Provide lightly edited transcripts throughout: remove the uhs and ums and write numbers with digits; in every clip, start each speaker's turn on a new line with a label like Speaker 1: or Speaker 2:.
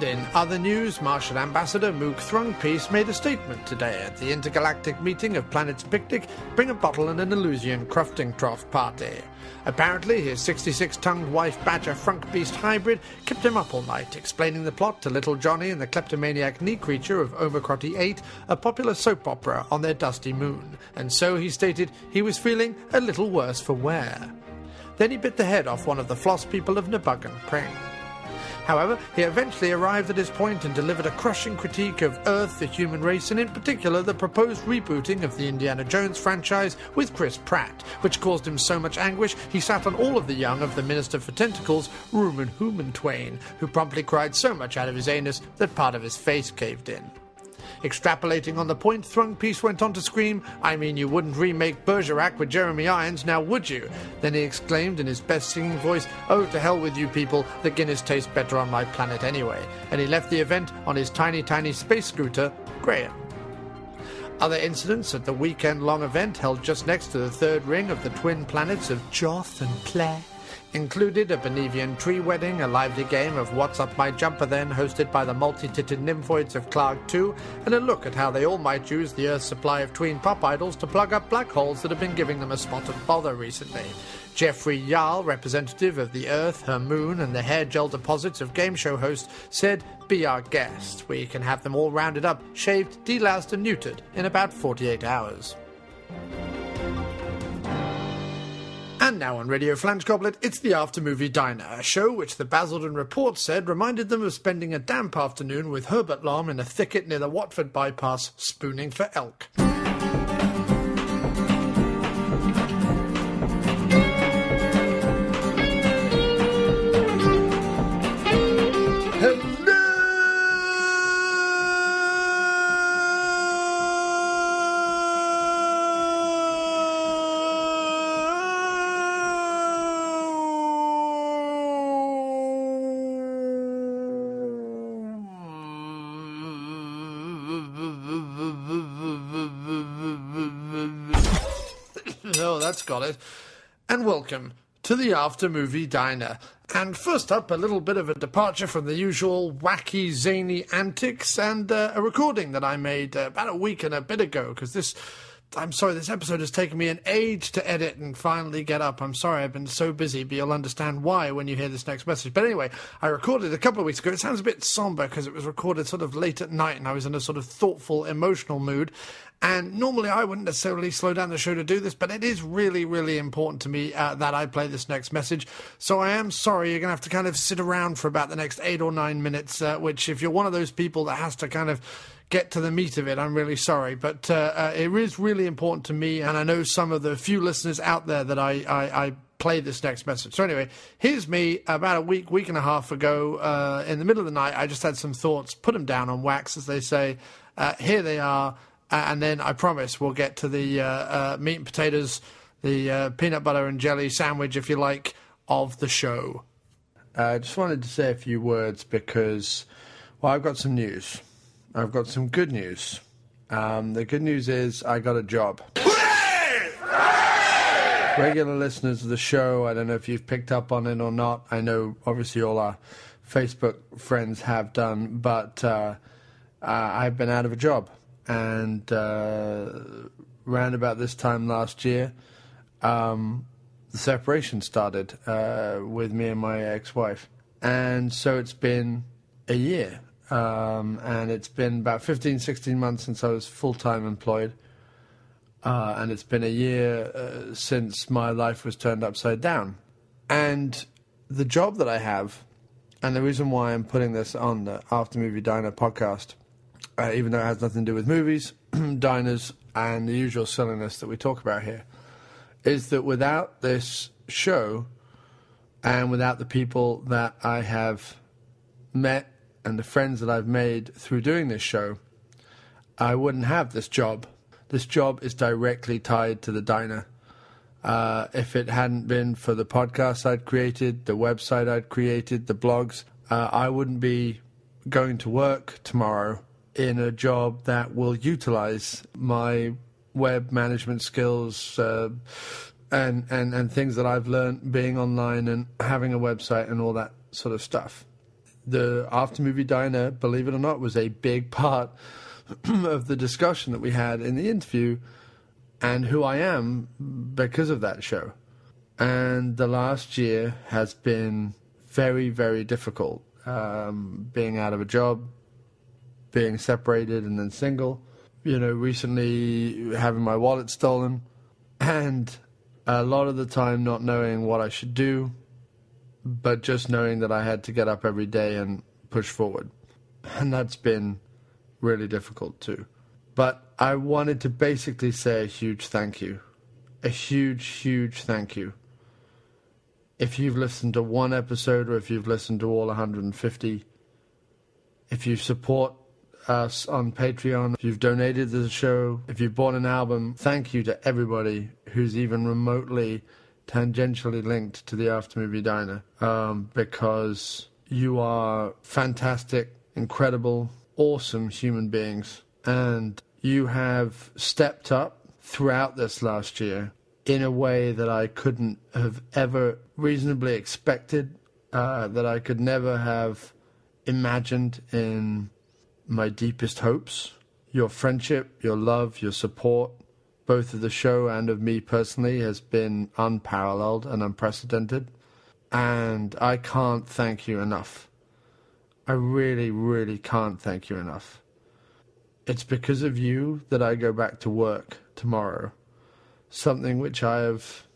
Speaker 1: in other news, Martian Ambassador Mook Thrungpeace made a statement today at the Intergalactic meeting of Planets Picnic, Bring a Bottle and an Illusion Crofting Trough party. Apparently, his 66-tongued wife Badger Frunkbeast hybrid kept him up all night, explaining the plot to Little Johnny and the kleptomaniac knee creature of Omicrotty 8, a popular soap opera on their dusty moon, and so he stated he was feeling a little worse for wear. Then he bit the head off one of the floss people of Nabuggan Pring. However, he eventually arrived at his point and delivered a crushing critique of Earth, the human race, and in particular the proposed rebooting of the Indiana Jones franchise with Chris Pratt, which caused him so much anguish he sat on all of the young of the Minister for Tentacles, Rumen Human Twain, who promptly cried so much out of his anus that part of his face caved in. Extrapolating on the point, Thrungpeace went on to scream, "I mean, you wouldn't remake Bergerac with Jeremy Irons, now would you?" Then he exclaimed in his best singing voice, "Oh, to hell with you people, the Guinness tastes better on my planet anyway." And he left the event on his tiny, tiny space scooter, Graham. Other incidents at the weekend-long event held just next to the third ring of the twin planets of Joth and Pleh included a Benevian tree wedding, a lively game of What's Up My Jumper Then, hosted by the multi-titted nymphoids of Clark 2, and a look at how they all might use the Earth's supply of tween pop idols to plug up black holes that have been giving them a spot of bother recently. Jeffrey Jarl, representative of the Earth, her moon, and the hair gel deposits of game show host, said, "Be our guest. We can have them all rounded up, shaved, deloused and neutered in about 48 hours. And now on Radio Flange Goblet, it's the After Movie Diner, a show which the Basildon Report said reminded them of spending a damp afternoon with Herbert Lom in a thicket near the Watford bypass, spooning for elk. Got it. And welcome to the After Movie Diner. And first up, a little bit of a departure from the usual wacky, zany antics and a recording that I made about a week and a bit ago, because this episode has taken me an age to edit and finally get up. I'm sorry, I've been so busy, but you'll understand why when you hear this next message. But anyway, I recorded it a couple of weeks ago. It sounds a bit somber because it was recorded sort of late at night and I was in a sort of thoughtful, emotional mood. And normally I wouldn't necessarily slow down the show to do this, but it is really, really important to me that I play this next message. So I am sorry, you're going to have to kind of sit around for about the next 8 or 9 minutes, which if you're one of those people that has to kind of get to the meat of it, I'm really sorry. But it is really important to me, and I know some of the few listeners out there that I play this next message. So anyway, here's me about a week and a half ago. In the middle of the night, I just had some thoughts, put them down on wax, as they say. Here they are. And then I promise we'll get to the meat and potatoes, the peanut butter and jelly sandwich, if you like, of the show. I just wanted to say a few words because, well, I've got some news. I've got some good news. The good news is I got a job. Regular listeners of the show, I don't know if you've picked up on it or not. I know, obviously, all our Facebook friends have done, but I've been out of a job. And round about this time last year, the separation started with me and my ex-wife. And so it's been a year. And it's been about 15, 16 months since I was full-time employed. And it's been a year since my life was turned upside down. And the job that I have, and the reason why I'm putting this on the After Movie Diner podcast, even though it has nothing to do with movies, diners, and the usual silliness that we talk about here, is that without this show and without the people that I have met and the friends that I've made through doing this show, I wouldn't have this job. This job is directly tied to the diner. If it hadn't been for the podcast I'd created, the website I'd created, the blogs, I wouldn't be going to work tomorrow in a job that will utilize my web management skills and things that I've learned being online and having a website and all that sort of stuff. the After Movie Diner, believe it or not, was a big part of the discussion that we had in the interview and who I am because of that show. And the last year has been very, very difficult. Being out of a job, being separated and then single, recently having my wallet stolen, and a lot of the time not knowing what I should do, but just knowing that I had to get up every day and push forward. And that's been really difficult too. But I wanted to basically say a huge thank you. A huge, huge thank you. If you've listened to one episode or if you've listened to all 150, if you support us on Patreon, if you've donated to the show, if you've bought an album, thank you to everybody who's even remotely tangentially linked to the After Movie Diner, because you are fantastic, incredible, awesome human beings, and you have stepped up throughout this last year in a way that I couldn't have ever reasonably expected, that I could never have imagined in my deepest hopes. Your friendship, your love, your support, both of the show and of me personally, has been unparalleled and unprecedented. And I can't thank you enough. I really, really can't thank you enough. It's because of you that I go back to work tomorrow. Something which I have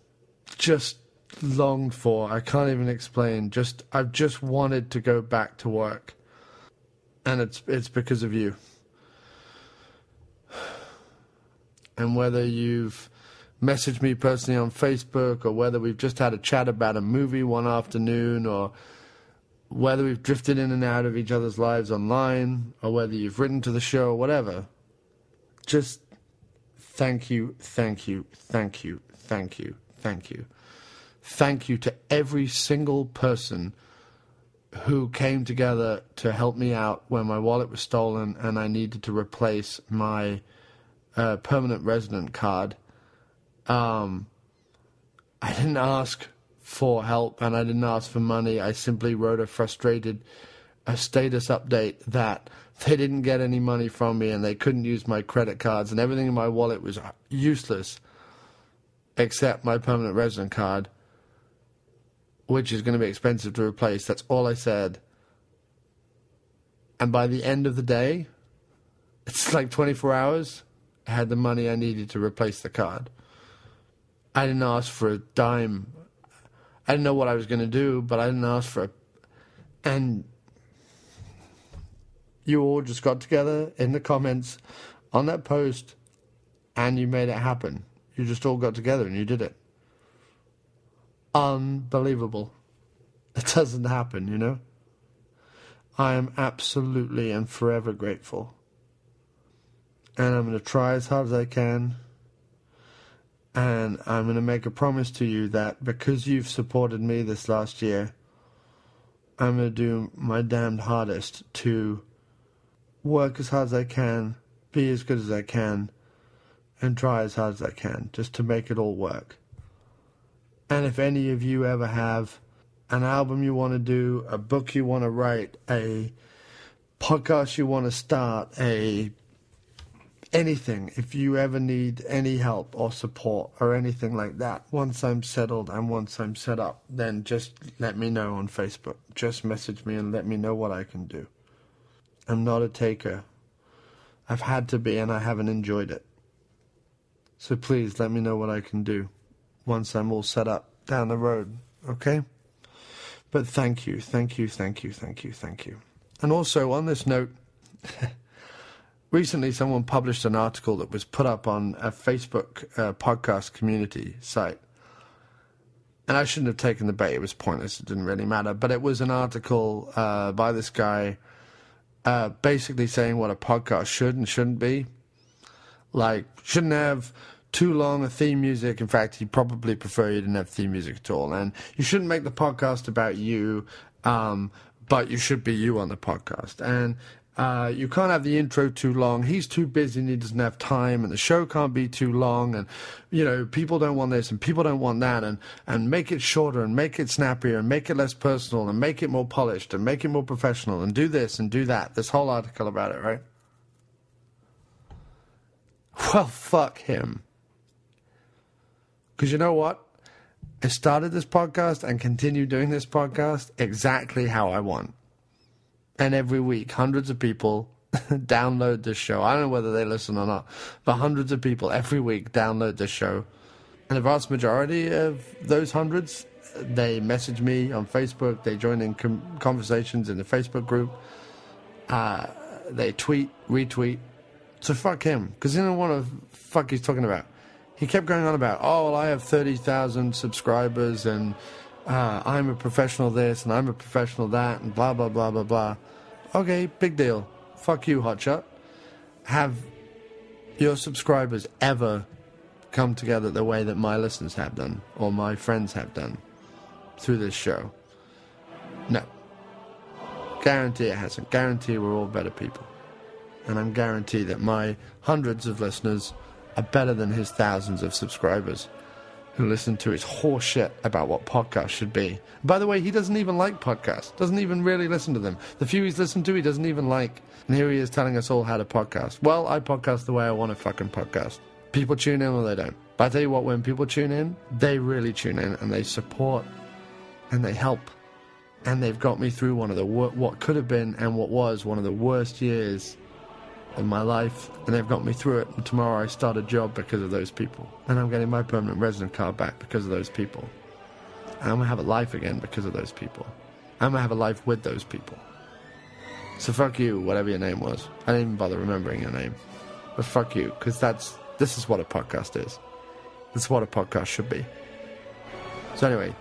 Speaker 1: just longed for. I can't even explain. I've just wanted to go back to work. And it's because of you. And whether you've messaged me personally on Facebook, or whether we've just had a chat about a movie one afternoon, or whether we've drifted in and out of each other's lives online, or whether you've written to the show, or whatever, just thank you, thank you, thank you, thank you, thank you. Thank you to every single person who came together to help me out when my wallet was stolen and I needed to replace my permanent resident card. I didn't ask for help and I didn't ask for money. I simply wrote a status update that they didn't get any money from me and they couldn't use my credit cards, and everything in my wallet was useless except my permanent resident card, which is going to be expensive to replace. That's all I said. And by the end of the day, it's like 24 hours, I had the money I needed to replace the card. I didn't ask for a dime. I didn't know what I was going to do, but I didn't ask for it. And you all just got together in the comments on that post and you made it happen. You just all got together and you did it. Unbelievable. It doesn't happen, I am absolutely and forever grateful. And I'm going to try as hard as I can. And I'm going to make a promise to you that because you've supported me this last year, I'm going to do my damned hardest to work as hard as I can, be as good as I can, and try as hard as I can, just to make it all work. And if any of you ever have an album you want to do, a book you want to write, a podcast you want to start, anything, if you ever need any help or support or anything like that, once I'm settled and once I'm set up, then just let me know on Facebook. Just message me and let me know what I can do. I'm not a taker. I've had to be and I haven't enjoyed it. So please let me know what I can do once I'm all set up down the road, okay? But thank you, thank you, thank you, thank you, thank you. And also, on this note, recently someone published an article that was put up on a Facebook podcast community site. And I shouldn't have taken the bait, it was pointless, it didn't really matter. But it was an article by this guy basically saying what a podcast should and shouldn't be. Like, shouldn't have too long a theme music. In fact, he'd probably prefer you didn't have theme music at all. And you shouldn't make the podcast about you, but you should be you on the podcast. And You can't have the intro too long. He's too busy and he doesn't have time, and the show can't be too long, and, you know, people don't want this and people don't want that, and make it shorter and make it snappier and make it less personal and make it more polished and make it more professional and do this and do that. This whole article about it, right? Well, fuck him. Because you know what? I started this podcast and continue doing this podcast exactly how I want. And every week, hundreds of people download this show. I don't know whether they listen or not, but hundreds of people every week download this show. And the vast majority of those hundreds, they message me on Facebook. They join in conversations in the Facebook group. They tweet, retweet. So fuck him, because he don't want to fuck he's talking about. He kept going on about, oh, well, I have 30,000 subscribers, and I'm a professional this, and I'm a professional that, and blah, blah, blah, blah, blah. Okay, big deal. Fuck you, hotshot. Have your subscribers ever come together the way that my listeners have done, or my friends have done, through this show? No. Guarantee it hasn't. Guarantee we're all better people. And I'm guarantee that my hundreds of listeners are better than his thousands of subscribers who listen to his horse shit about what podcasts should be. By the way, he doesn't even like podcasts. Doesn't even really listen to them. The few he's listened to, he doesn't even like. And here he is telling us all how to podcast. Well, I podcast the way I want to fucking podcast. People tune in or they don't. But I tell you what, when people tune in, they really tune in and they support and they help. And they've got me through one of the what could have been and what was one of the worst years in my life, and they've got me through it. And tomorrow I start a job because of those people, and I'm getting my permanent resident card back because of those people. And I'm gonna have a life again because of those people. I'm gonna have a life with those people. So fuck you, whatever your name was. I didn't even bother remembering your name, but fuck you, because this is what a podcast is. This is what a podcast should be. So anyway,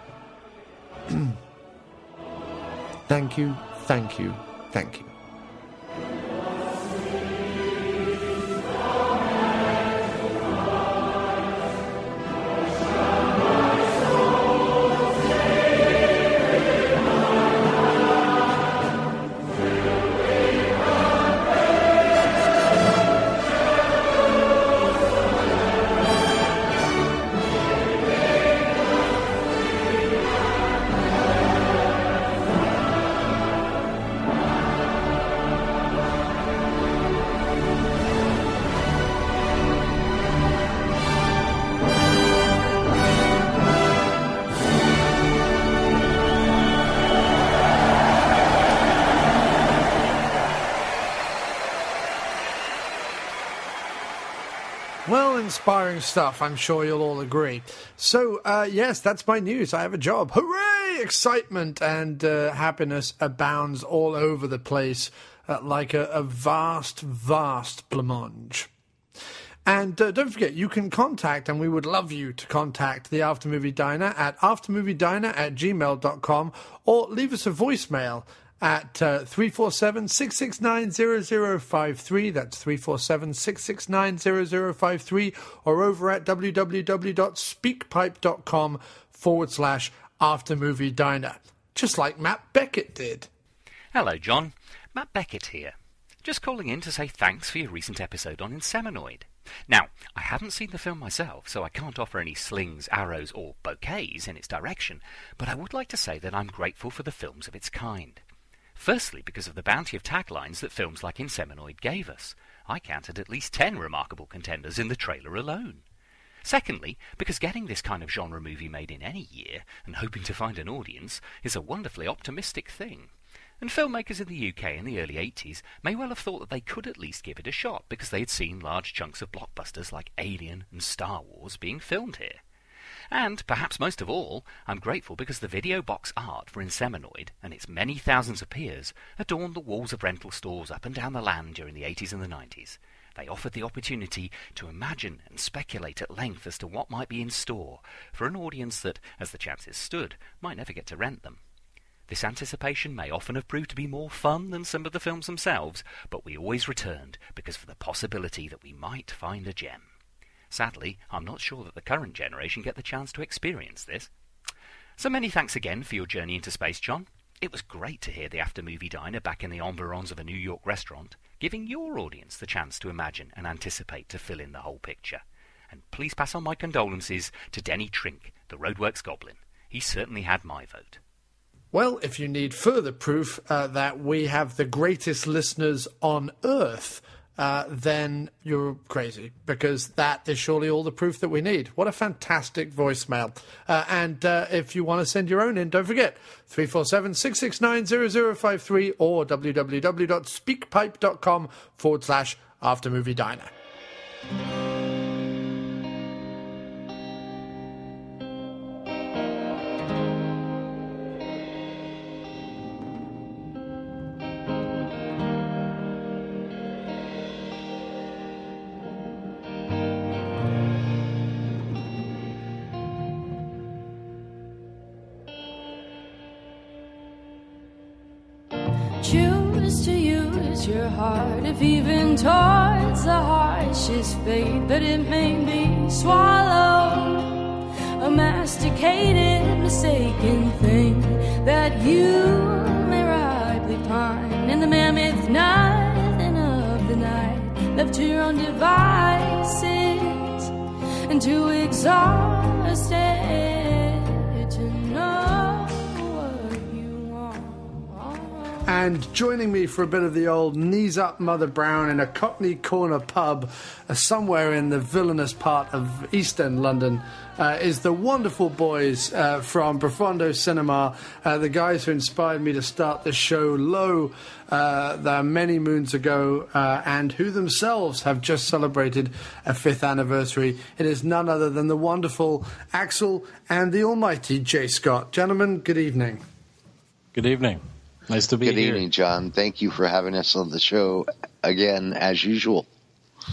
Speaker 1: thank you, thank you, thank you. Inspiring stuff, I'm sure you'll all agree. So, yes, that's my news. I have a job. Hooray! Excitement and happiness abounds all over the place like a vast, vast blancmange. And don't forget, you can contact, and we would love you to contact, the Aftermovie Diner at aftermoviediner@gmail.com, or leave us a voicemail at 347-669-0053. That's 347-669-0053, or over at www.speakpipe.com/aftermoviediner, just like Matt Beckett did.
Speaker 2: Hello, John. Matt Beckett here. Just calling in to say thanks for your recent episode on Inseminoid. Now, I haven't seen the film myself, so I can't offer any slings, arrows, or bouquets in its direction, but I would like to say that I'm grateful for the films of its kind. Firstly, because of the bounty of taglines that films like Inseminoid gave us. I counted at least 10 remarkable contenders in the trailer alone. Secondly, because getting this kind of genre movie made in any year, and hoping to find an audience, is a wonderfully optimistic thing. And filmmakers in the UK in the early 80s may well have thought that they could at least give it a shot, because they had seen large chunks of blockbusters like Alien and Star Wars being filmed here. And, perhaps most of all, I'm grateful because the video box art for Inseminoid and its many thousands of peers adorned the walls of rental stores up and down the land during the 80s and the 90s. They offered the opportunity to imagine and speculate at length as to what might be in store for an audience that, as the chances stood, might never get to rent them. This anticipation may often have proved to be more fun than some of the films themselves, but we always returned because of the possibility that we might find a gem. Sadly, I'm not sure that the current generation get the chance to experience this. So many thanks again for your journey into space, John. It was great to hear the after-movie diner back in the environs of a New York restaurant, giving your audience the chance to imagine and anticipate to fill in the whole picture. And please pass on my condolences to Denny Trink, the Roadworks Goblin. He certainly had my vote.
Speaker 1: Well, if you need further proof that we have the greatest listeners on Earth, then you're crazy, because that is surely all the proof that we need. What a fantastic voicemail. And if you want to send your own in, don't forget, 347-669-0053 or www.speakpipe.com/aftermoviediner.
Speaker 3: Choose to use your heart, if even towards the harshest fate that it may be. Swallow a masticated, mistaken thing, that you may ripely pine in the mammoth nothing of the night, left to your own devices and too exhausted to know what you want.
Speaker 1: And joining me for a bit of the old knees up Mother Brown in a Cockney corner pub somewhere in the villainous part of East End London is the wonderful boys from Profondo Cinema, the guys who inspired me to start this show low there many moons ago, and who themselves have just celebrated a 5th anniversary. It is none other than the wonderful Axl and the almighty J Scott. Gentlemen, good evening.
Speaker 4: Good evening. Nice to be here.
Speaker 5: Good evening, John. Thank you for having us on the show again, as usual.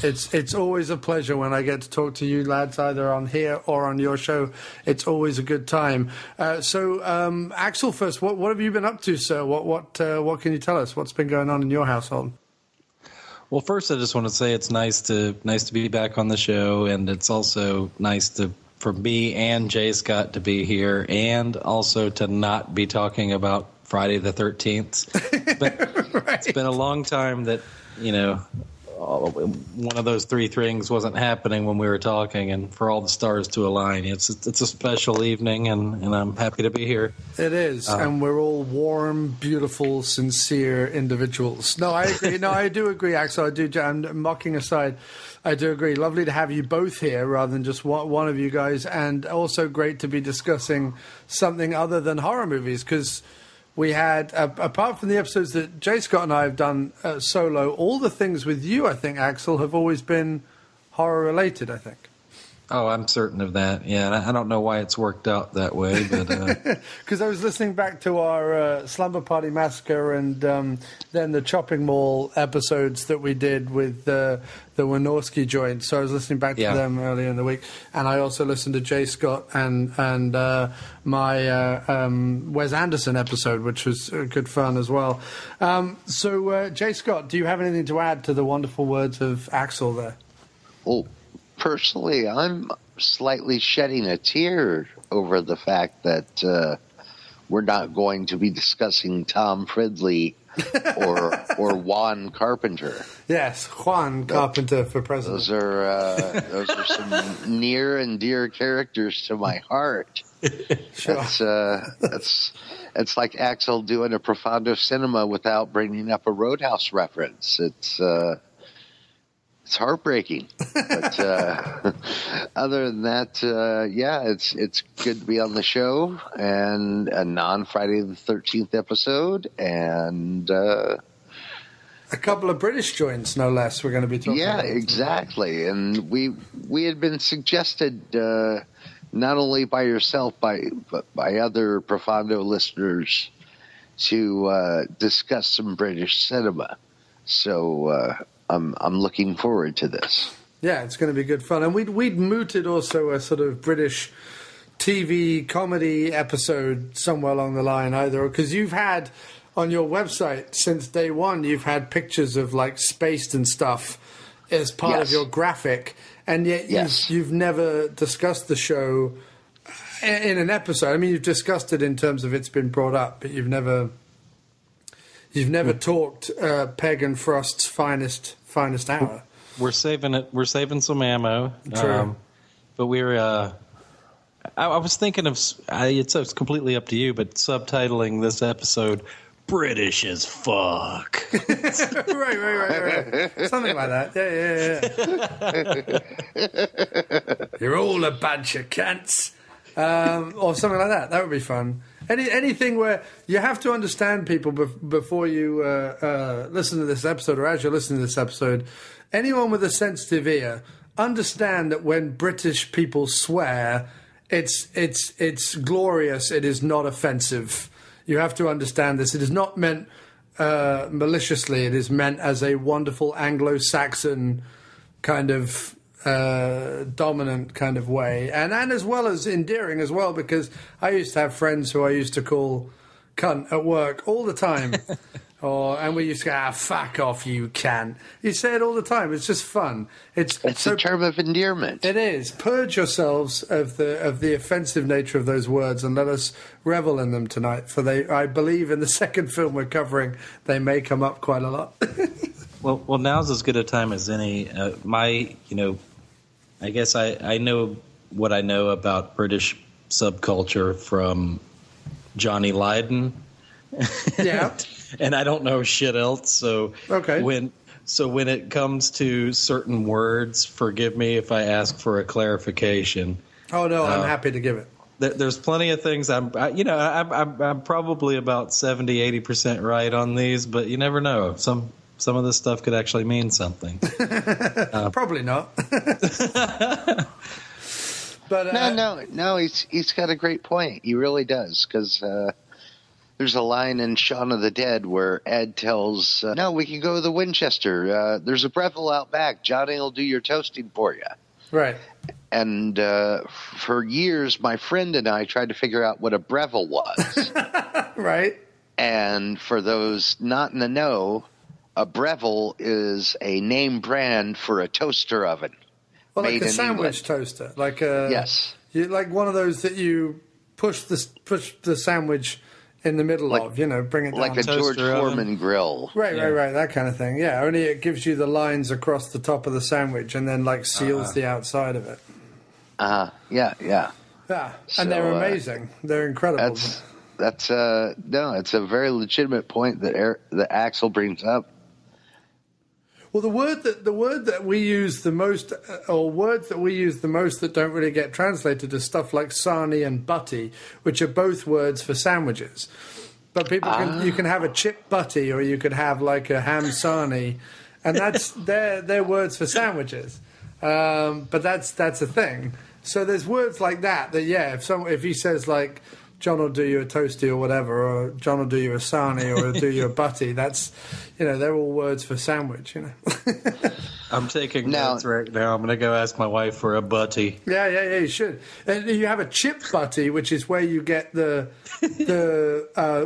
Speaker 1: It's always a pleasure when I get to talk to you lads, either on here or on your show. It's always a good time. So, Axl, first, what have you been up to, sir? What can you tell us? What's been going on in your household?
Speaker 4: Well, first, I just want to say it's nice to be back on the show, and it's also nice for me and Jay Scott to be here, and also to not be talking about Friday the 13th. But
Speaker 1: Right.
Speaker 4: It's been a long time that, one of those three things wasn't happening when we were talking, and for all the stars to align, it's a special evening, and I'm happy to be here.
Speaker 1: It is, and we're all warm, beautiful, sincere individuals. No, I agree. No, I do agree, Axl. I do. I'm mocking aside. I do agree. Lovely to have you both here rather than just one of you guys, and also great to be discussing something other than horror movies, because we had, apart from the episodes that Jay Scott and I have done solo, all the things with you, I think, Axl, have always been horror-related, I think.
Speaker 4: Oh, I'm certain of that. Yeah, and I don't know why it's worked out that way, but
Speaker 1: because I was listening back to our Slumber Party Massacre and then the Chopping Mall episodes that we did with the Wynorski joint. So I was listening back to them earlier in the week, and I also listened to Jay Scott and my Wes Anderson episode, which was good fun as well. So Jay Scott, do you have anything to add to the wonderful words of Axl there?
Speaker 5: Well, personally, I'm slightly shedding a tear over the fact that we're not going to be discussing Tom Fridley or Juan Carpenter.
Speaker 1: Yes, Juan Carpenter for president.
Speaker 5: Those are some near and dear characters to my heart.
Speaker 1: Sure.
Speaker 5: It's like Axl doing a Profondo Cinema without bringing up a Roadhouse reference. It's heartbreaking, but other than that, it's good to be on the show, and a non-Friday the 13th episode, and
Speaker 1: a couple of British joints, no less. We're going to be talking.
Speaker 5: Yeah,
Speaker 1: about
Speaker 5: exactly, and we had been suggested not only by yourself, but by other Profondo listeners to discuss some British cinema. So. I'm looking forward to this.
Speaker 1: Yeah, it's going to be good fun. And we'd mooted also a sort of British TV comedy episode somewhere along the line either, because you've had on your website since day one, you've had pictures of like Spaced and stuff as part of your graphic, and yet you've never discussed the show in an episode. I mean, you've discussed it in terms of it's been brought up, but you've never talked Peg and Frost's finest hour.
Speaker 4: We're saving it. We're saving some ammo.
Speaker 1: True.
Speaker 4: But we're. I was thinking of. It's completely up to you, but subtitling this episode "British as fuck."
Speaker 1: right. Something like that. Yeah. You're all a bunch of cunts, or something like that. That would be fun. Anything where you have to understand people before you listen to this episode, or as you're listening to this episode. Anyone with a sensitive ear, understand that when British people swear, it's glorious. It is not offensive. You have to understand this. It is not meant maliciously. It is meant as a wonderful Anglo-Saxon kind of dominant kind of way, and as well as endearing as well, because I used to have friends who I used to call cunt at work all the time. And we used to go, fuck off, you can. You say it all the time. It's just fun. It's
Speaker 5: a term of endearment.
Speaker 1: It is. Purge yourselves of the offensive nature of those words and let us revel in them tonight. For I believe in the second film we're covering, they may come up quite a lot.
Speaker 4: Well, now's as good a time as any. I guess I know what I know about British subculture from Johnny Lydon.
Speaker 1: Yeah.
Speaker 4: And I don't know shit else, so
Speaker 1: okay.
Speaker 4: When it comes to certain words, forgive me if I ask for a clarification.
Speaker 1: Oh no, I'm happy to give it.
Speaker 4: There's plenty of things I'm probably about 70-80% right on these, but you never know. Some of this stuff could actually mean something.
Speaker 1: Probably not. But
Speaker 5: no, he's got a great point. He really does, because. There's a line in Shaun of the Dead where Ed tells, no, we can go to the Winchester. There's a Breville out back. Johnny will do your toasting for you.
Speaker 1: Right.
Speaker 5: And for years, my friend and I tried to figure out what a Breville was.
Speaker 1: Right.
Speaker 5: And for those not in the know, a Breville is a name brand for a toaster oven.
Speaker 1: Well, like a sandwich toaster. Like
Speaker 5: yes.
Speaker 1: Like one of those that you push the sandwich in the middle of, bring it down.
Speaker 5: Like a George Foreman grill.
Speaker 1: Right, that kind of thing. Yeah, only it gives you the lines across the top of the sandwich and then, seals the outside of it.
Speaker 5: Yeah.
Speaker 1: Yeah, and they're amazing. They're incredible.
Speaker 5: It's a very legitimate point that Axl brings up.
Speaker 1: Well, the word that we use the most, or words that we use the most that don't really get translated, is stuff like sarnie and butty, which are both words for sandwiches. But you can have a chip butty, or you could have like a ham sarnie, and they're words for sandwiches. But that's a thing. So there's words like that if he says like, John will do you a toasty or whatever, or John will do you a sarnie or do you a butty. That's, they're all words for sandwich,
Speaker 4: I'm taking notes right now. I'm going to go ask my wife for a butty.
Speaker 1: Yeah, you should. And you have a chip butty, which is where you get the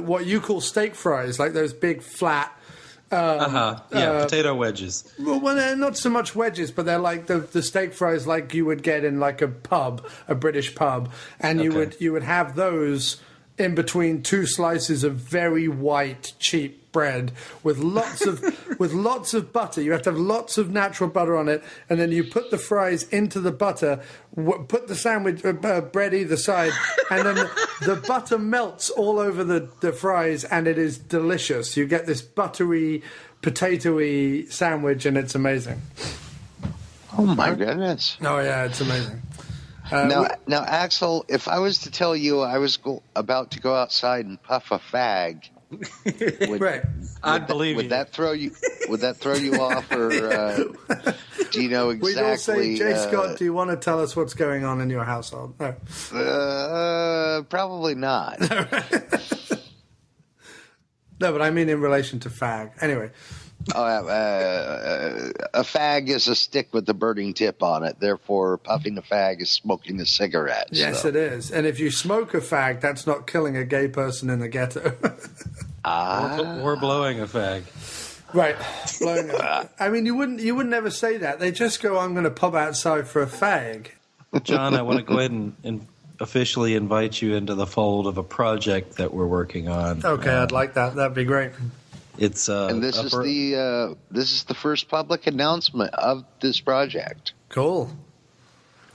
Speaker 1: what you call steak fries, like those big flat.
Speaker 4: Potato wedges.
Speaker 1: Well, they're not so much wedges, but they're like the steak fries like you would get in like a British pub, and you would have those in between two slices of very white cheap bread with lots of butter. You have to have lots of natural butter on it, and then you put the fries into the butter, put the sandwich bread either side, and then the butter melts all over the fries, and it is delicious. You get this buttery, potatoey sandwich, and it's amazing.
Speaker 5: Oh my goodness!
Speaker 1: Oh yeah, it's amazing.
Speaker 5: Now, Axl, if I was to tell you I was about to go outside and puff a fag,
Speaker 4: I'd believe you.
Speaker 5: Would that throw you off, or do you know exactly?
Speaker 1: We'd all say, J. Scott, do you want to tell us what's going on in your household? No.
Speaker 5: Probably not.
Speaker 1: No, but I mean in relation to fag. Anyway.
Speaker 5: A fag is a stick with the burning tip on it. Therefore, puffing a fag is smoking a cigarette.
Speaker 1: Yes, it is. And if you smoke a fag, that's not killing a gay person in the ghetto.
Speaker 4: Or blowing a fag.
Speaker 1: Right. Blowing I mean, you wouldn't ever say that. They just go, I'm going to pop outside for a fag.
Speaker 4: John, I want to go ahead and officially invite you into the fold of a project that we're working on.
Speaker 1: Okay, I'd like that. That'd be great.
Speaker 4: It's
Speaker 5: and this is the first public announcement of this project.
Speaker 1: Cool.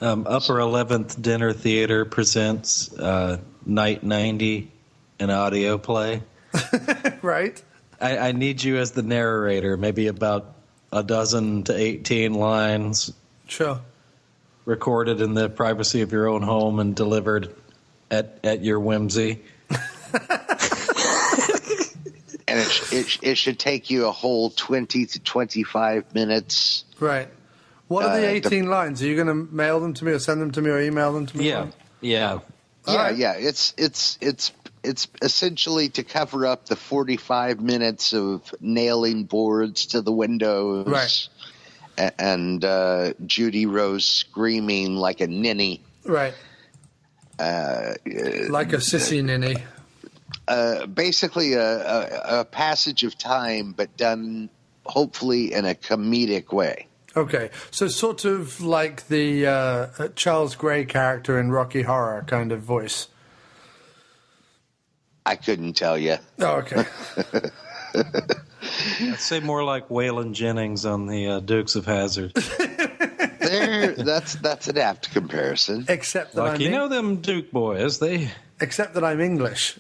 Speaker 4: Upper 11th Dinner Theater presents Night 90, an audio play.
Speaker 1: Right.
Speaker 4: I need you as the narrator, maybe about 12 to 18 lines.
Speaker 1: Sure.
Speaker 4: Recorded in the privacy of your own home and delivered at your whimsy.
Speaker 5: And it should take you a whole 20 to 25 minutes.
Speaker 1: Right. What are the 18 lines? Are you going to mail them to me or send them to me or email them to me?
Speaker 4: Yeah.
Speaker 1: Right.
Speaker 5: Yeah. It's essentially to cover up the 45 minutes of nailing boards to the windows.
Speaker 1: Right.
Speaker 5: And Judy Rose screaming like a ninny.
Speaker 1: Right. Like a sissy ninny.
Speaker 5: Basically a passage of time, but done hopefully in a comedic way.
Speaker 1: Okay, so sort of like the Charles Gray character in Rocky Horror kind of voice.
Speaker 5: I couldn't tell you.
Speaker 1: Oh, okay.
Speaker 4: I'd say more like Waylon Jennings on the Dukes of Hazzard.
Speaker 5: That's an apt comparison.
Speaker 1: Except that
Speaker 4: like, you know them Duke boys,
Speaker 1: Except that I'm English.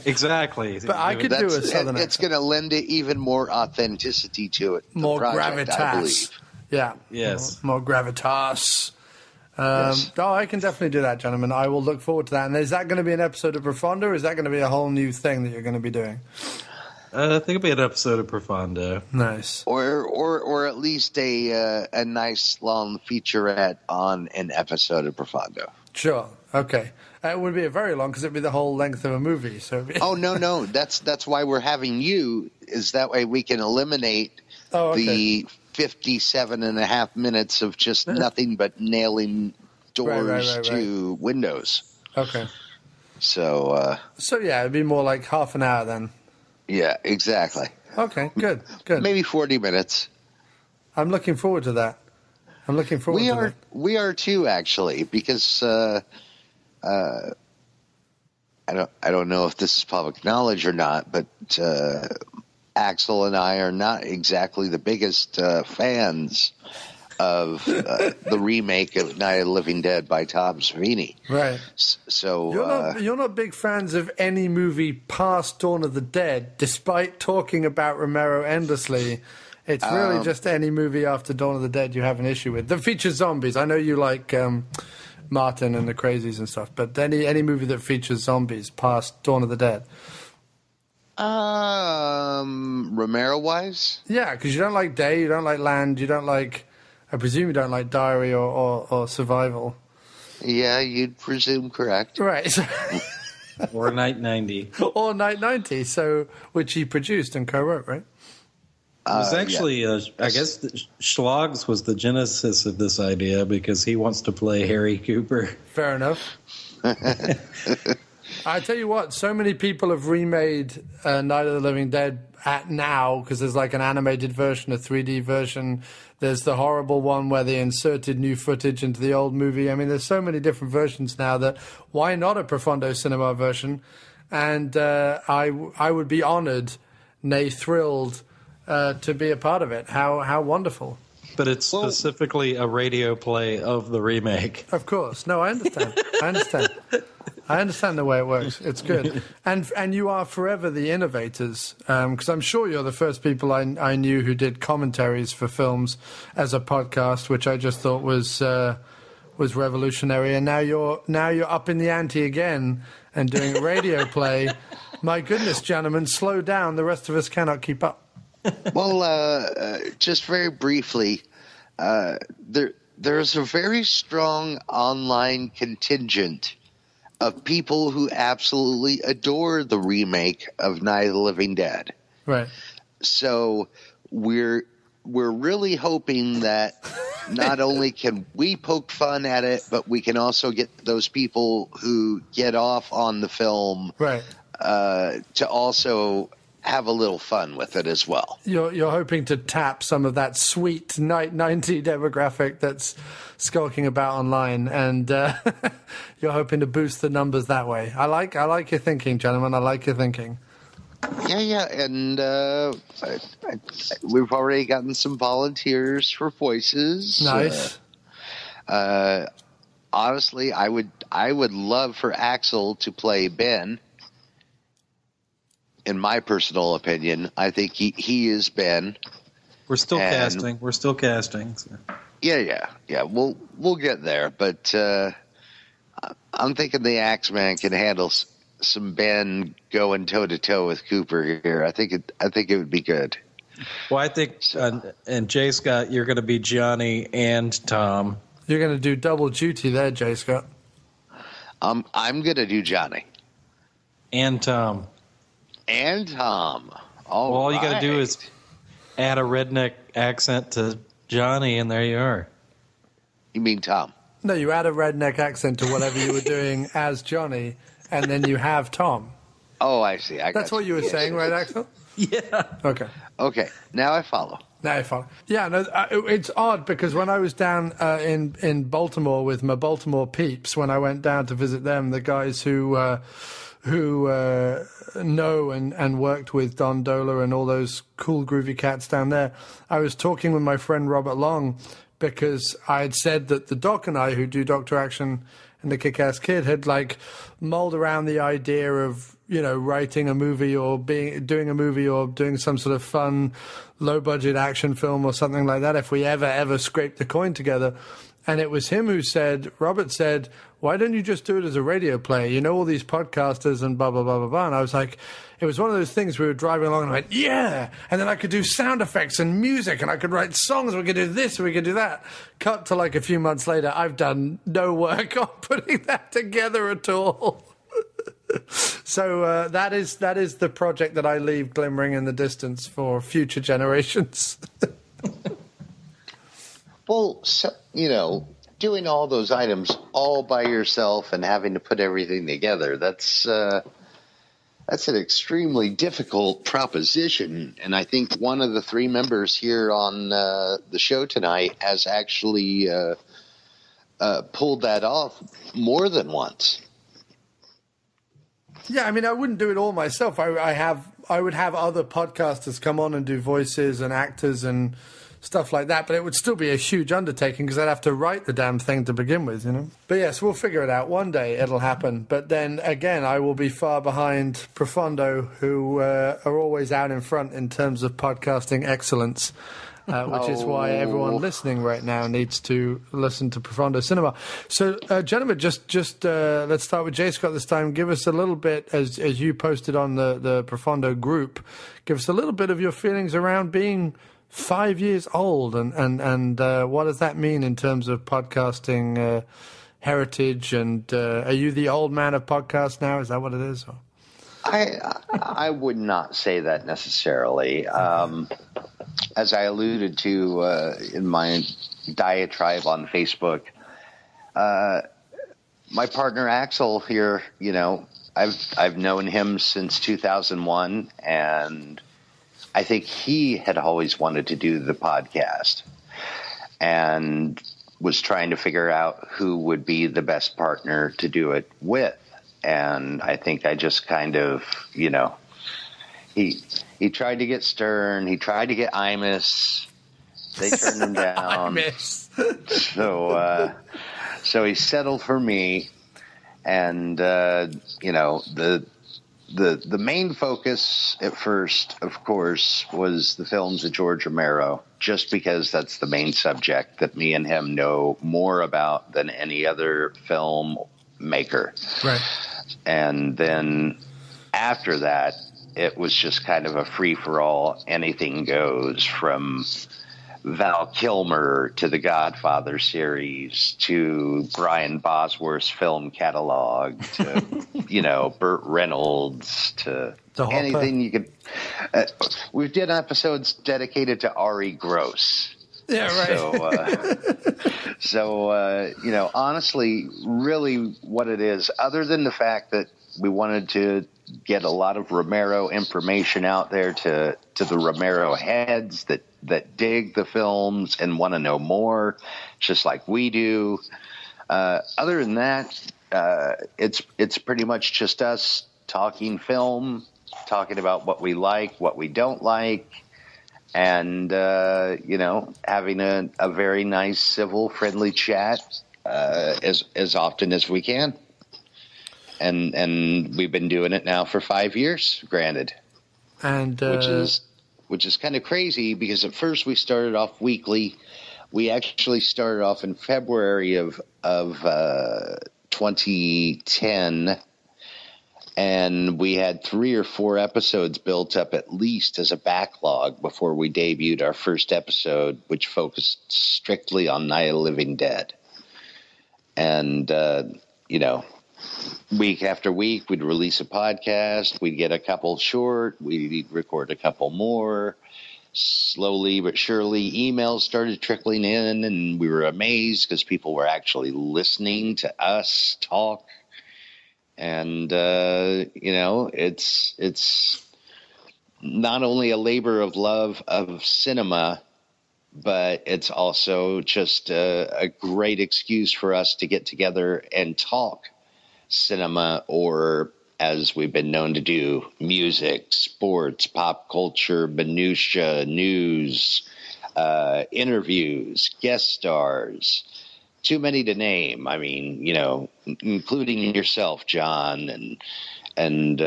Speaker 4: Exactly.
Speaker 1: But I could do a southern accent.
Speaker 5: It's going to lend it even more authenticity to it.
Speaker 1: More
Speaker 5: project,
Speaker 1: gravitas.
Speaker 5: I believe.
Speaker 1: Yeah.
Speaker 4: Yes.
Speaker 1: More gravitas.
Speaker 5: Yes.
Speaker 1: Oh, I can definitely do that, gentlemen. I will look forward to that. And is that going to be an episode of Profondo, or is that going to be a whole new thing that you're going to be doing?
Speaker 4: I think it'll be an episode of Profondo.
Speaker 1: Nice.
Speaker 5: Or at least a nice long featurette on an episode of Profondo.
Speaker 1: Sure. Okay. It would be a very long because it'd be the whole length of a movie. So.
Speaker 5: Oh no! That's why we're having you. Is that way we can eliminate the 57 and a half minutes of just nothing but nailing doors to windows.
Speaker 1: Okay.
Speaker 5: So
Speaker 1: yeah, it'd be more like half an hour then.
Speaker 5: Yeah, exactly.
Speaker 1: Okay, good.
Speaker 5: Maybe 40 minutes.
Speaker 1: I'm looking forward to that. We
Speaker 5: are too, actually, because I don't know if this is public knowledge or not, but Axl and I are not exactly the biggest fans of the remake of Night of the Living Dead by Tom Savini.
Speaker 1: Right.
Speaker 5: So
Speaker 1: you're not big fans of any movie past Dawn of the Dead, despite talking about Romero endlessly. It's really just any movie after Dawn of the Dead you have an issue with that features zombies. I know you like Martin and the Crazies and stuff, but any movie that features zombies past Dawn of the Dead.
Speaker 5: Romero-wise?
Speaker 1: Yeah, because you don't like Day, you don't like Land, you don't like... I presume you don't like Diary or Survival.
Speaker 5: Yeah, you'd presume correct.
Speaker 1: Right.
Speaker 4: Or Night 90.
Speaker 1: Or Night 90, which he produced and co-wrote, right?
Speaker 4: It was actually, I guess, Schlags was the genesis of this idea because he wants to play Harry Cooper.
Speaker 1: Fair enough. I tell you what, so many people have remade Night of the Living Dead now because there's like an animated version, a 3D version. There's the horrible one where they inserted new footage into the old movie. I mean, there's so many different versions now that why not a Profondo Cinema version? And I would be honored, nay thrilled, to be a part of it. How wonderful.
Speaker 4: But it's specifically a radio play of the remake.
Speaker 1: Of course. No, I understand. I understand the way it works. It's good. And you are forever the innovators, because I'm sure you're the first people I knew who did commentaries for films as a podcast, which I just thought was revolutionary. And now you're up in the ante again and doing a radio play. My goodness, gentlemen, slow down. The rest of us cannot keep up.
Speaker 5: Well, just very briefly, there's a very strong online contingent of people who absolutely adore the remake of Night of the Living Dead.
Speaker 1: Right.
Speaker 5: So we're really hoping that not only can we poke fun at it, but we can also get those people who get off on the film
Speaker 1: right.
Speaker 5: To also have a little fun with it as well.
Speaker 1: You're hoping to tap some of that sweet 90 demographic that's skulking about online, and you're hoping to boost the numbers that way. I like your thinking, gentlemen. I like your thinking.
Speaker 5: Yeah, and we've already gotten some volunteers for voices.
Speaker 1: Nice.
Speaker 5: Honestly, I would love for Axl to play Ben. In my personal opinion, I think he is Ben.
Speaker 4: We're still casting. So.
Speaker 5: Yeah. We'll get there, but I'm thinking the Axeman can handle some Ben going toe to toe with Cooper here. I think it would be good.
Speaker 4: Well, I think and J Scott, you're going to be Johnny and Tom.
Speaker 1: You're going to do double duty there, J Scott.
Speaker 5: I'm going to do Johnny
Speaker 4: and Tom.
Speaker 5: All
Speaker 4: you got to do is add a redneck accent to Johnny, and there you are.
Speaker 5: You mean Tom?
Speaker 1: No, you add a redneck accent to whatever you were doing as Johnny, and then you have Tom.
Speaker 5: Oh, I see.
Speaker 1: That's what you were saying, right, Axl?
Speaker 4: Yeah.
Speaker 5: Okay. Now I follow.
Speaker 1: Yeah, no, it's odd because when I was down in Baltimore with my Baltimore peeps, when I went down to visit them, the guys who know and worked with Don Dola and all those cool groovy cats down there, I was talking with my friend Robert Long because I had said that the Doc and I, who do Dr. Action and the Kick-Ass Kid, had like mulled around the idea of, writing a movie or doing a movie or doing some sort of fun, low-budget action film or something like that if we ever scraped the coin together. And it was him who said, Robert said, why don't you just do it as a radio play? All these podcasters and blah, blah, blah, blah, blah. And I was like, it was one of those things we were driving along and I went, yeah. And then I could do sound effects and music and I could write songs. We could do this, we could do that. Cut to like a few months later, I've done no work on putting that together at all. So that is the project that I leave glimmering in the distance for future generations.
Speaker 5: Well, so, doing all those items all by yourself and having to put everything together, that's an extremely difficult proposition. And I think one of the three members here on the show tonight has actually pulled that off more than once.
Speaker 1: Yeah, I mean, I wouldn't do it all myself. I would have other podcasters come on and do voices and actors and stuff like that, but it would still be a huge undertaking because I'd have to write the damn thing to begin with, But yes, we'll figure it out. One day it'll happen. But then again, I will be far behind Profondo, who are always out in front in terms of podcasting excellence. Which is why everyone listening right now needs to listen to Profondo Cinema. So, gentlemen, just let's start with J. Scott this time. Give us a little bit, as you posted on the Profondo group, give us a little bit of your feelings around being 5 years old and what does that mean in terms of podcasting heritage? And are you the old man of podcasts now? Is that what it is? Or?
Speaker 5: I would not say that necessarily. As I alluded to in my diatribe on Facebook, my partner Axl here, I've known him since 2001, and I think he had always wanted to do the podcast and was trying to figure out who would be the best partner to do it with. And I think I just kind of, he tried to get Stern. He tried to get Imus. They turned him down. So he settled for me. And, the main focus at first, of course, was the films of George Romero, just because that's the main subject that me and him know more about than any other film maker.
Speaker 1: Right.
Speaker 5: And then after that, it was just kind of a free-for-all, anything goes, from Val Kilmer to the Godfather series to Brian Bosworth's film catalog to, Burt Reynolds to anything you could. We've done episodes dedicated to Ari Gross.
Speaker 1: Yeah, right.
Speaker 5: So, honestly, really what it is, other than the fact that we wanted to get a lot of Romero information out there to the Romero heads that dig the films and want to know more, just like we do. Other than that, it's pretty much just us talking film, talking about what we like, what we don't like, and having a very nice, civil, friendly chat as often as we can. And we've been doing it now for 5 years, granted,
Speaker 1: and
Speaker 5: which is kind of crazy because at first we started off weekly. We actually started off in February of 2010, and we had 3 or 4 episodes built up at least as a backlog before we debuted our first episode, which focused strictly on Night of the Living Dead. And week after week, we'd release a podcast. We'd get a couple short. We'd record a couple more. Slowly but surely, emails started trickling in, and we were amazed because people were actually listening to us talk. And, it's not only a labor of love of cinema, but it's also just a great excuse for us to get together and talk cinema, or as we've been known to do, music, sports, pop culture, minutia, news, interviews, guest stars. Too many to name. I mean, including yourself, John, and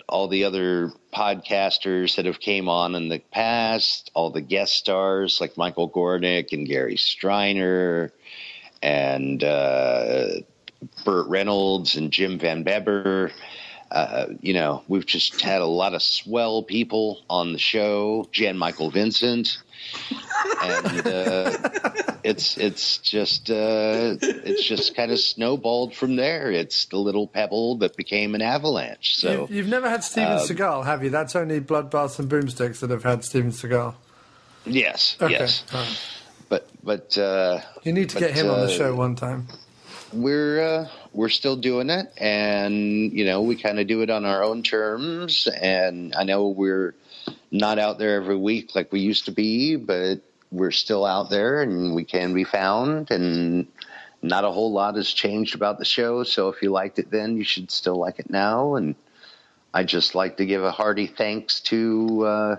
Speaker 5: all the other podcasters that have came on in the past, all the guest stars like Michael Gornick and Gary Striner and Burt Reynolds and Jim Van Beber. We've just had a lot of swell people on the show. Jan Michael Vincent, and it's just kind of snowballed from there. It's the little pebble that became an avalanche. So
Speaker 1: you've never had Steven Seagal, have you? That's only Bloodbaths and Boomsticks that have had Steven Seagal.
Speaker 5: Yes,
Speaker 1: okay.
Speaker 5: Yes, but
Speaker 1: you need to get him on the show one time.
Speaker 5: We're still doing it, and we kind of do it on our own terms. And I know we're not out there every week like we used to be, but we're still out there, and we can be found. And not a whole lot has changed about the show. So if you liked it then, you should still like it now. And I just like to give a hearty thanks to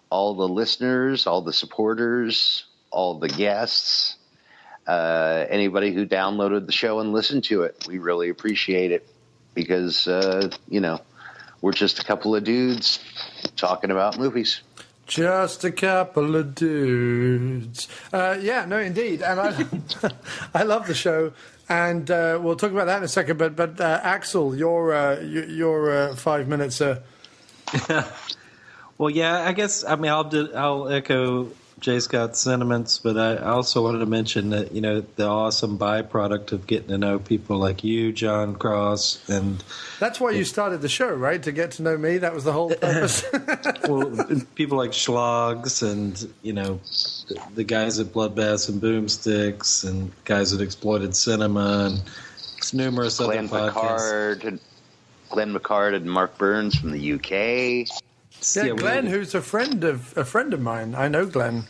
Speaker 5: all the listeners, all the supporters, all the guests. Anybody who downloaded the show and listened to it, we really appreciate it because, we're just a couple of dudes talking about movies.
Speaker 1: Just a couple of dudes. Indeed. And I love the show. And we'll talk about that in a second. But Axl, your 5 minutes.
Speaker 4: Well, yeah, I guess, I'll echo J. Scott's sentiments, but I also wanted to mention that, the awesome byproduct of getting to know people like you, John Cross, and...
Speaker 1: That's why you started the show, right? To get to know me? That was the whole purpose?
Speaker 4: Well, people like Schlogs and, the guys at Bloodbaths and Boomsticks and guys at Exploited Cinema and numerous other podcasts.
Speaker 5: Glenn McCard and Mark Burns from the UK.
Speaker 1: Yeah, Glenn, who's a friend of mine. I know Glenn.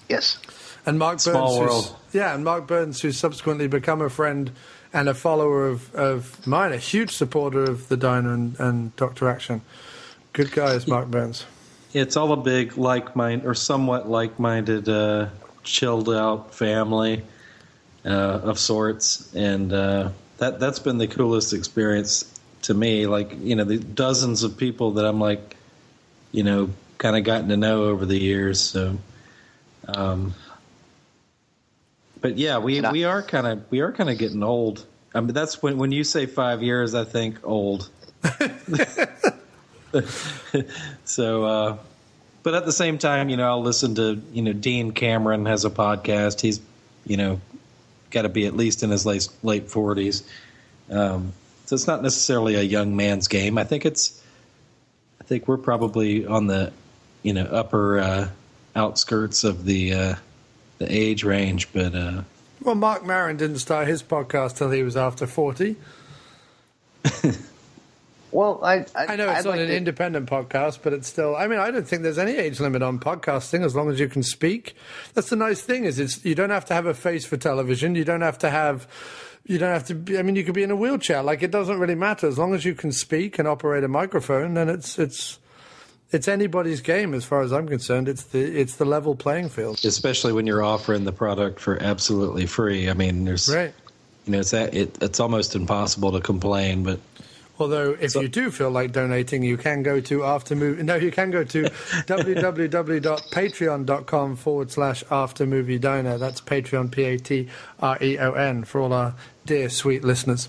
Speaker 5: Yes.
Speaker 1: And Mark
Speaker 4: Small
Speaker 1: Burns.
Speaker 4: world.
Speaker 1: And Mark Burns, who's subsequently become a friend and a follower of mine, a huge supporter of The Diner and Dr. Action. Good guys, Mark Burns.
Speaker 4: It's all a big somewhat like-minded, chilled-out family of sorts, and that's been the coolest experience to me. Like, the dozens of people that I'm like, kind of gotten to know over the years. So, but yeah, we are kind of getting old. I mean, that's when you say 5 years, I think old. So, but at the same time, I'll listen to, Dean Cameron has a podcast. He's, got to be at least in his late 40s. So it's not necessarily a young man's game. I think we're probably on the, upper outskirts of the age range. But
Speaker 1: well, Mark Maron didn't start his podcast till he was after 40.
Speaker 5: Well, I
Speaker 1: know it's not an independent podcast, but it's still. I mean, I don't think there's any age limit on podcasting as long as you can speak. That's the nice thing is you don't have to have a face for television. You don't have to be, I mean, you could be in a wheelchair. Like, it doesn't really matter as long as you can speak and operate a microphone. Then it's anybody's game as far as I'm concerned. It's the level playing field.
Speaker 4: Especially when you're offering the product for absolutely free. I mean,
Speaker 1: right.
Speaker 4: It's almost impossible to complain, but.
Speaker 1: Although, if you do feel like donating, you can go to www.patreon.com/aftermoviediner. That's Patreon, Patreon, for all our dear, sweet listeners.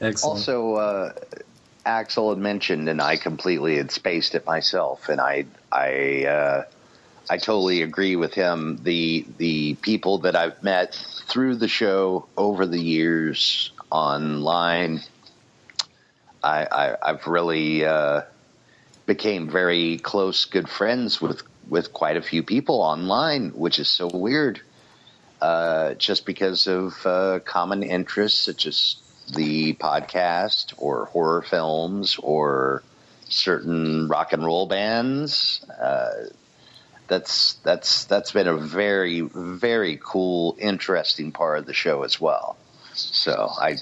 Speaker 4: Excellent.
Speaker 5: Also, Axl had mentioned, and I completely had spaced it myself, and I totally agree with him. The people that I've met through the show over the years online, I've really became very close, good friends with quite a few people online, which is so weird, just because of common interests such as the podcast or horror films or certain rock and roll bands. That's been a very, very cool, interesting part of the show as well. So I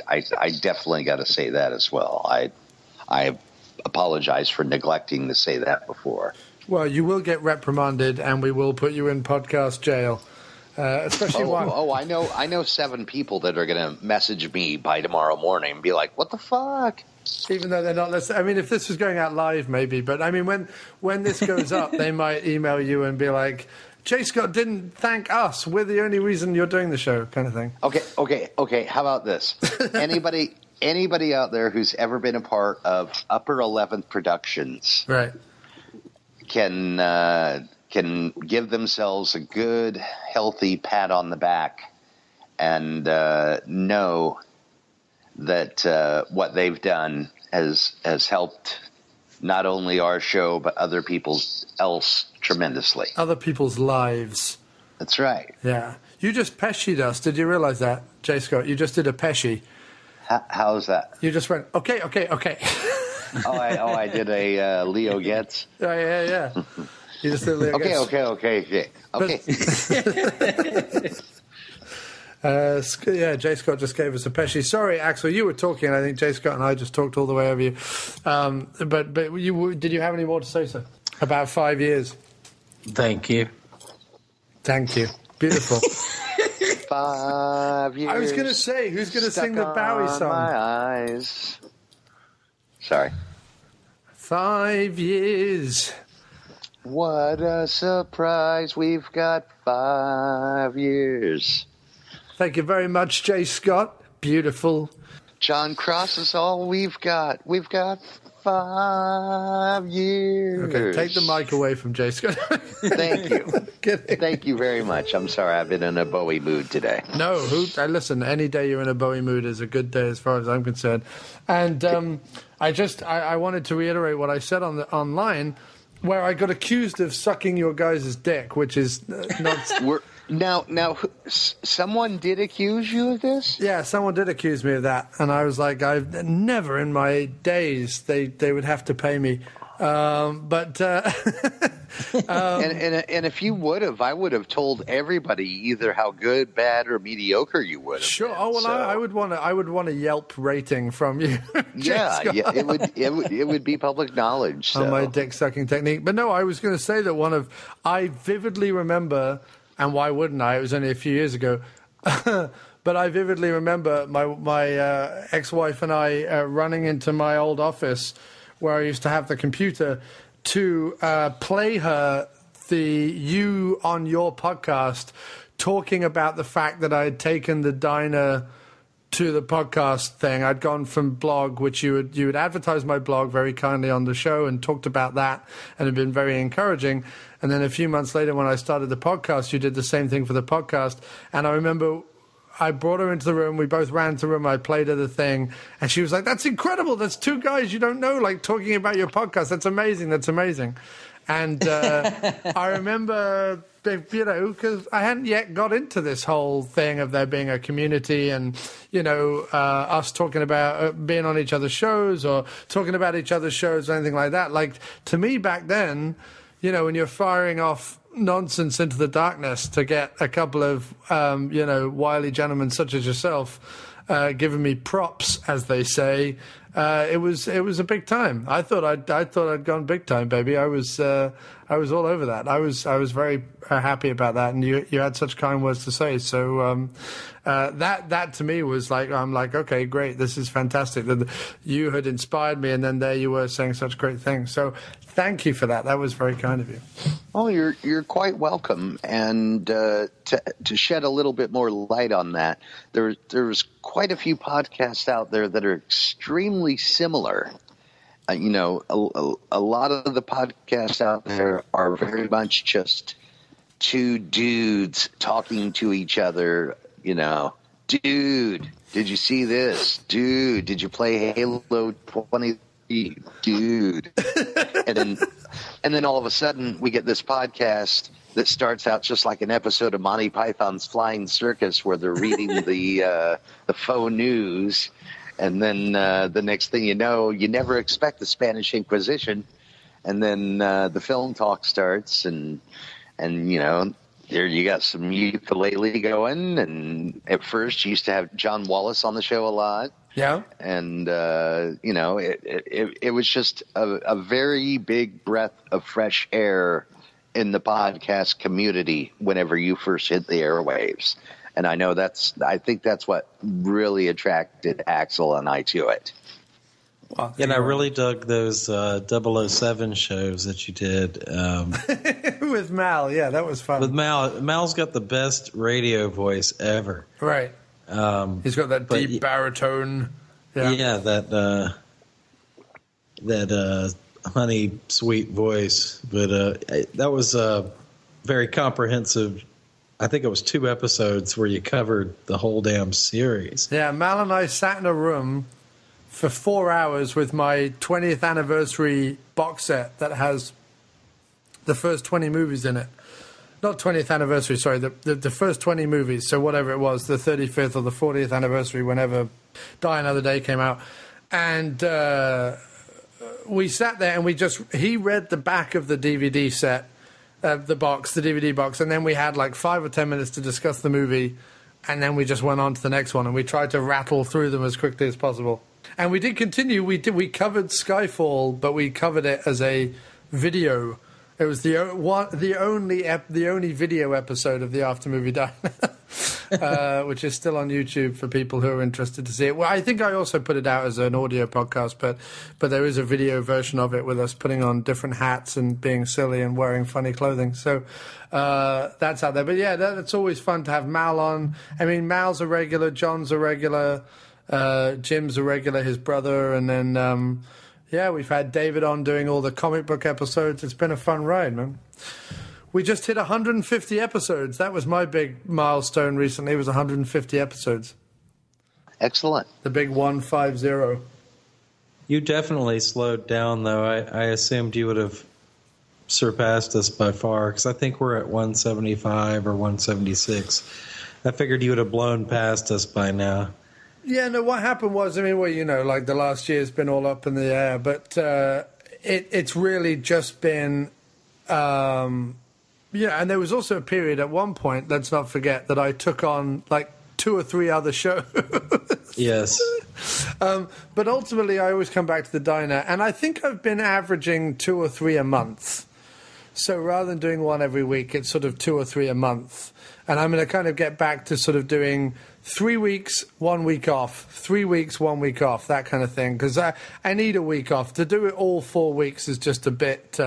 Speaker 5: definitely got to say that as well. I apologize for neglecting to say that before.
Speaker 1: Well, you will get reprimanded, and we will put you in podcast jail. Especially one.
Speaker 5: Oh, I know 7 people that are going to message me by tomorrow morning and be like, "What the fuck?"
Speaker 1: Even though they're not listening. I mean, if this was going out live, maybe. But I mean, when this goes up, they might email you and be like, J. Scott didn't thank us. We're the only reason you're doing the show, kind of thing.
Speaker 5: Okay. How about this? Anybody out there who's ever been a part of Upper 11th Productions,
Speaker 1: right,
Speaker 5: can give themselves a good, healthy pat on the back and know that what they've done has helped not only our show but other people's else tremendously.
Speaker 1: Other people's lives.
Speaker 5: That's right.
Speaker 1: Yeah. You just peshied us. Did you realize that, J. Scott? You just did a peshy.
Speaker 5: How's that?
Speaker 1: You just went, okay.
Speaker 5: I did a Leo Getz.
Speaker 1: Yeah. You just did a Leo Getz.
Speaker 5: Okay.
Speaker 1: J. Scott just gave us a peshy. Sorry, Axl, you were talking. I think J. Scott and I just talked all the way over you. But did you have any more to say, sir? About 5 years.
Speaker 4: Thank you.
Speaker 1: Beautiful.
Speaker 5: 5 years.
Speaker 1: I was going to say, who's going to sing the Bowie song?
Speaker 5: My eyes. Sorry.
Speaker 1: 5 years.
Speaker 5: What a surprise. We've got 5 years.
Speaker 1: Thank you very much, J. Scott. Beautiful.
Speaker 5: John Cross is all we've got. We've got 5 years.
Speaker 1: Okay, take the mic away from J. Scott.
Speaker 5: Thank you. Thank you very much. I'm sorry, I've been in a Bowie mood today.
Speaker 1: No, listen, any day you're in a Bowie mood is a good day as far as I'm concerned. And I wanted to reiterate what I said online, where I got accused of sucking your guys' dick, which is not...
Speaker 5: Now, someone did accuse you of this?
Speaker 1: Yeah, someone did accuse me of that, and I was like, I've never in my days they would have to pay me. And
Speaker 5: if you would have, I would have told everybody either how good, bad, or mediocre you would have.
Speaker 1: Sure.
Speaker 5: Been,
Speaker 1: oh well, so. I would want a Yelp rating from you.
Speaker 5: Yeah, it would be public knowledge. So.
Speaker 1: On my dick sucking technique. But no, I was going to say that I vividly remember. And why wouldn't I? It was only a few years ago. But I vividly remember my ex-wife and I running into my old office where I used to have the computer to play her you on your podcast talking about the fact that I had taken the diner to the podcast thing. I'd gone from blog, which you would advertise my blog very kindly on the show and talked about that and had been very encouraging. And then a few months later when I started the podcast, you did the same thing for the podcast. And I remember I brought her into the room. We both ran to the room. I played her the thing. And she was like, that's incredible. That's two guys you don't know, like, talking about your podcast. That's amazing. And I remember, because I hadn't yet got into this whole thing of there being a community and, us talking about being on each other's shows or talking about each other's shows or anything like that. Like, to me back then, when you're firing off nonsense into the darkness to get a couple of, wily gentlemen such as yourself giving me props, as they say, it was a big time. I thought I'd gone big time, baby. I was all over that. I was very happy about that, and you had such kind words to say. So that to me was like, I'm like, okay, great, this is fantastic. That you had inspired me, and then there you were saying such great things. So thank you for that. That was very kind of you.
Speaker 5: Oh, you're quite welcome. And to shed a little bit more light on that, there's quite a few podcasts out there that are extremely similar. A lot of the podcasts out there are very much just two dudes talking to each other. Dude, did you see this? Dude, did you play Halo 20? Dude. and then all of a sudden we get this podcast that starts out just like an episode of Monty Python's Flying Circus, where they're reading the faux news, and then the next thing you know, you never expect the Spanish Inquisition, and then the film talk starts, and there you got some ukulele going, and at first you used to have John Wallace on the show a lot.
Speaker 1: Yeah.
Speaker 5: And, it was just a very big breath of fresh air in the podcast community whenever you first hit the airwaves. And I think that's what really attracted Axl and I to it.
Speaker 4: Well, and I really dug those 007 shows that you did.
Speaker 1: With Mal, yeah, that was fun.
Speaker 4: With Mal. Mal's got the best radio voice ever.
Speaker 1: Right. He's got that deep baritone.
Speaker 4: Yeah, that honey sweet voice. But that was a very comprehensive. I think it was 2 episodes where you covered the whole damn series.
Speaker 1: Yeah, Mal and I sat in a room for 4 hours with my 20th anniversary box set that has the first 20 movies in it. Not 20th anniversary, sorry, the first 20 movies, so whatever it was, the 35th or the 40th anniversary, whenever Die Another Day came out. And we sat there and he read the back of the DVD set, the DVD box, and then we had like 5 or 10 minutes to discuss the movie, and then we just went on to the next one, and we tried to rattle through them as quickly as possible. And we did continue, we covered Skyfall, but we covered it as a video. It was the only video episode of the After Movie Diner, which is still on YouTube for people who are interested to see it. Well, I think I also put it out as an audio podcast, but there is a video version of it with us putting on different hats and being silly and wearing funny clothing. So that's out there. But yeah, that's always fun to have Mal on. I mean, Mal's a regular, John's a regular, Jim's a regular, his brother, and then... yeah, we've had David on doing all the comic book episodes. It's been a fun ride, man. We just hit 150 episodes. That was my big milestone recently. It was 150 episodes.
Speaker 5: Excellent.
Speaker 1: The big 150.
Speaker 4: You definitely slowed down, though. I assumed you would have surpassed us by far, because I think we're at 175 or 176. I figured you would have blown past us by now.
Speaker 1: Yeah, no, what happened was, I mean, well, like the last year's been all up in the air, but it's really just been, and there was also a period at one point, let's not forget, that I took on like 2 or 3 other shows.
Speaker 4: Yes.
Speaker 1: But ultimately, I always come back to the diner, and I think I've been averaging 2 or 3 a month. So rather than doing one every week, it's sort of 2 or 3 a month. And I'm going to kind of get back to sort of doing 3 weeks, 1 week off, 3 weeks, 1 week off, that kind of thing. Because I need a week off. To do it all 4 weeks is just a bit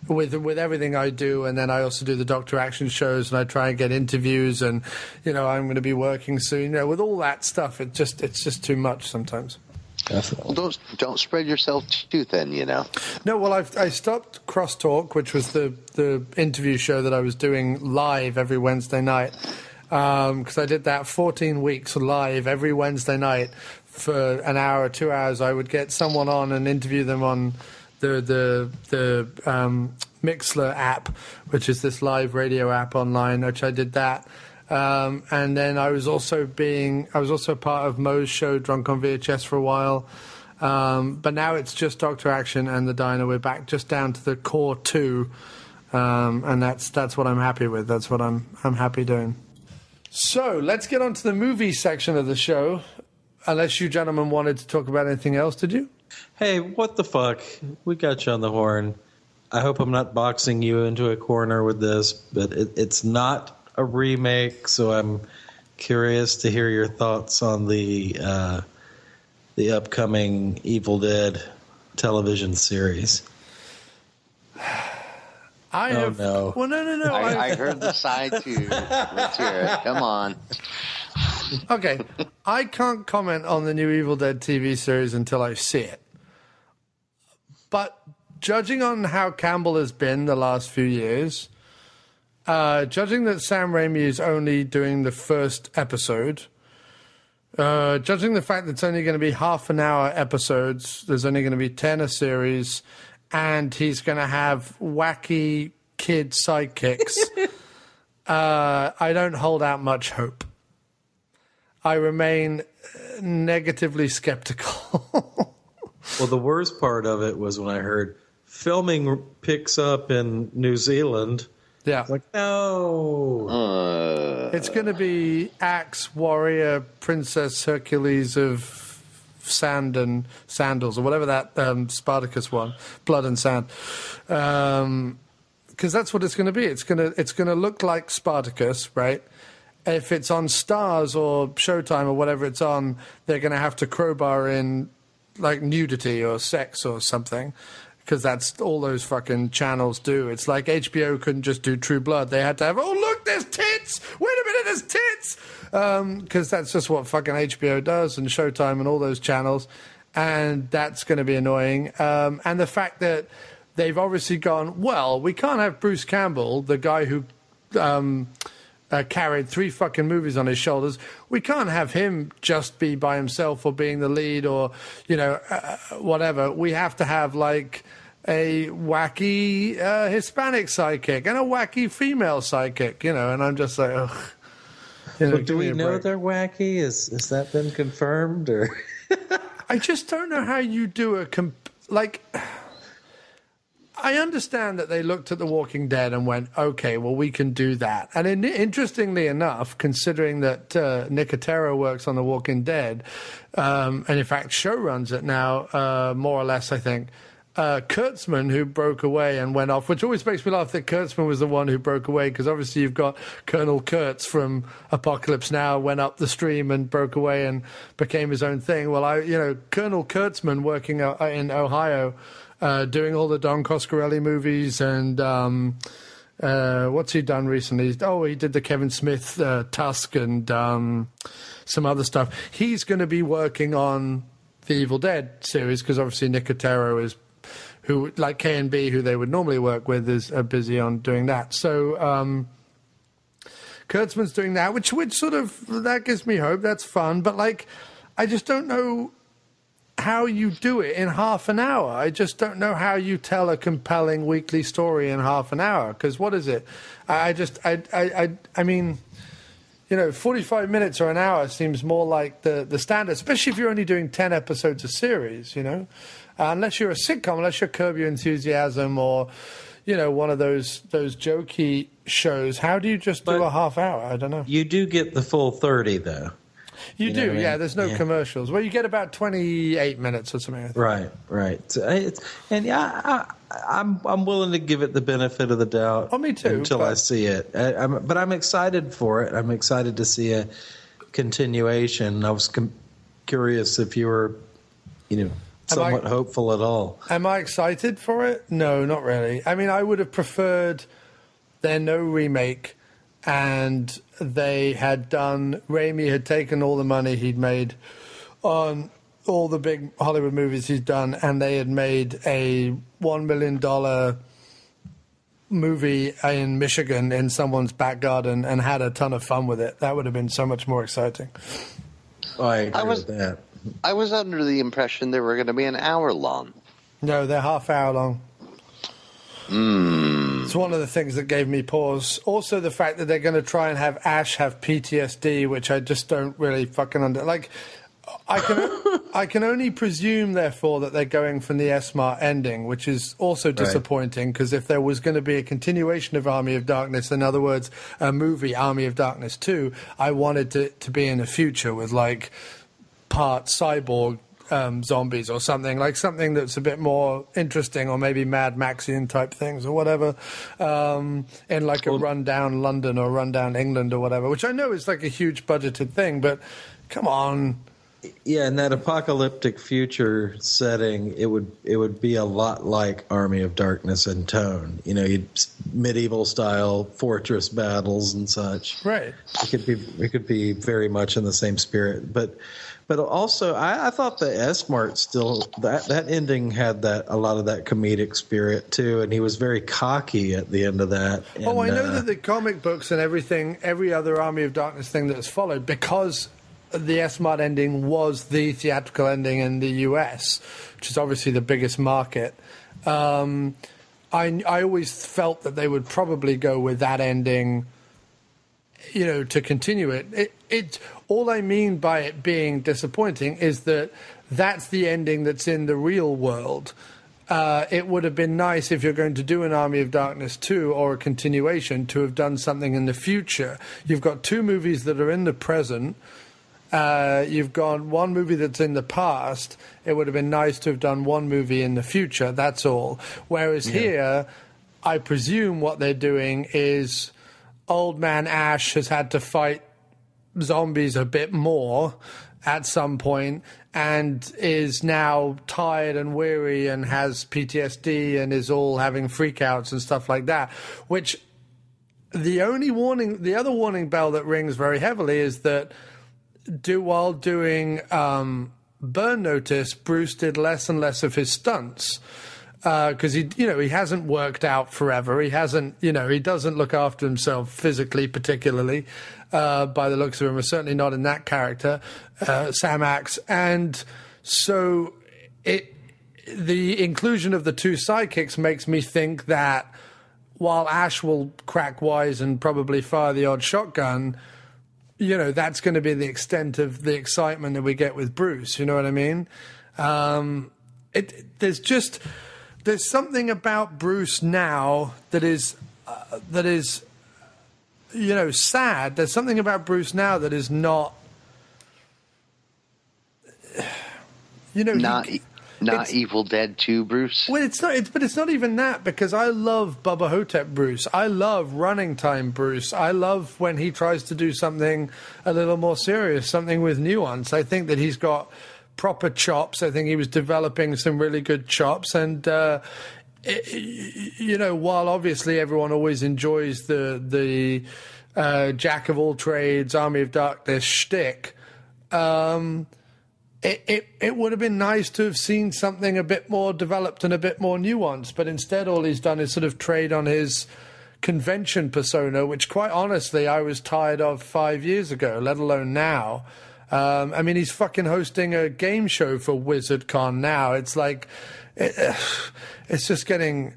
Speaker 1: with everything I do. And then I also do the Dr. Action shows, and I try and get interviews. And, I'm going to be working soon. With all that stuff, it's just too much sometimes.
Speaker 4: Definitely.
Speaker 5: Well, don't spread yourself too thin,
Speaker 1: No, well, I stopped Crosstalk, which was the interview show that I was doing live every Wednesday night, because I did that 14 weeks live every Wednesday night for an hour or 2 hours. I would get someone on and interview them on Mixler app, which is this live radio app online, which I did that. And then I was also part of Moe's show, Drunk on VHS, for a while. But now it's just Dr. Action and the Diner. We're back just down to the core two, and that's what I'm happy with. That's what I'm happy doing. So let's get on to the movie section of the show. Unless you gentlemen wanted to talk about anything else, did you?
Speaker 4: Hey, what the fuck? We got you on the horn. I hope I'm not boxing you into a corner with this, but it's not a remake, so I'm curious to hear your thoughts on the upcoming Evil Dead television series.
Speaker 1: No. Well, no.
Speaker 5: I heard the side too. Let's hear it. Come on.
Speaker 1: Okay, I can't comment on the new Evil Dead TV series until I see it. But judging on how Campbell has been the last few years, judging that Sam Raimi is only doing the first episode, judging the fact that it's only going to be half-an-hour episodes, there's only going to be 10 a series, and he's going to have wacky kid sidekicks, I don't hold out much hope. I remain negatively skeptical.
Speaker 4: Well, the worst part of it was when I heard filming picks up in New Zealand.
Speaker 1: Yeah.
Speaker 4: Like, no.
Speaker 1: It's going to be Axe, Warrior, Princess Hercules of Sand and Sandals, or whatever that Spartacus one, Blood and Sand. Because that's what it's going to be. It's going to look like Spartacus, right? If it's on Stars or Showtime or whatever it's on, they're going to have to crowbar in like nudity or sex or something, because that's all those fucking channels do. It's like HBO couldn't just do True Blood. They had to have, oh, look, there's tits! Wait a minute, there's tits! Because that's just what fucking HBO does, and Showtime and all those channels. And that's going to be annoying. And the fact that they've obviously gone, well, we can't have Bruce Campbell, the guy who carried 3 fucking movies on his shoulders. We can't have him just be by himself or being the lead or, whatever. We have to have, like, a wacky Hispanic sidekick and a wacky female sidekick, and I'm just like, ugh.
Speaker 4: Do we know they're wacky? Has that been confirmed? Or
Speaker 1: I just don't know how you do I understand that they looked at The Walking Dead and went, okay, well, we can do that. And interestingly enough, considering that Nicotero works on The Walking Dead, and in fact show runs it now, more or less, I think, Kurtzman, who broke away and went off, which always makes me laugh that Kurtzman was the one who broke away, because obviously you've got Colonel Kurtz from Apocalypse Now went up the stream and broke away and became his own thing. Well, Colonel Kurtzman working in Ohio, doing all the Don Coscarelli movies, and what's he done recently? He did the Kevin Smith Tusk and some other stuff. He's going to be working on the Evil Dead series, because obviously Nicotero is, who like K&B, who they would normally work with, is busy on doing that. So Kurtzman's doing that, which sort of, that gives me hope. That's fun, but I just don't know how you do it in half an hour. I just don't know how you tell a compelling weekly story in half an hour, because what is it? I mean, 45 minutes or an hour seems more like the standard, especially if you're only doing 10 episodes a series, unless you're a sitcom, unless you're Curb Your Enthusiasm or, one of those jokey shows. How do you just do a half hour? I don't know. You
Speaker 4: do get the full 30, though.
Speaker 1: You do, yeah. There's no commercials. Well, you get about 28 minutes or something.
Speaker 4: Right. So I'm willing to give it the benefit of the doubt.
Speaker 1: Oh, me too.
Speaker 4: Until I see it. But I'm excited for it. I'm excited to see a continuation. I was curious if you were, somewhat hopeful at all.
Speaker 1: Am I excited for it? No, not really. I mean, I would have preferred there no remake, and Raimi had taken all the money he'd made on all the big Hollywood movies he's done, and they had made a $1 million movie in Michigan in someone's back garden and had a ton of fun with it. That would have been so much more exciting.
Speaker 4: I agree with that.
Speaker 5: I was under the impression they were going to be an hour long.
Speaker 1: No, they're half hour long. It's one of the things that gave me pause. Also, the fact that they're going to try and have Ash have PTSD, which I just don't really fucking like. I can only presume, therefore, that they're going from the S-Mart ending, which is also disappointing, because if there was going to be a continuation of Army of Darkness, in other words, a movie, Army of Darkness 2, I wanted to be in the future with, like, part cyborg zombies or something, like something that's a bit more interesting, or maybe Mad Maxian type things or whatever, in like a rundown London or rundown England or whatever, which I know is like a huge budgeted thing, but come on.
Speaker 4: Yeah, in that apocalyptic future setting, it would be a lot like Army of Darkness in tone. You know, medieval style fortress battles and such.
Speaker 1: Right.
Speaker 4: It could be very much in the same spirit, but also I thought the S-Mart still that ending had a lot of that comedic spirit too, and he was very cocky at the end of that. And,
Speaker 1: I know that the comic books and everything, every other Army of Darkness thing that's followed, because the S-Mart ending was the theatrical ending in the US, which is obviously the biggest market. I always felt that they would probably go with that ending, you know, to continue it. All I mean by it being disappointing is that that's the ending that's in the real world. It would have been nice, if you're going to do an Army of Darkness 2 or a continuation, to have done something in the future. You've got two movies that are in the present. You've got one movie that's in the past. It would have been nice to have done one movie in the future, that's all. Whereas here, I presume what they're doing is old man Ash has had to fight zombies a bit more at some point, and is now tired and weary and has PTSD and is all having freakouts and stuff like that, which the other warning bell that rings very heavily is that while doing Burn Notice, Bruce did less and less of his stunts, because he hasn't worked out forever. He hasn't, he doesn't look after himself physically particularly, by the looks of him. Certainly not in that character, Sam Axe. And so the inclusion of the two sidekicks makes me think that while Ash will crack wise and probably fire the odd shotgun, that's going to be the extent of the excitement that we get with Bruce. You know what I mean? There's something about Bruce now that is sad. There's something about Bruce now that is not,
Speaker 5: not Evil Dead 2 Bruce.
Speaker 1: Well, but it's not even that, because I love Bubba Hotep Bruce. I love Running Time Bruce. I love when he tries to do something a little more serious, something with nuance. I think that he's got proper chops. I think he was developing some really good chops, and while obviously everyone always enjoys the Jack of all trades, Army of Darkness shtick, it would have been nice to have seen something a bit more developed and a bit more nuanced, but instead all he's done is sort of trade on his convention persona, which quite honestly I was tired of 5 years ago, let alone now. He's fucking hosting a game show for WizardCon now. It's like, it's just getting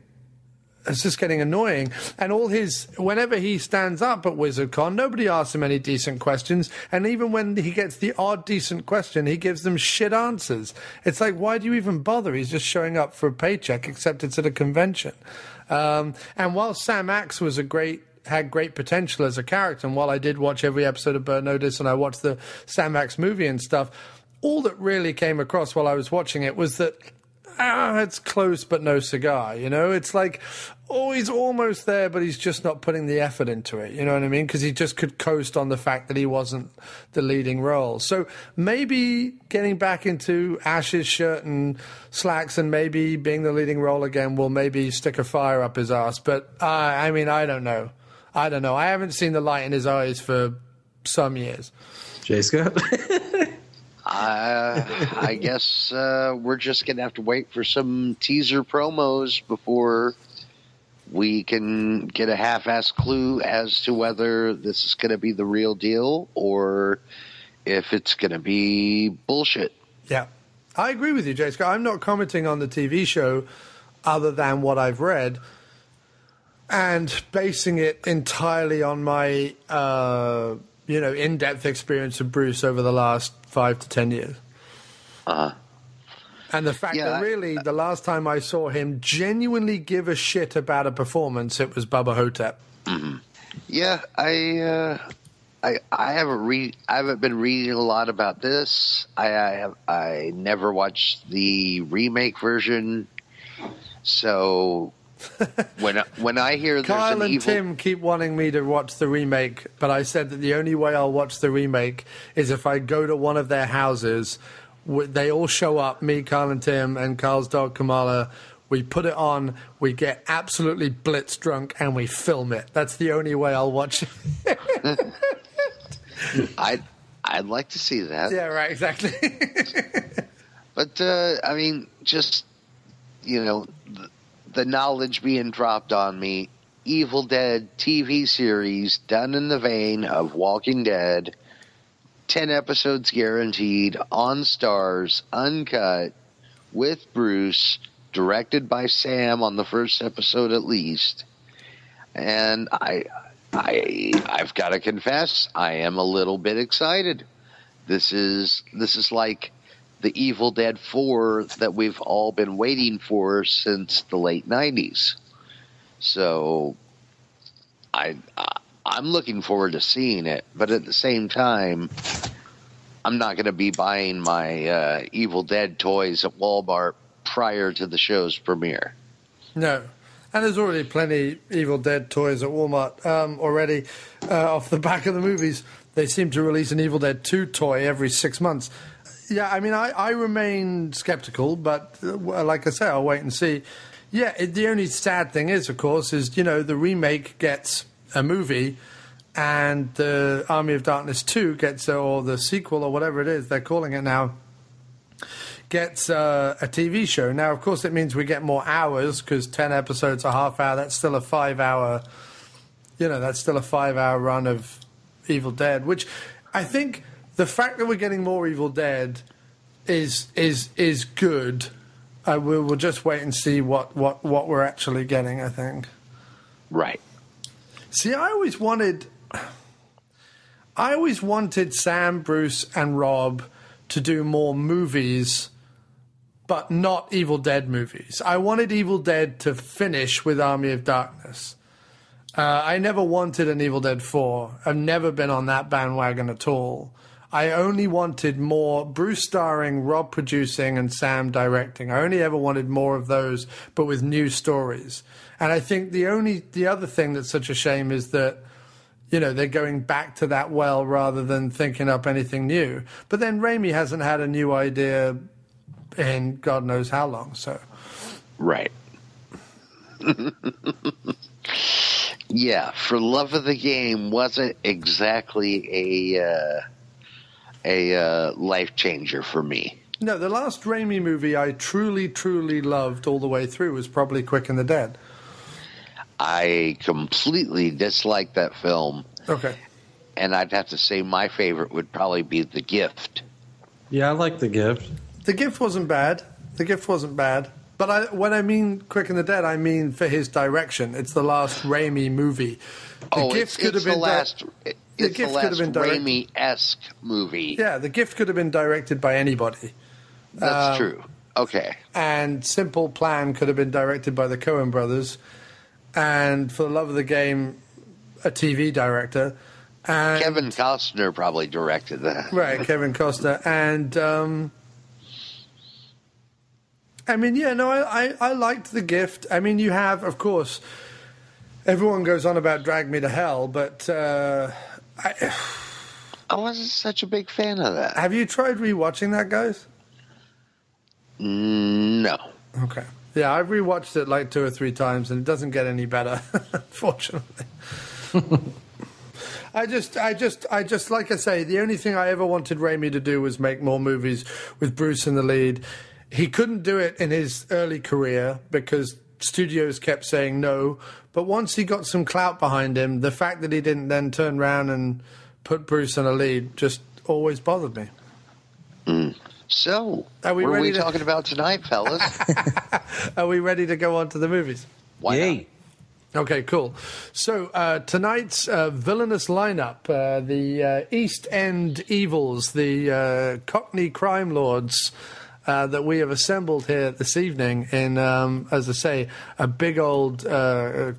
Speaker 1: annoying. And whenever he stands up at WizardCon, nobody asks him any decent questions. And even when he gets the odd decent question, he gives them shit answers. It's like, why do you even bother? He's just showing up for a paycheck, except it's at a convention. And while Sam Axe had great potential as a character, and while I did watch every episode of Burn Notice and I watched the Sam Axe movie and stuff, all that really came across while I was watching it was that it's close but no cigar, It's like, he's almost there, but he's just not putting the effort into it, you know what I mean? Because he just could coast on the fact that he wasn't the leading role. So maybe getting back into Ash's shirt and slacks and maybe being the leading role again will maybe stick a fire up his ass. But, I don't know. I haven't seen the light in his eyes for some years.
Speaker 4: J. Scott?
Speaker 5: I guess we're just going to have to wait for some teaser promos before we can get a half-assed clue as to whether this is going to be the real deal or if it's going to be bullshit.
Speaker 1: Yeah. I agree with you, J. Scott. I'm not commenting on the TV show other than what I've read and basing it entirely on my, in-depth experience of Bruce over the last 5 to 10 years. And the fact that really the last time I saw him genuinely give a shit about a performance, it was Bubba Hotep.
Speaker 5: Mm-hmm. Yeah, I haven't been reading a lot about this. I never watched the remake version, so when I hear there's
Speaker 1: Kyle
Speaker 5: an
Speaker 1: and Tim keep wanting me to watch the remake, but I said that the only way I'll watch the remake is if I go to one of their houses. They all show up, me, Kyle and Tim, and Kyle's dog Kamala. We put it on, we get absolutely blitz drunk, and we film it. That's the only way I'll watch it.
Speaker 5: I'd like to see that.
Speaker 1: Yeah, right, exactly.
Speaker 5: But, I mean, just, the knowledge being dropped on me, Evil Dead TV series done in the vein of Walking Dead, 10 episodes guaranteed, on Stars, uncut, with Bruce, directed by Sam on the first episode at least. And I've got to confess, I am a little bit excited. This is like the Evil Dead 4 that we've all been waiting for since the late 90s. So I'm looking forward to seeing it, but at the same time, I'm not going to be buying my Evil Dead toys at Walmart prior to the show's premiere.
Speaker 1: No. And there's already plenty Evil Dead toys at Walmart already off the back of the movies. They seem to release an Evil Dead 2 toy every 6 months. Yeah, I mean, I remain skeptical, but like I say, I'll wait and see. Yeah, the only sad thing is, of course, is, the remake gets a movie and the Army of Darkness 2 gets, or the sequel or whatever it is they're calling it now, gets a TV show. Now, of course, it means we get more hours because 10 episodes a half hour, that's still a 5 hour, that's still a 5 hour run of Evil Dead, which I think the fact that we're getting more Evil Dead is good. We'll just wait and see what we're actually getting, I think.
Speaker 5: Right.
Speaker 1: See, I always wanted Sam, Bruce, and Rob to do more movies, but not Evil Dead movies. I wanted Evil Dead to finish with Army of Darkness. I never wanted an Evil Dead 4. I've never been on that bandwagon at all. I only wanted more Bruce starring, Rob producing, and Sam directing. I only ever wanted more of those, but with new stories. And I think the other thing that's such a shame is that, they're going back to that well rather than thinking up anything new. But then Raimi hasn't had a new idea in God knows how long, so.
Speaker 5: Right. Yeah, for love of the game wasn't exactly a life changer for me.
Speaker 1: No, the last Raimi movie I truly, truly loved all the way through was probably Quick and the Dead.
Speaker 5: I completely disliked that film.
Speaker 1: Okay.
Speaker 5: And I'd have to say my favorite would probably be The Gift.
Speaker 4: Yeah, I like The Gift.
Speaker 1: The Gift wasn't bad. But when I mean Quick and the Dead, I mean for his direction. It's the last Raimi movie. The Gift could have been the last
Speaker 5: Raimi-esque movie.
Speaker 1: Yeah, The Gift could have been directed by anybody.
Speaker 5: That's true. Okay.
Speaker 1: And Simple Plan could have been directed by the Coen brothers. And For the Love of the Game, a TV director. And
Speaker 5: Kevin Costner probably directed that.
Speaker 1: Right, Kevin Costner. And, I liked The Gift. I mean, you have, of course, everyone goes on about Drag Me to Hell, but
Speaker 5: I wasn't such a big fan of that.
Speaker 1: Have you tried rewatching that, guys?
Speaker 5: No.
Speaker 1: Okay. Yeah, I've rewatched it like 2 or 3 times, and it doesn't get any better, unfortunately. I just, like I say, the only thing I ever wanted Raimi to do was make more movies with Bruce in the lead. He couldn't do it in his early career because studios kept saying no. But once he got some clout behind him, the fact that he didn't then turn around and put Bruce in a lead just always bothered me.
Speaker 5: So,
Speaker 1: Are we
Speaker 5: what are
Speaker 1: ready
Speaker 5: we talking about tonight, fellas?
Speaker 1: Are we ready to go on to the movies?
Speaker 5: Why not?
Speaker 1: Okay, cool. So tonight's villainous lineup, the East End evils, the Cockney crime lords that we have assembled here this evening in, as I say, a big old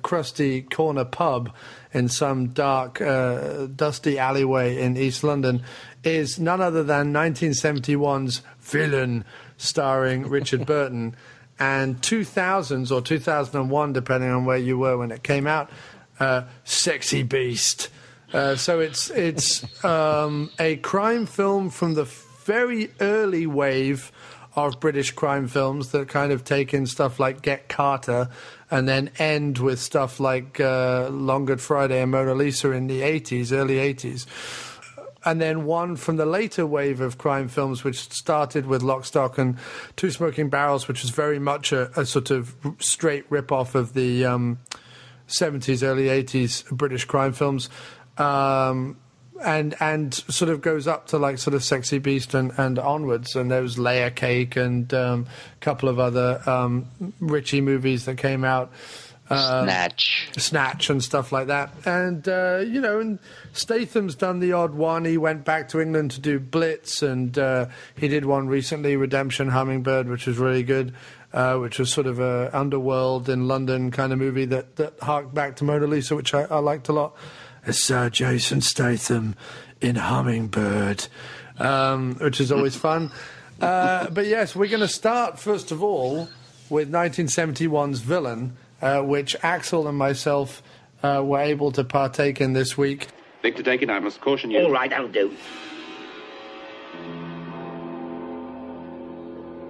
Speaker 1: crusty corner pub in some dark, dusty alleyway in East London, is none other than 1971's Villain, starring Richard Burton, and 2000's or 2001, depending on where you were when it came out, Sexy Beast. So it's a crime film from the very early wave of British crime films that kind of take in stuff like Get Carter and then end with stuff like Long Good Friday and Mona Lisa in the 80s, early 80s. And then one from the later wave of crime films, which started with Lock, Stock and Two Smoking Barrels, which was very much a sort of straight rip-off of the 70s, early 80s British crime films, and sort of goes up to like sort of Sexy Beast and onwards. And there was Layer Cake and a couple of other Ritchie movies that came out. Snatch and stuff like that. And, and Statham's done the odd one. He went back to England to do Blitz, and he did one recently, Redemption Hummingbird, which was really good, which was sort of a underworld in London kind of movie that harked back to Mona Lisa, which I liked a lot. It's Jason Statham in Hummingbird, which is always fun. But yes, we're going to start, first of all, with 1971's Villain, which Axl and myself were able to partake in this week.
Speaker 6: Victor Dakin, I must caution you.
Speaker 7: All right, that'll do.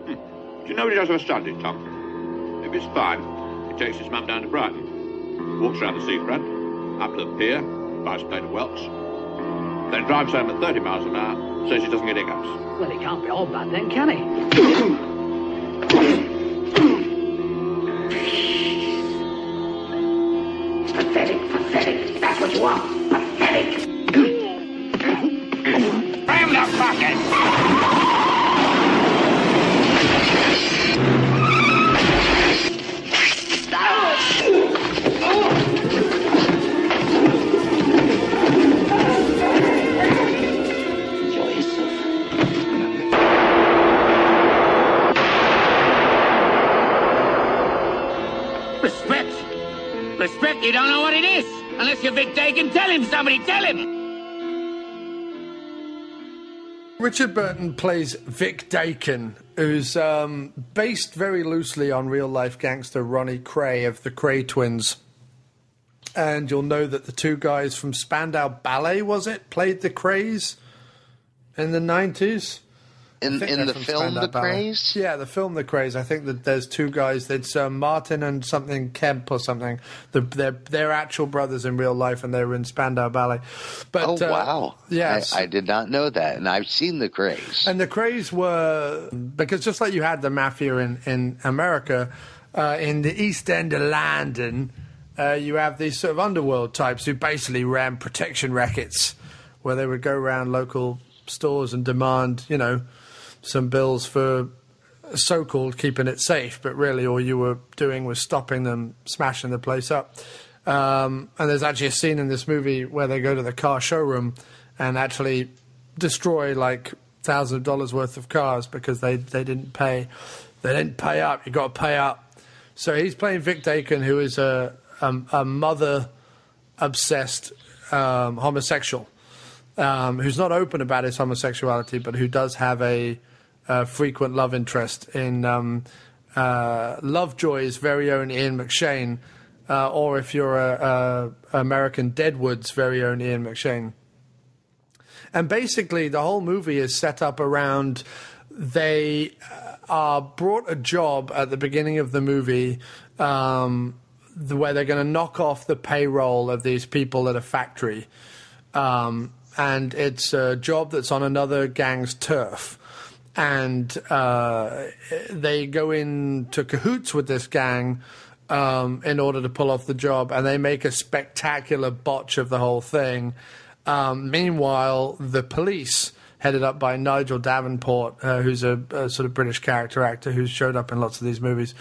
Speaker 6: Do you know what he does on a Sunday, Tom? If it's fine, he takes his mum down to Brighton, walks around the seafront, up to the pier, buys a plate of whelks, then drives home at 30 miles an hour, so she doesn't get hiccups.
Speaker 7: Well, he can't be all bad then, can he? Pathetic. That's what you are. Pathetic. Ram the bucket. Respect, you don't know what it is. Unless you're Vic Dakin, tell him, somebody tell him.
Speaker 1: Richard Burton plays Vic Dakin, who's based very loosely on real-life gangster Ronnie Kray of the Kray twins. And you'll know that the two guys from Spandau Ballet, played the Krays in the 90s?
Speaker 5: In the film The Krays?
Speaker 1: Yeah, the film The Krays. I think that there's two guys. It's Martin and something Kemp or something. They're actual brothers in real life, and they were in Spandau Ballet. But,
Speaker 5: wow.
Speaker 1: Yes.
Speaker 5: I did not know that, and I've seen The Krays.
Speaker 1: And the Krays were... Because just like you had the Mafia in America, in the East End of London, you have these sort of underworld types who basically ran protection rackets, where they would go around local stores and demand, some bills for so-called keeping it safe, but really all you were doing was stopping them, smashing the place up. And there's actually a scene in this movie where they go to the car showroom and actually destroy like thousands of dollars worth of cars because they didn't pay. They didn't pay up. You got to pay up. So he's playing Vic Dakin, who is a mother-obsessed homosexual. Who's not open about his homosexuality, but who does have a frequent love interest in Lovejoy's very own Ian McShane, or if you're American Deadwood's very own Ian McShane. And basically, the whole movie is set up around they are brought a job at the beginning of the movie where they're going to knock off the payroll of these people at a factory. And it's a job that's on another gang's turf. And they go into cahoots with this gang in order to pull off the job, and they make a spectacular botch of the whole thing. Meanwhile, the police headed up by Nigel Davenport, who's a sort of British character actor who's showed up in lots of these movies.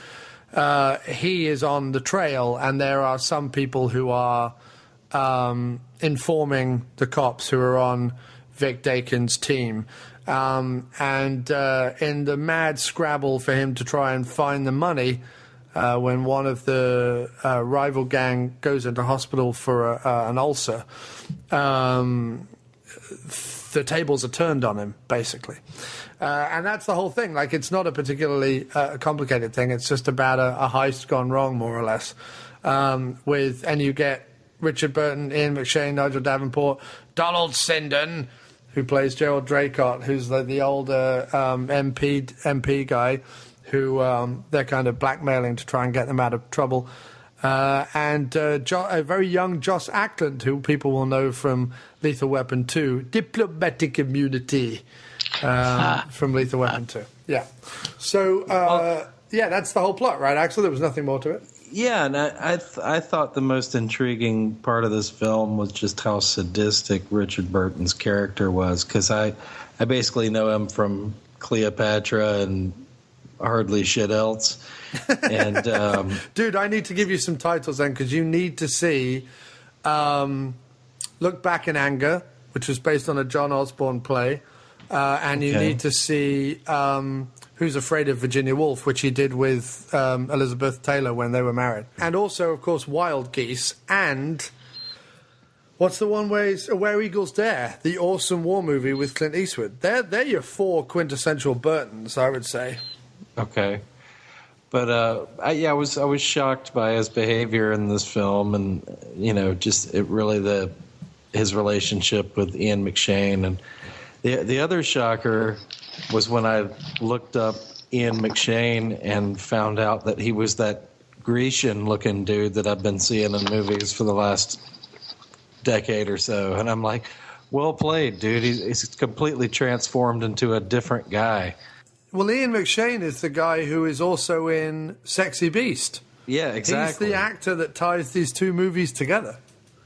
Speaker 1: He is on the trail, and there are some people who are informing the cops who are on Vic Dakin's team. And in the mad scrabble for him to try and find the money, when one of the rival gang goes into hospital for an ulcer, the tables are turned on him, basically. And that's the whole thing. Like, it's not a particularly complicated thing. It's just about a heist gone wrong, more or less. And you get Richard Burton, Ian McShane, Nigel Davenport, Donald Sinden, who plays Gerald Draycott, who's the older MP guy, who they're kind of blackmailing to try and get them out of trouble. And a very young Joss Ackland, who people will know from Lethal Weapon 2, diplomatic immunity from Lethal Weapon 2. Yeah. So, that's the whole plot, right, Axl? There was nothing more to it?
Speaker 4: Yeah, and I thought the most intriguing part of this film was just how sadistic Richard Burton's character was, because I basically know him from Cleopatra and hardly shit else. And
Speaker 1: dude, I need to give you some titles then, because you need to see Look Back in Anger, which was based on a John Osborne play, and you need to see Who's Afraid of Virginia Woolf, which he did with Elizabeth Taylor when they were married. And also, of course, Wild Geese, and what's the one Where Eagles Dare, the awesome war movie with Clint Eastwood. They're your 4 quintessential Burtons, I would say.
Speaker 4: Okay. But I was shocked by his behavior in this film, and his relationship with Ian McShane. And the other shocker was when I looked up Ian McShane and found out that he was that Grecian-looking dude that I've been seeing in movies for the last decade or so. And I'm like, well played, dude. He's completely transformed into a different guy.
Speaker 1: Well, Ian McShane is the guy who is also in Sexy Beast.
Speaker 4: Yeah, exactly.
Speaker 1: He's the actor that ties these two movies together.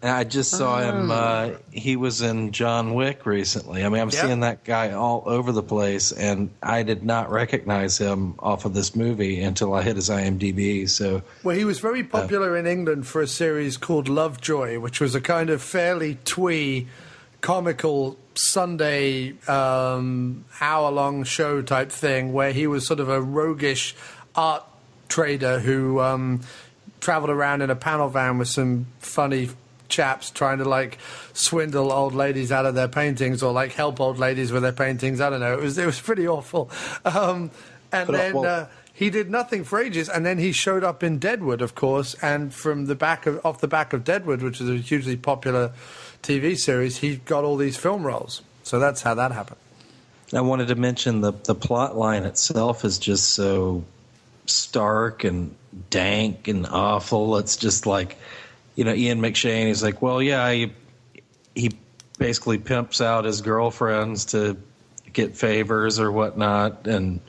Speaker 4: And I just saw him. He was in John Wick recently. I mean, I'm seeing that guy all over the place, and I did not recognize him off of this movie until I hit his IMDb. So, well,
Speaker 1: he was very popular in England for a series called Lovejoy, which was a kind of fairly twee, comical Sunday hour-long show type thing, where he was sort of a roguish art trader who traveled around in a panel van with some funny chaps trying to like swindle old ladies out of their paintings, or like help old ladies with their paintings. I don't know. It was pretty awful. He did nothing for ages, and then he showed up in Deadwood, of course. And from off the back of Deadwood, which is a hugely popular TV series, he got all these film roles. So that's how that happened.
Speaker 4: I wanted to mention the plot line itself is just so stark and dank and awful. It's just like, Ian McShane, he's like, well, yeah, he basically pimps out his girlfriends to get favors or whatnot, and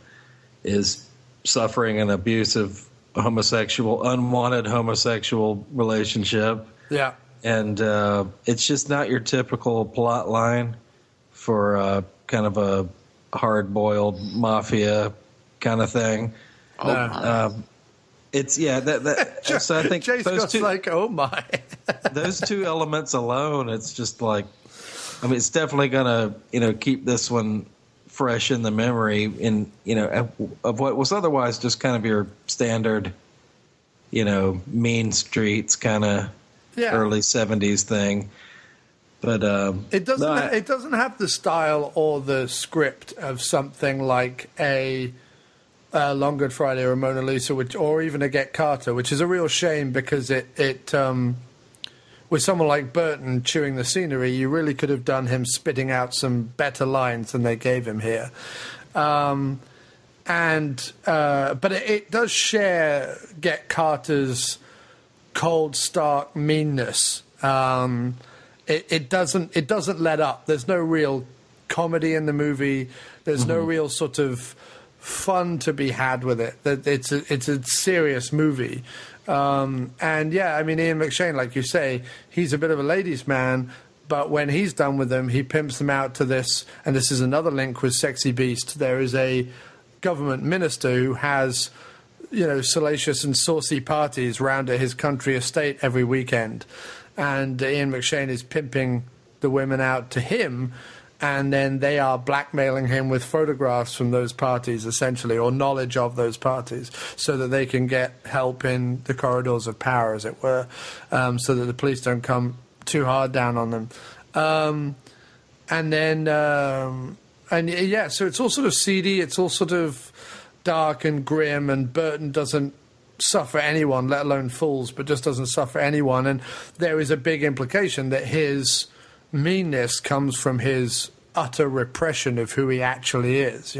Speaker 4: is suffering an abusive unwanted homosexual relationship.
Speaker 1: Yeah.
Speaker 4: And it's just not your typical plot line for kind of a hard-boiled mafia kind of thing. It's so I think
Speaker 1: Jay Scott's like, oh my.
Speaker 4: Those two elements alone, it's just like, I mean, it's definitely gonna keep this one fresh in the memory of what was otherwise just kind of your standard mean streets kind of early 70s thing. But
Speaker 1: it doesn't have the style or the script of something like a Long Good Friday or Mona Lisa, or even a Get Carter, which is a real shame, because it with someone like Burton chewing the scenery, you really could have done him spitting out some better lines than they gave him here. But it does share Get Carter's cold, stark meanness. It doesn't let up. There's no real comedy in the movie. There's no real sort of fun to be had with it. It's a serious movie. Ian McShane, like you say, he's a bit of a ladies' man, But when he's done with them, he pimps them out to this, and this is another link with Sexy Beast. There is a government minister who has, salacious and saucy parties round at his country estate every weekend. And Ian McShane is pimping the women out to him, and then they are blackmailing him with photographs from those parties, essentially, or knowledge of those parties, so that they can get help in the corridors of power, as it were, so that the police don't come too hard down on them. So it's all sort of seedy, it's all sort of dark and grim, and Burton doesn't suffer anyone, let alone fools, but just doesn't suffer anyone. And there is a big implication that his meanness comes from his utter repression of who he actually is,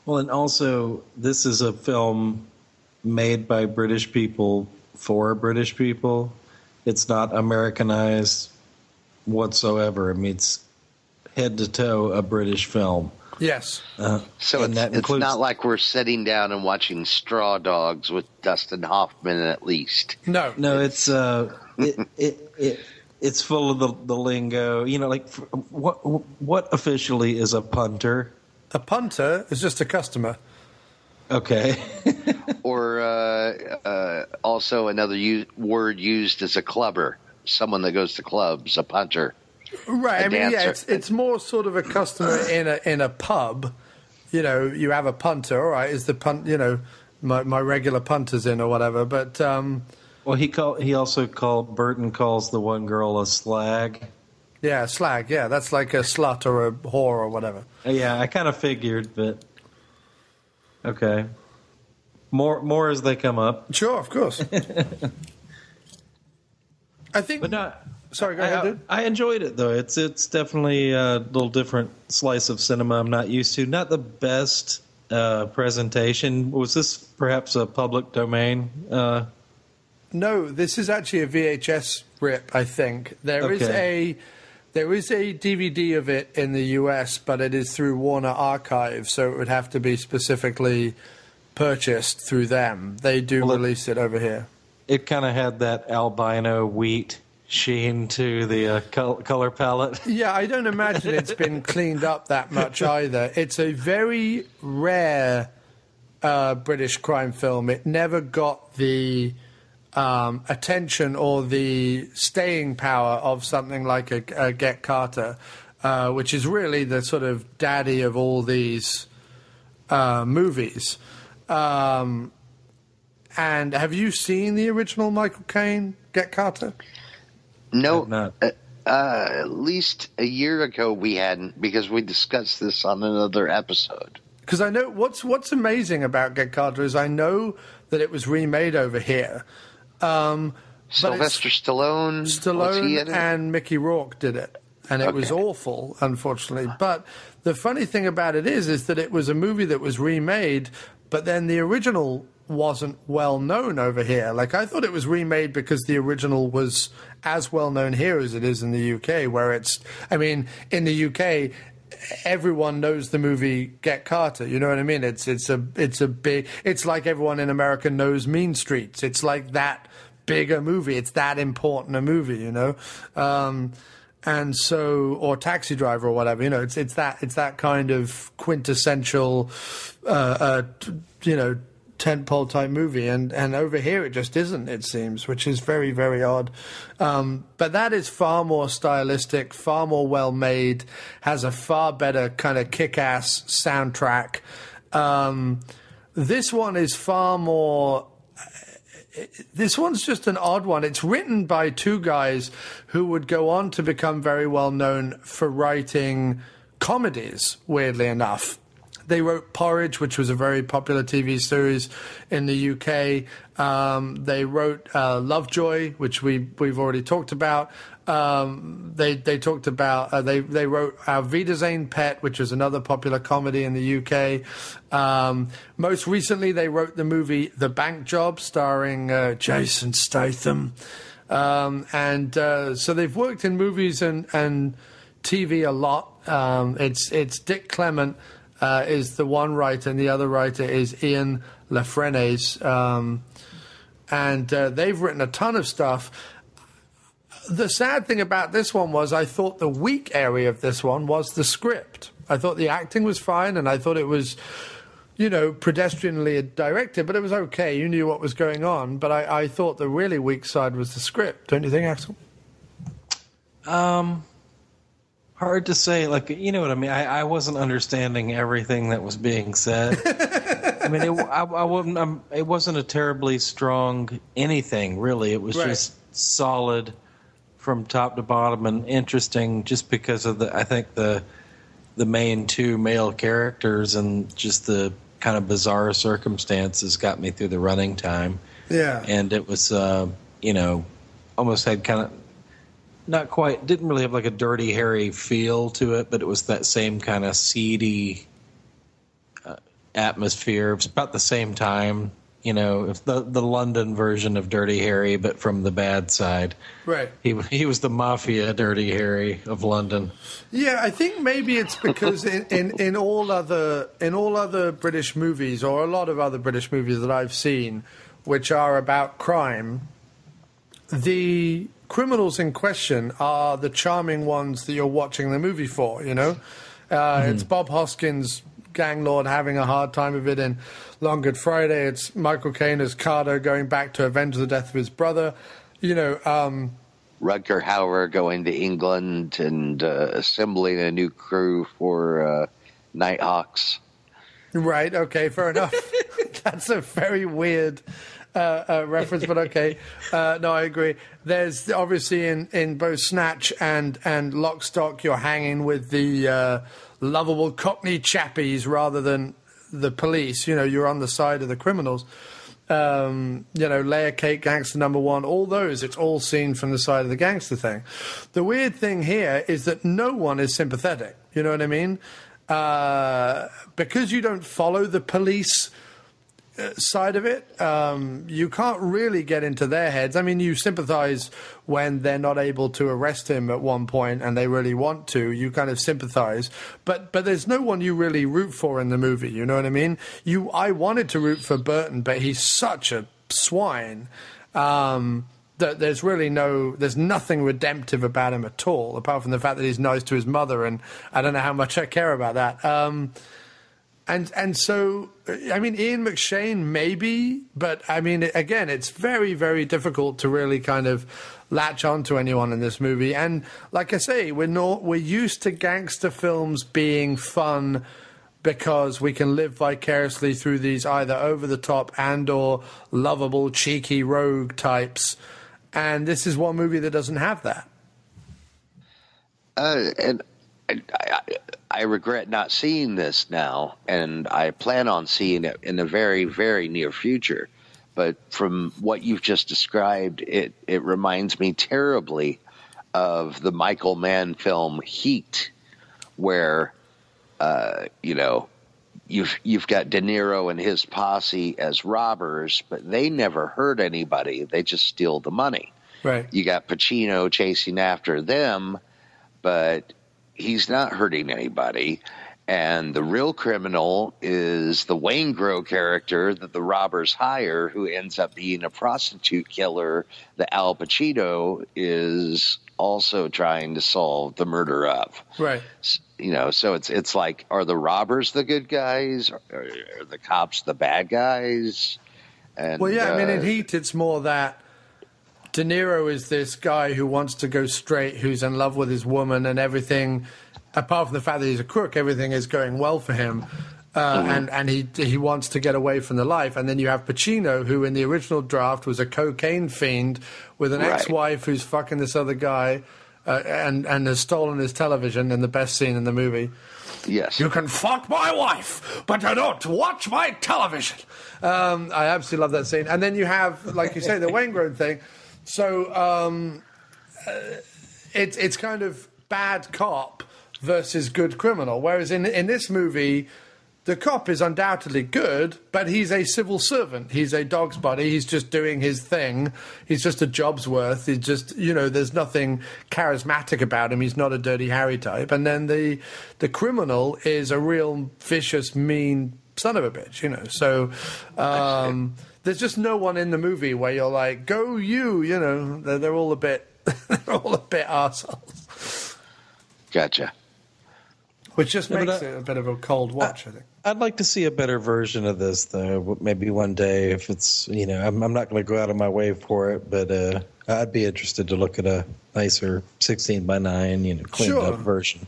Speaker 4: Well, and also, this is a film made by British people for British people. It's not Americanized whatsoever. I mean, it's head to toe a British film.
Speaker 1: Yes.
Speaker 5: So it's not like we're sitting down and watching Straw Dogs with Dustin Hoffman at least.
Speaker 1: No,
Speaker 4: it's it's full of the lingo. What officially is a punter?
Speaker 1: A punter is just a customer.
Speaker 4: Okay.
Speaker 5: Or also another word used as a clubber, someone that goes to clubs, a punter.
Speaker 1: Right. It's more sort of a customer in a pub. You have a punter. All right, is the punt? My regular punter's in or whatever. But
Speaker 4: well, Burton calls the one girl a slag.
Speaker 1: Yeah, slag. Yeah, that's like a slut or a whore or whatever.
Speaker 4: Yeah, I kind of figured, but. Okay. More as they come up.
Speaker 1: Sure, of course. I think.
Speaker 4: But no,
Speaker 1: sorry, go ahead, dude.
Speaker 4: I enjoyed it, though. It's definitely a little different slice of cinema I'm not used to. Not the best presentation. Was this perhaps a public domain?
Speaker 1: No, this is actually a VHS rip, I think. There is a DVD of it in the US, but it is through Warner Archive, so it would have to be specifically purchased through them. They do release it over here.
Speaker 4: It kind of had that albino wheat sheen to the color palette.
Speaker 1: Yeah, I don't imagine it's been cleaned up that much either. It's a very rare British crime film. It never got the attention or the staying power of something like a Get Carter, which is really the sort of daddy of all these movies. And have you seen the original Michael Caine Get Carter?
Speaker 5: No, at least a year ago we hadn't, because we discussed this on another episode.
Speaker 1: Because I know what's amazing about Get Carter is I know that it was remade over here.
Speaker 5: Sylvester Stallone
Speaker 1: and Mickey Rourke did it, and it was awful, unfortunately. But the funny thing about it is that it was a movie that was remade, but then the original wasn't well known over here. Like, I thought it was remade because the original was as well known here as it is in the UK, where in the UK, everyone knows the movie Get Carter. You know what I mean? It's like everyone in America knows Mean Streets. It's like that big a movie. It's that important a movie, and so, or Taxi Driver or whatever. It's that kind of quintessential, tentpole type movie, and over here it just isn't, it seems, which is very, very odd. But that is far more stylistic, far more well made, has a far better kind of kick-ass soundtrack. This one is far more. This one's just an odd one. It's written by two guys who would go on to become very well known for writing comedies, weirdly enough. They wrote Porridge, which was a very popular TV series in the UK. They wrote Lovejoy, which we've already talked about. They talked about they wrote Wiedersehen Pet, which was another popular comedy in the UK. Most recently, they wrote the movie The Bank Job, starring Jason Statham. So they've worked in movies and TV a lot. It's Dick Clement. Is the one writer, and the other writer is Ian LaFrenaze. And they've written a ton of stuff. The sad thing about this one was I thought the weak area of this one was the script. I thought the acting was fine, and I thought it was, pedestrianly directed, but it was okay. You knew what was going on. But I thought the really weak side was the script. Don't you think, Axl?
Speaker 4: Hard to say. Like, you know what I mean? I wasn't understanding everything that was being said. I mean, it wasn't a terribly strong anything, really. It was just solid from top to bottom and interesting just because of the main two male characters and just the kind of bizarre circumstances got me through the running time.
Speaker 1: Yeah.
Speaker 4: And it was, almost had kind of, not quite, didn't really have like a Dirty Harry feel to it, but it was that same kind of seedy atmosphere. It was about the same time, if the London version of Dirty Harry, but from the bad side.
Speaker 1: Right.
Speaker 4: He was the mafia Dirty Harry of London.
Speaker 1: Yeah, I think maybe it's because in all other British movies, or a lot of other British movies that I've seen, which are about crime, the criminals in question are the charming ones that you're watching the movie for, It's Bob Hoskins, gang lord, having a hard time of it in Long Good Friday. It's Michael Caine as Carter going back to avenge the death of his brother.
Speaker 5: Rutger Hauer going to England and assembling a new crew for Nighthawks.
Speaker 1: Right, okay, fair enough. That's a very weird reference, but okay. No, I agree. There's obviously in both Snatch and Lock, Stock, you're hanging with the lovable Cockney chappies rather than the police. You're on the side of the criminals. Layer Cake, Gangster #1, all those, it's all seen from the side of the gangster thing. The weird thing here is that no one is sympathetic. You know what I mean? Because you don't follow the police side of it, you can't really get into their heads. I mean, you sympathize when they're not able to arrest him at one point and they really want to. You kind of sympathize, but there's no one you really root for in the movie. You know what I mean? I wanted to root for Burton, but he's such a swine that there's nothing redemptive about him at all, apart from the fact that he's nice to his mother, and I don't know how much I care about that. And so, I mean, Ian McShane maybe, but I mean, again, it's very, very difficult to really kind of latch onto anyone in this movie. And like I say, we're used to gangster films being fun because we can live vicariously through these either over-the-top and or lovable, cheeky rogue types. And this is one movie that doesn't have that.
Speaker 5: I regret not seeing this now, and I plan on seeing it in the very, very near future. But from what you've just described, it reminds me terribly of the Michael Mann film Heat, where you've got De Niro and his posse as robbers, but they never hurt anybody. They just steal the money.
Speaker 1: Right.
Speaker 5: You got Pacino chasing after them, but he's not hurting anybody. And the real criminal is the Waingro character that the robbers hire, who ends up being a prostitute killer that Al Pacino is also trying to solve the murder of.
Speaker 1: Right.
Speaker 5: So it's like, are the robbers the good guys? Are the cops the bad guys? And,
Speaker 1: well, yeah, I mean, in Heat, it's more that De Niro is this guy who wants to go straight, who's in love with his woman, and everything, apart from the fact that he's a crook, everything is going well for him. And he wants to get away from the life. And then you have Pacino, who in the original draft was a cocaine fiend with an ex-wife who's fucking this other guy and has stolen his television in the best scene in the movie.
Speaker 5: Yes.
Speaker 1: You can fuck my wife, but you don't watch my television. I absolutely love that scene. And then you have, like you say, the Waingro thing. So it's kind of bad cop versus good criminal. Whereas in this movie, the cop is undoubtedly good, but he's a civil servant. He's a dog's buddy. He's just doing his thing. He's just a job's worth. He's just, there's nothing charismatic about him. He's not a Dirty Harry type. And then the criminal is a real vicious, mean son of a bitch, So there's just no one in the movie where you're like, go you, they're all a bit they're all a bit arseholes.
Speaker 5: Gotcha.
Speaker 1: Which just makes it a bit of a cold watch, I think.
Speaker 4: I'd like to see a better version of this, though. Maybe one day, if it's, I'm not going to go out of my way for it, but I'd be interested to look at a nicer 16:9, cleaned up version.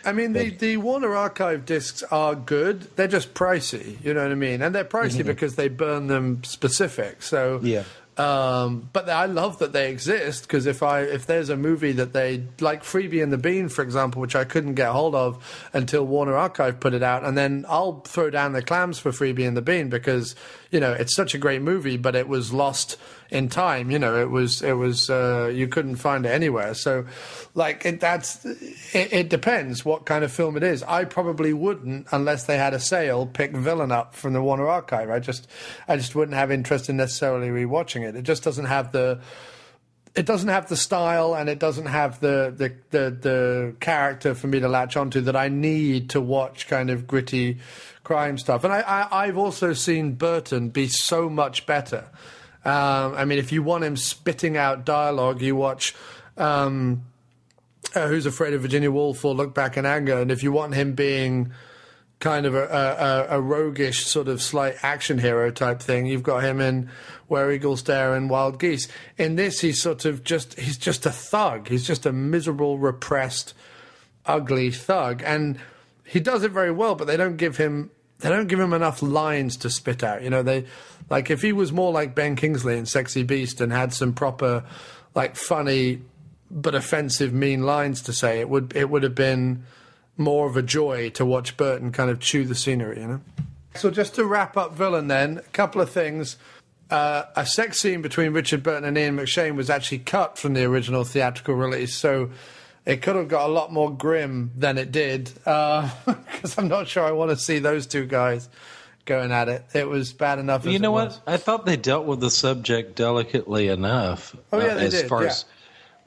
Speaker 1: I mean, the Warner Archive discs are good. They're just pricey, you know what I mean? And they're pricey because they burn them specific. So,
Speaker 4: yeah.
Speaker 1: But I love that they exist, because if there's a movie that they, like Freebie and the Bean, for example, which I couldn't get hold of until Warner Archive put it out, and then I'll throw down the clams for Freebie and the Bean because, it's such a great movie, but it was lost in time. It was you couldn't find it anywhere. So, like, it depends what kind of film it is. I probably wouldn't, unless they had a sale, pick Villain up from the Warner Archive. I just wouldn't have interest in necessarily rewatching it. It just doesn't have the style, and it doesn't have the character for me to latch onto that I need to watch kind of gritty crime stuff. And I've also seen Burton be so much better. I mean, if you want him spitting out dialogue, you watch Who's Afraid of Virginia Woolf or Look Back in Anger. And if you want him being kind of a roguish sort of slight action hero type thing, you've got him in Where Eagles Dare and Wild Geese. In this, he's just a thug. He's just a miserable, repressed, ugly thug. And he does it very well, but they don't give him enough lines to spit out. If he was more like Ben Kingsley in Sexy Beast and had some proper, like, funny but offensive, mean lines to say, it would have been more of a joy to watch Burton kind of chew the scenery, So just to wrap up Villain then, a couple of things. A sex scene between Richard Burton and Ian McShane was actually cut from the original theatrical release, so it could have got a lot more grim than it did, because I'm not sure I want to see those two guys going at it. It was bad enough as
Speaker 4: You know what? I thought they dealt with the subject delicately enough.
Speaker 1: Oh, yeah, they did,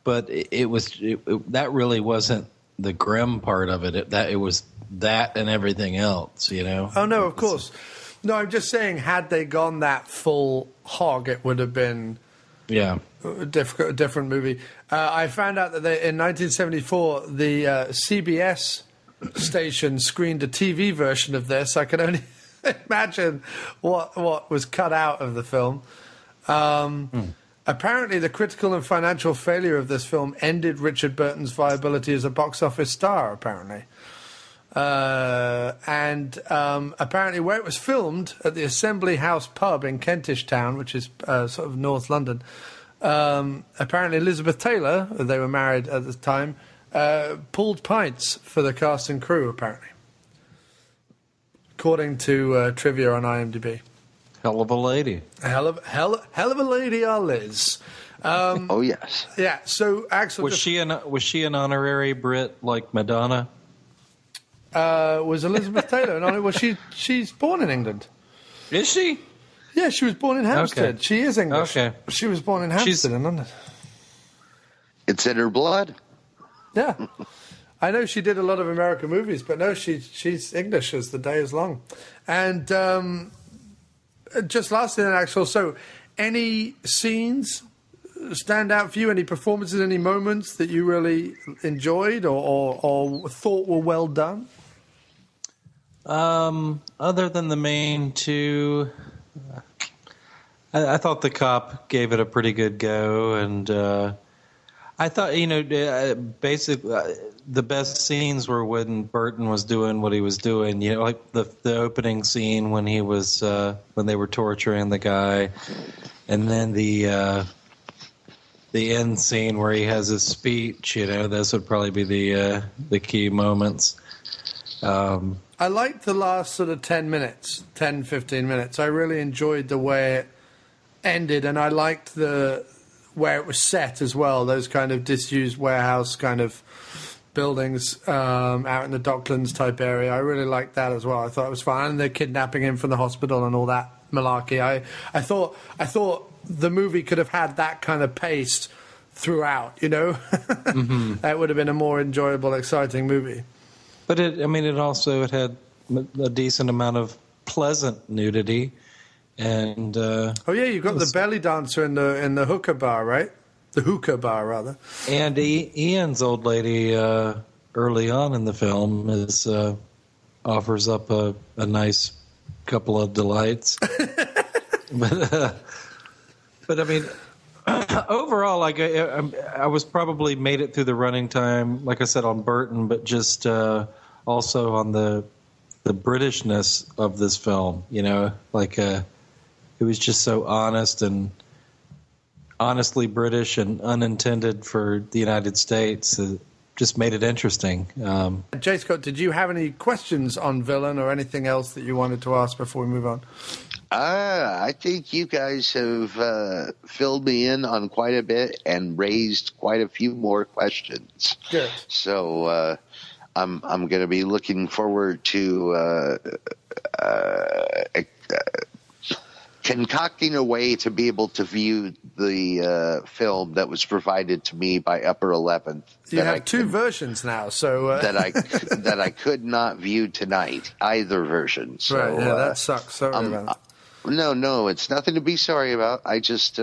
Speaker 4: But that really wasn't the grim part of it. It was that and everything else,
Speaker 1: Oh, no, of course. No, I'm just saying, had they gone that full hog, it would have been a different movie. I found out that in 1974, the CBS station screened a TV version of this. I can only imagine what was cut out of the film. Apparently, the critical and financial failure of this film ended Richard Burton's viability as a box office star, apparently. And apparently where it was filmed, at the Assembly House pub in Kentish Town, which is sort of North London, apparently Elizabeth Taylor, they were married at the time, pulled pints for the cast and crew, apparently. According to trivia on IMDb.
Speaker 4: Hell of a lady.
Speaker 1: Hell of a lady, our Liz.
Speaker 5: Oh yes.
Speaker 1: Yeah. So Axl
Speaker 4: was she an honorary Brit like Madonna?
Speaker 1: Was Elizabeth Taylor? Well, she's born in England.
Speaker 4: Is she?
Speaker 1: Yeah, she was born in Hampstead.
Speaker 4: Okay.
Speaker 1: She is English.
Speaker 4: Okay.
Speaker 1: She was born in Hampstead in London.
Speaker 5: It's in her blood.
Speaker 1: Yeah. I know she did a lot of American movies, but no, she's English as the day is long. And just lastly then, Axl, so any scenes stand out for you? Any performances, any moments that you really enjoyed or thought were well done?
Speaker 4: Other than the main two, I thought the cop gave it a pretty good go, and I thought, basically the best scenes were when Burton was doing what he was doing. Like the opening scene when he was when they were torturing the guy, and then the end scene where he has his speech. Those would probably be the key moments.
Speaker 1: I liked the last sort of 10, 15 minutes. I really enjoyed the way it ended, and I liked where it was set as well, those kind of disused warehouse kind of buildings out in the Docklands type area. I really liked that as well. I thought it was fun. And they're kidnapping him from the hospital and all that malarkey. I thought the movie could have had that kind of pace throughout, Mm-hmm. That would have been a more enjoyable, exciting movie.
Speaker 4: But it had a decent amount of pleasant nudity. And
Speaker 1: oh yeah, you've got the belly dancer in the hookah bar, right? The hookah bar, rather.
Speaker 4: And Ian's old lady early on in the film offers up a nice couple of delights. But I mean, overall, like I was probably made it through the running time, like I said, on Burton, but just also on the Britishness of this film. You know, like it was just so honest and honestly British and unintended for the United States. Just made it interesting.
Speaker 1: J. Scott, did you have any questions on Villain or anything else that you wanted to ask before we move on?
Speaker 5: I think you guys have filled me in on quite a bit and raised quite a few more questions.
Speaker 1: Good.
Speaker 5: So I'm going to be looking forward to concocting a way to be able to view the film that was provided to me by Upper 11th.
Speaker 1: You have two versions now, so
Speaker 5: that I could not view tonight, either version. So,
Speaker 1: right, yeah, that sucks. Sorry about it.
Speaker 5: No, it's nothing to be sorry about. I just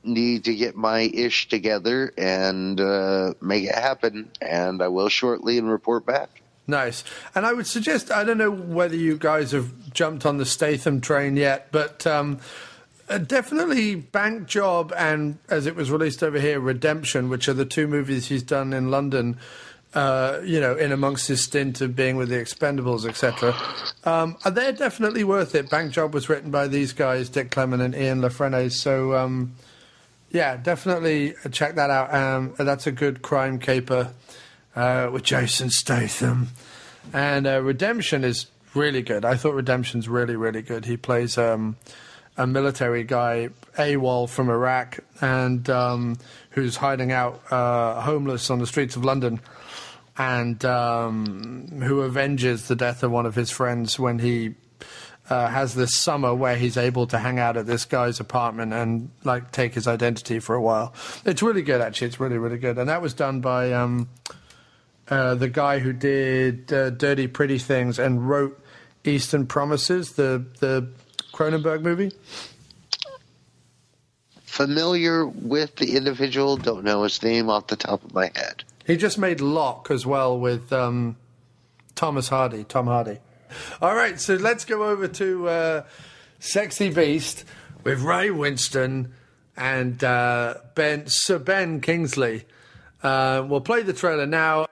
Speaker 5: need to get my ish together and make it happen, and I will shortly and report back.
Speaker 1: Nice. And I would suggest, I don't know whether you guys have jumped on the Statham train yet, but definitely Bank Job and, as it was released over here, Redemption, which are the two movies he's done in London, in amongst his stint of being with the Expendables, etc. They're definitely worth it. Bank Job was written by these guys, Dick Clement and Ian LaFrenne. So, yeah, definitely check that out. That's a good crime caper. With Jason Statham. And Redemption is really good. I thought Redemption's really, really good. He plays a military guy, AWOL from Iraq, and who's hiding out homeless on the streets of London, and who avenges the death of one of his friends when he has this summer where he's able to hang out at this guy's apartment and like take his identity for a while. It's really good, actually. It's really, really good. And that was done by the guy who did Dirty Pretty Things and wrote Eastern Promises, the Cronenberg movie.
Speaker 5: Familiar with the individual, don't know his name off the top of my head.
Speaker 1: He just made Locke as well with Tom Hardy. All right, so let's go over to Sexy Beast with Ray Winstone and Sir Ben Kingsley. We'll play the trailer now.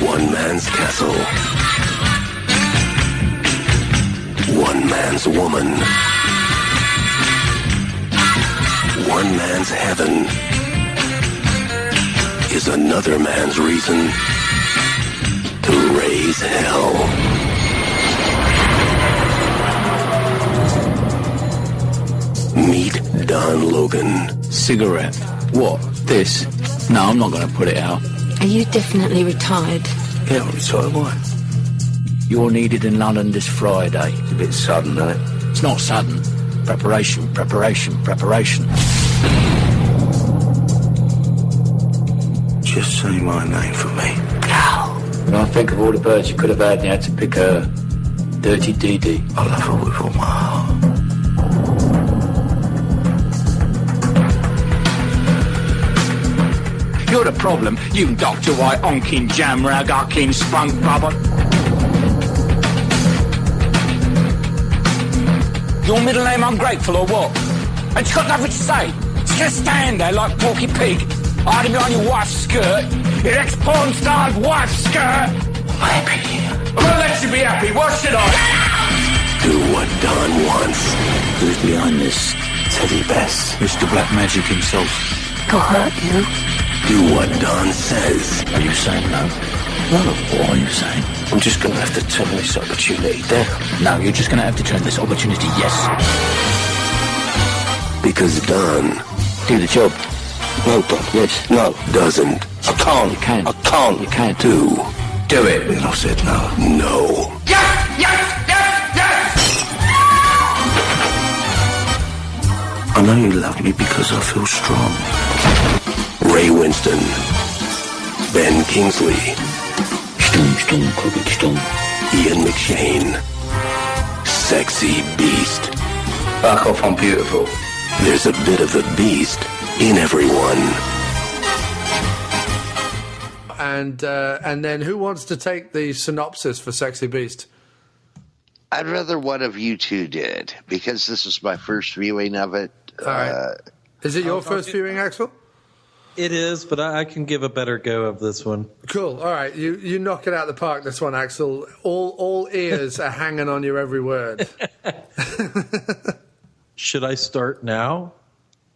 Speaker 8: One man's castle. One man's woman. One man's heaven is another man's reason to raise hell. Meet Don Logan.
Speaker 9: Cigarette. What? This? No, I'm not going to put it out.
Speaker 10: Are you definitely retired?
Speaker 8: Yeah, I'm retired. Why?
Speaker 9: You're needed in London this Friday.
Speaker 8: It's a bit sudden, isn't it?
Speaker 9: It's not sudden. Preparation.
Speaker 8: Just say my name for me.
Speaker 9: Cal. When I think of all the birds you could have had, you had to pick a Dirty Dee.
Speaker 8: I love her with all my heart.
Speaker 9: You're the problem, you Dr. White, onkin jam rag, onkin spunk rubber. Your middle name ungrateful or what? And you got nothing to say. Just gonna stand there like Porky Pig, hiding behind your wife's skirt, your ex-porn star's wife's skirt.
Speaker 8: I'm happy.
Speaker 9: I'm gonna let you be happy, what should I?
Speaker 8: Do what Don wants.
Speaker 9: Who's behind this?
Speaker 8: Teddy Bess.
Speaker 9: Mr. Black Magic himself.
Speaker 10: He'll hurt you.
Speaker 8: Do what Don says.
Speaker 9: Are you saying no? No. What are you saying?
Speaker 8: I'm just going to have to turn this opportunity down.
Speaker 9: No, you're just going to have to turn this opportunity yes.
Speaker 8: Because Don...
Speaker 9: Do the job.
Speaker 8: No, Don.
Speaker 9: Yes.
Speaker 8: No. Doesn't. I can't.
Speaker 9: You can.
Speaker 8: I can't.
Speaker 9: You can't.
Speaker 8: Do it. And I said no. No.
Speaker 9: Yes! Yes! Yes! Yes!
Speaker 8: I know you love me because I feel strong. Ray Winstone. Ben Kingsley. Winstone. Ian McShane. Sexy beast.
Speaker 9: Fuck off, I'm beautiful.
Speaker 8: There's a bit of the beast in everyone.
Speaker 1: And then who wants to take the synopsis for Sexy Beast?
Speaker 5: I'd rather one of you two did, because this is my first viewing of it.
Speaker 1: All right. Is it your first viewing, Axl?
Speaker 4: It is, but I can give a better go of this one.
Speaker 1: Cool. All right. You knock it out of the park, this one, Axl. All ears are hanging on your every word.
Speaker 4: Should I start now?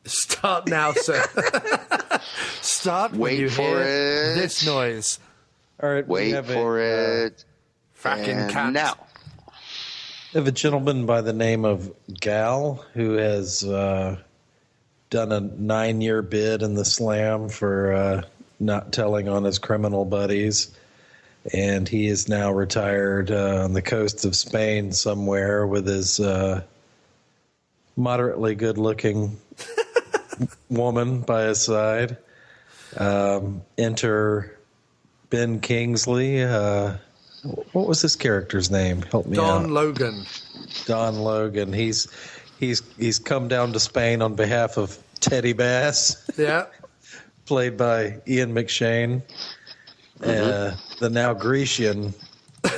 Speaker 1: Start now, sir. Start when
Speaker 5: Wait
Speaker 1: you
Speaker 5: for
Speaker 1: hear
Speaker 5: it.
Speaker 1: this noise.
Speaker 4: All right.
Speaker 5: Wait for it.
Speaker 1: Fucking
Speaker 5: And
Speaker 1: cunt.
Speaker 5: now.
Speaker 4: I have a gentleman by the name of Gal who has done a 9-year bid in the Slam for not telling on his criminal buddies. And he is now retired on the coast of Spain somewhere with his moderately good-looking woman by his side. Enter Ben Kingsley. What was his character's name? Help me out.
Speaker 1: Don Logan.
Speaker 4: Don Logan. He's come down to Spain on behalf of Teddy Bass.
Speaker 1: Yeah.
Speaker 4: Played by Ian McShane. The now Grecian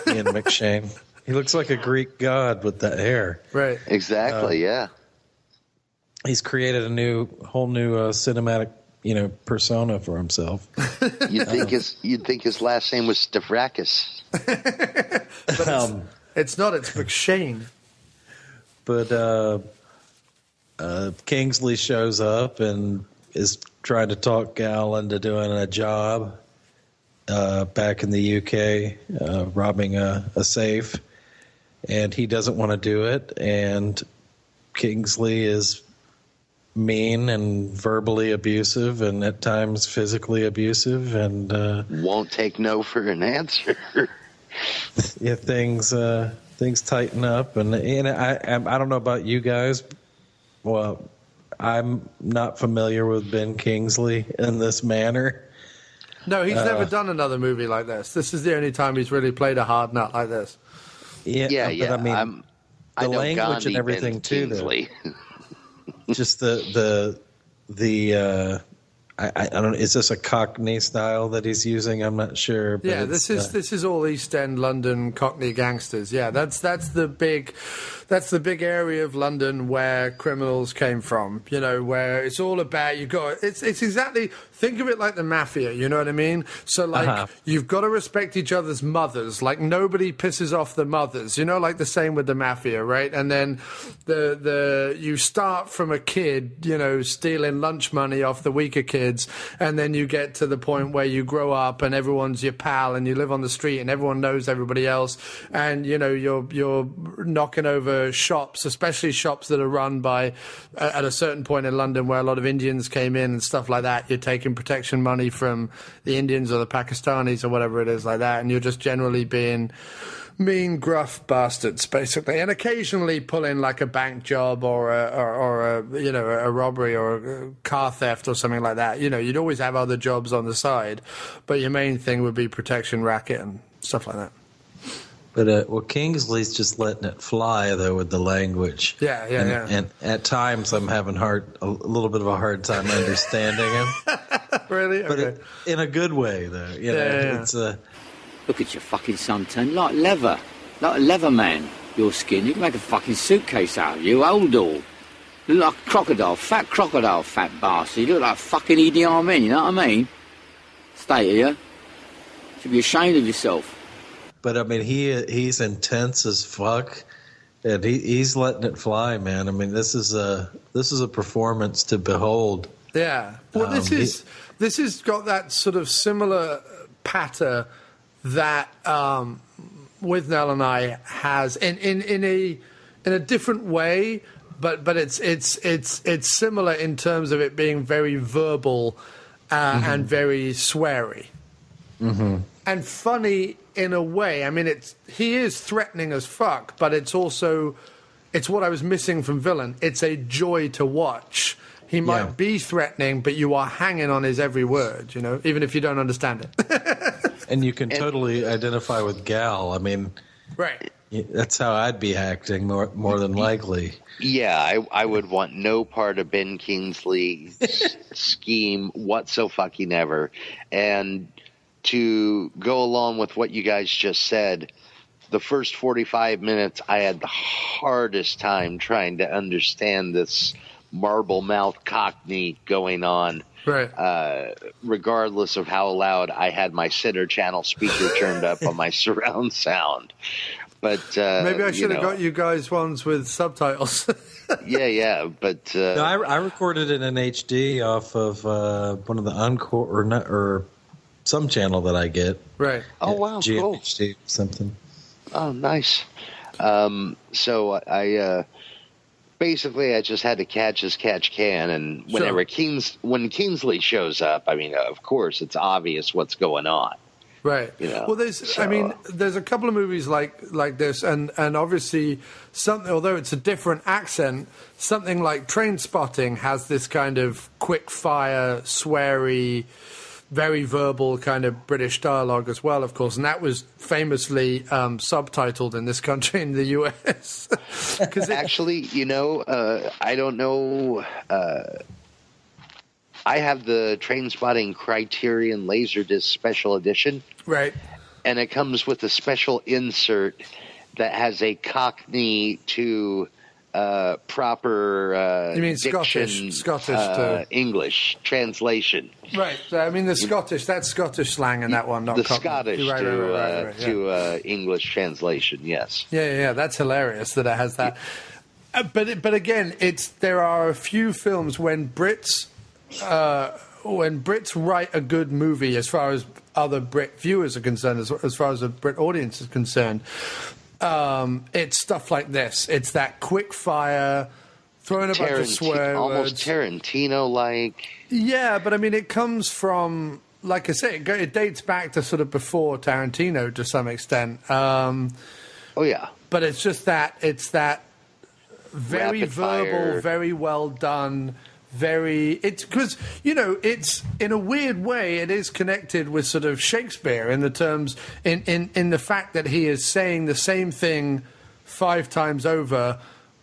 Speaker 4: Ian McShane. He looks like a Greek god with that hair.
Speaker 1: Right.
Speaker 5: Exactly, yeah.
Speaker 4: He's created a whole new cinematic, persona for himself.
Speaker 5: You'd think his last name was Stavrakis.
Speaker 1: But it's not. It's McShane.
Speaker 4: But Kingsley shows up and is trying to talk Gal into doing a job back in the UK, robbing a safe, and he doesn't want to do it. And Kingsley is mean and verbally abusive, and at times physically abusive, and
Speaker 5: won't take no for an answer.
Speaker 4: Yeah, things tighten up, and I don't know about you guys. Well, I'm not familiar with Ben Kingsley in this manner.
Speaker 1: No, he's never done another movie like this. This is the only time he's really played a hard nut like this.
Speaker 5: Yeah.
Speaker 4: But I mean, the language
Speaker 5: Gandhi,
Speaker 4: and everything
Speaker 5: Ben
Speaker 4: too.
Speaker 5: Kingsley.
Speaker 4: Just the I don't. Is this a Cockney style that he's using? I'm not sure. But
Speaker 1: yeah, this is all East End London Cockney gangsters. Yeah, that's the big area of London where criminals came from. Where it's all about it's exactly, think of it like the mafia. You know what I mean? So like you've got to respect each other's mothers. Like nobody pisses off the mothers. Like the same with the mafia, right? And then you start from a kid, stealing lunch money off the weaker kids. And then you get to the point where you grow up and everyone's your pal and you live on the street and everyone knows everybody else, and you're knocking over shops, especially shops that are run by at a certain point in London where a lot of Indians came in and stuff like that. You're taking protection money from the Indians or the Pakistanis or whatever it is like that, and you're just generally being mean, gruff bastards, basically, and occasionally pull in like a bank job or a robbery or a car theft or something like that. You'd always have other jobs on the side, but your main thing would be protection racket and stuff like that.
Speaker 4: But Kingsley's just letting it fly though with the language.
Speaker 1: Yeah.
Speaker 4: And at times I'm having a little bit of a hard time understanding him.
Speaker 1: Really?
Speaker 4: But
Speaker 1: okay.
Speaker 4: In a good way though. It's
Speaker 7: Look at your fucking suntan, like leather. Like a leather man, your skin. You can make a fucking suitcase out of you, old all. You look like a crocodile, fat bastard. You look like fucking Idi Amin, you know what I mean? Stay here. Should be ashamed of yourself.
Speaker 4: But I mean, he's intense as fuck, and he's letting it fly, man. I mean, this is a performance to behold.
Speaker 1: Yeah. Well, this has got that sort of similar patter that Withnell and I has in a different way, but it's similar in terms of it being very verbal and very sweary and funny in a way. I mean, he is threatening as fuck, but it's what I was missing from Villain. It's a joy to watch. He might be threatening, but you are hanging on his every word, even if you don't understand it.
Speaker 4: And you can totally identify with Gal. I mean,
Speaker 1: right.
Speaker 4: That's how I'd be acting more than likely.
Speaker 5: Yeah, I would want no part of Ben Kingsley's scheme whatsoever. And to go along with what you guys just said, the first 45 minutes, I had the hardest time trying to understand this marble mouth Cockney going on.
Speaker 1: Right.
Speaker 5: Regardless of how loud I had my center channel speaker turned up on my surround sound. But
Speaker 1: maybe I should have got you guys ones with subtitles.
Speaker 5: yeah. But
Speaker 4: no, I recorded it in HD off of one of the Encore or some channel that I get.
Speaker 1: Right.
Speaker 5: Oh wow, cool.
Speaker 4: GHD something.
Speaker 5: Oh, nice. So I basically I just had to catch as catch can, and whenever when Kingsley shows up, I mean, of course, it's obvious what's going on.
Speaker 1: Right.
Speaker 5: You know,
Speaker 1: well, there's a couple of movies like this, and obviously something. Although it's a different accent, something like Trainspotting has this kind of quick fire, sweary, very verbal kind of British dialogue as well, of course, and that was famously subtitled in this country, in the US.
Speaker 5: Actually, I don't know. I have the Trainspotting Criterion Laserdisc Special Edition.
Speaker 1: Right.
Speaker 5: And it comes with a special insert that has a Cockney to proper
Speaker 1: you mean
Speaker 5: diction,
Speaker 1: Scottish
Speaker 5: English translation.
Speaker 1: Right. So, I mean, that's Scottish slang in that one, not
Speaker 5: the
Speaker 1: Cockney.
Speaker 5: Scottish
Speaker 1: Right,
Speaker 5: to English translation, yes.
Speaker 1: Yeah, that's hilarious that it has that. But again, there are a few films when Brits write a good movie, as far as other Brit viewers are concerned, as far as the Brit audience is concerned, it's stuff like this. It's that quick fire, throwing a bunch of swear
Speaker 5: almost
Speaker 1: words.
Speaker 5: Tarantino-like.
Speaker 1: Yeah, but I mean, it comes from, like I say, it dates back to sort of before Tarantino to some extent.
Speaker 5: Oh yeah,
Speaker 1: but it's just that very
Speaker 5: rapid
Speaker 1: verbal,
Speaker 5: fire.
Speaker 1: Very well done. It's because, it's in a weird way, it is connected with sort of Shakespeare in the terms, in the fact that he is saying the same thing 5 times over,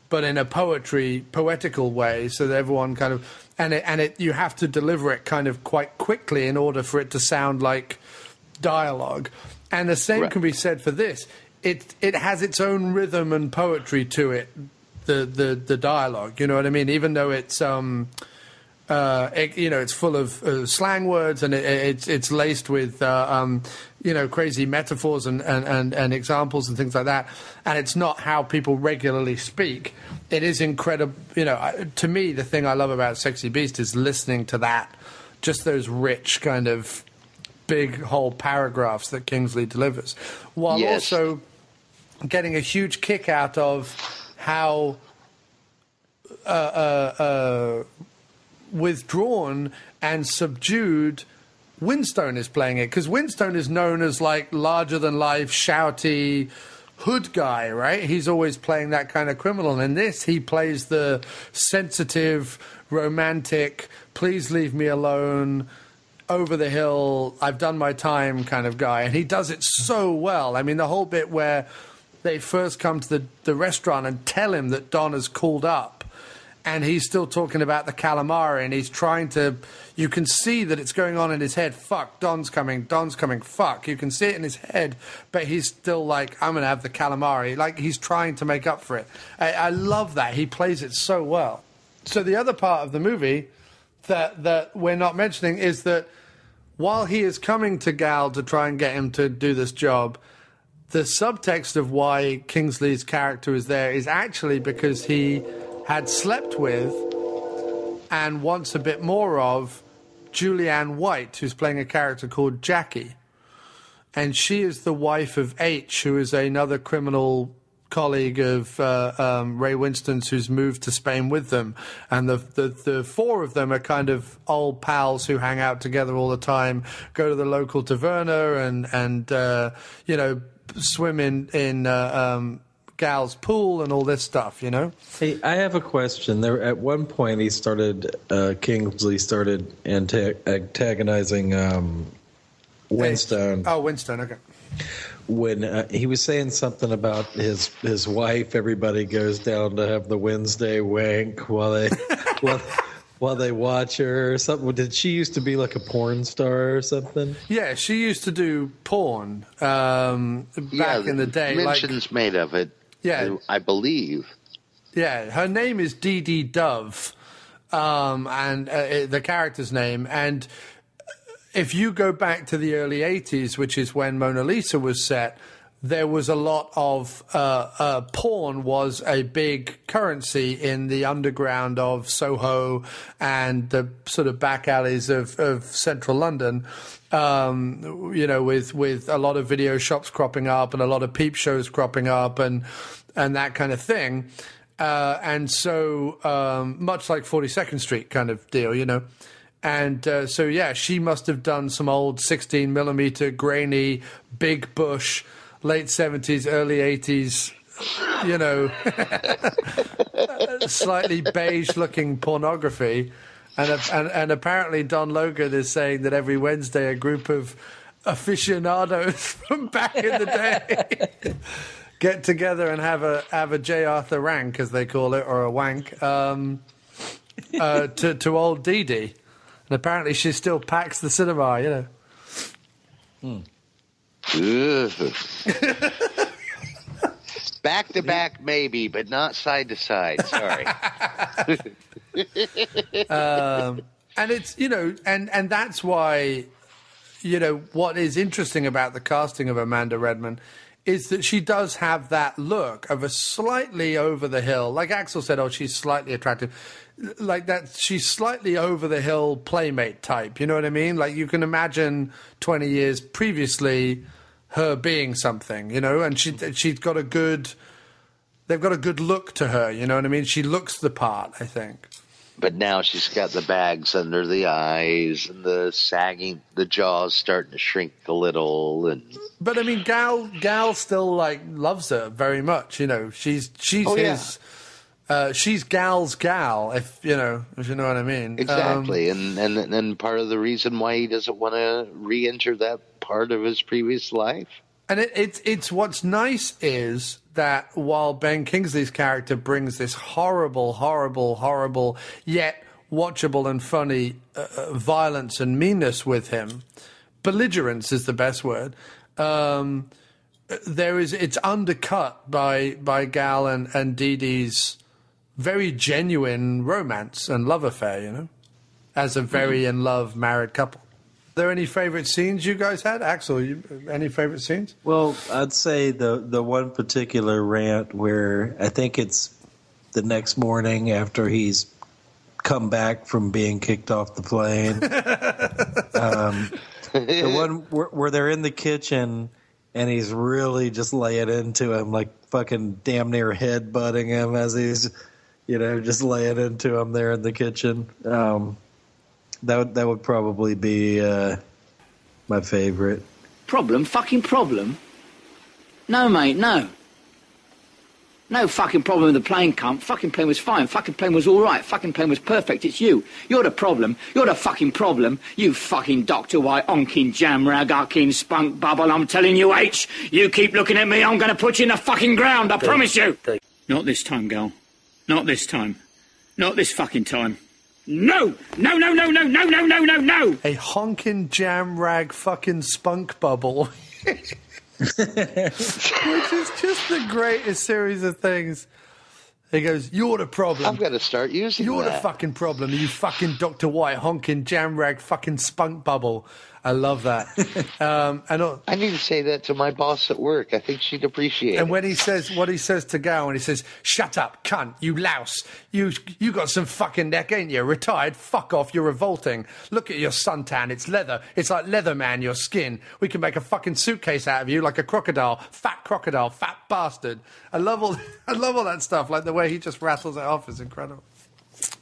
Speaker 1: but in a poetical way, so that everyone kind of, you have to deliver it kind of quite quickly in order for it to sound like dialogue. And the same can be said for this. It has its own rhythm and poetry to it. The dialogue, you know what I mean? Even though it's it's full of slang words, and it's laced with crazy metaphors and examples and things like that, and it's not how people regularly speak. It is incredible. To me, the thing I love about Sexy Beast is listening to that, just those rich kind of big whole paragraphs that Kingsley delivers, while also getting a huge kick out of how withdrawn and subdued Winstone is playing it, because Winstone is known as like larger than life, shouty hood guy, right? He's always playing that kind of criminal. And in this, he plays the sensitive, romantic, please leave me alone, over the hill, I've done my time kind of guy. And he does it so well. I mean, the whole bit where they first come to the restaurant and tell him that Don has called up, and he's still talking about the calamari, and he's trying to, you can see that it's going on in his head. Fuck, Don's coming, fuck. You can see it in his head, but he's still like, I'm going to have the calamari. Like, he's trying to make up for it. I love that. He plays it so well. So the other part of the movie that we're not mentioning is that while he is coming to Gal to try and get him to do this job, the subtext of why Kingsley's character is there is actually because he had slept with and wants a bit more of Julianne White, who's playing a character called Jackie. And she is the wife of H, who is another criminal colleague of Ray Winstone's, who's moved to Spain with them. And the 4 of them are kind of old pals who hang out together all the time, go to the local taverna and swim in Gal's pool and all this stuff,
Speaker 4: Hey, I have a question. There, at one point, Kingsley started antagonizing Winstone.
Speaker 1: Oh, Winstone. Okay.
Speaker 4: When he was saying something about his wife, everybody goes down to have the Wednesday wank while they while they watch her or something. Did she used to be like a porn star or something?
Speaker 1: Yeah, she used to do porn back in the day.
Speaker 5: Mentions made of it.
Speaker 1: Yeah,
Speaker 5: I believe.
Speaker 1: Yeah, her name is Dee Dee Dove, and the character's name. And if you go back to the early 80s, which is when Mona Lisa was set, there was a lot of porn was a big currency in the underground of Soho and the sort of back alleys of central London, with a lot of video shops cropping up and a lot of peep shows cropping up and that kind of thing. And so much like 42nd Street kind of deal, And she must have done some old 16mm grainy, big bush, late 70s, early 80s, slightly beige-looking pornography. And apparently Don Logan is saying that every Wednesday a group of aficionados from back in the day get together and have a J. Arthur rank, as they call it, or a wank, to old Dee Dee. And apparently she still packs the cinema,
Speaker 5: Back to back, maybe, but not side to side. Sorry.
Speaker 1: And it's, and that's why, what is interesting about the casting of Amanda Redman is that she does have that look of a slightly over the hill. Like Axl said, she's slightly attractive. Like that, she's slightly over the hill playmate type. You know what I mean? Like you can imagine 20 years previously her being something, and she's got they've got a good look to her. You know what I mean? She looks the part, I think.
Speaker 5: But now she's got the bags under the eyes and the sagging, the jaw's starting to shrink a little.
Speaker 1: But I mean, Gal still loves her very much. She's his. She's Gal's gal, if you know what I mean.
Speaker 5: Exactly, and part of the reason why he doesn't want to re-enter that part of his previous life.
Speaker 1: And it's what's nice is that while Ben Kingsley's character brings this horrible, horrible, horrible, yet watchable and funny violence and meanness with him, belligerence is the best word. It's undercut by Gal and Dee Dee's very genuine romance and love affair, as a very in love married couple. Are there any favorite scenes you guys had? Axl, any favorite scenes?
Speaker 4: Well, I'd say the one particular rant where I think it's the next morning after he's come back from being kicked off the plane. The one where they're in the kitchen and he's really just laying into him, like fucking damn near headbutting him as he's, just laying into him there in the kitchen. That would probably be my favorite.
Speaker 7: Problem? Fucking problem? No, mate, no. No fucking problem with the plane, cunt. Fucking plane was fine. Fucking plane was all right. Fucking plane was perfect. It's you. You're the problem. You're the fucking problem. You fucking Dr. White, onkin jam rag, arkin spunk bubble. I'm telling you, H. You keep looking at me, I'm going to put you in the fucking ground. I promise you. Not this time, girl. Not this time. Not this fucking time. No! No, no, no, no, no, no, no, no, no!
Speaker 1: A honkin' jam rag fucking spunk bubble. Which is just the greatest series of things. He goes, you're the problem.
Speaker 5: I'm going to start using
Speaker 1: You're the fucking problem, you fucking Dr. White honkin' jam rag fucking spunk bubble. I love that.
Speaker 5: I need to say that to my boss at work. I think she'd appreciate it.
Speaker 1: And when he says what he says to Gal, and he says, shut up, cunt, you louse. You got some fucking neck, ain't you? Retired, fuck off, you're revolting. Look at your suntan, it's leather. It's like leather, man, your skin. We can make a fucking suitcase out of you like a crocodile, fat bastard. I love all that stuff, like the way he just rattles it off is incredible.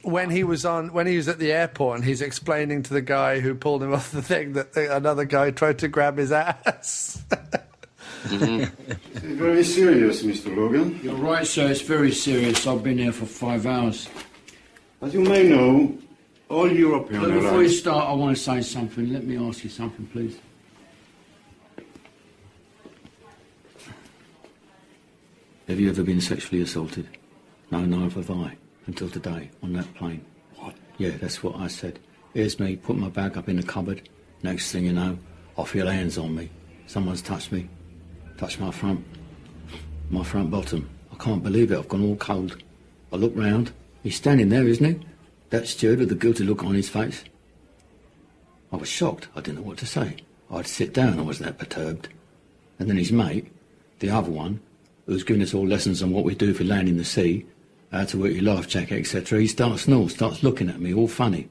Speaker 1: When he was at the airport and he's explaining to the guy who pulled him off the thing that another guy tried to grab his ass.
Speaker 11: Mm-hmm. Very serious, Mr. Logan.
Speaker 12: You're right, sir. It's very serious. I've been here for 5 hours.
Speaker 11: As you may know, all European
Speaker 12: But before you start, I want to say something. Let me ask you something, please.
Speaker 7: Have you ever been sexually assaulted? No, neither have I. Until today, on that plane. What? Yeah, that's what I said. Here's me, put my bag up in the cupboard. Next thing you know, I feel hands on me. Someone's touched me. Touched my front bottom. I can't believe it, I've gone all cold. I look round. He's standing there, isn't he? That steward with the guilty look on his face. I was shocked. I didn't know what to say. I had to sit down, I was that perturbed. And then his mate, the other one, who's giving us all lessons on what we do if we land in the sea, how to work your life jacket, etc., he starts looking at me, all funny,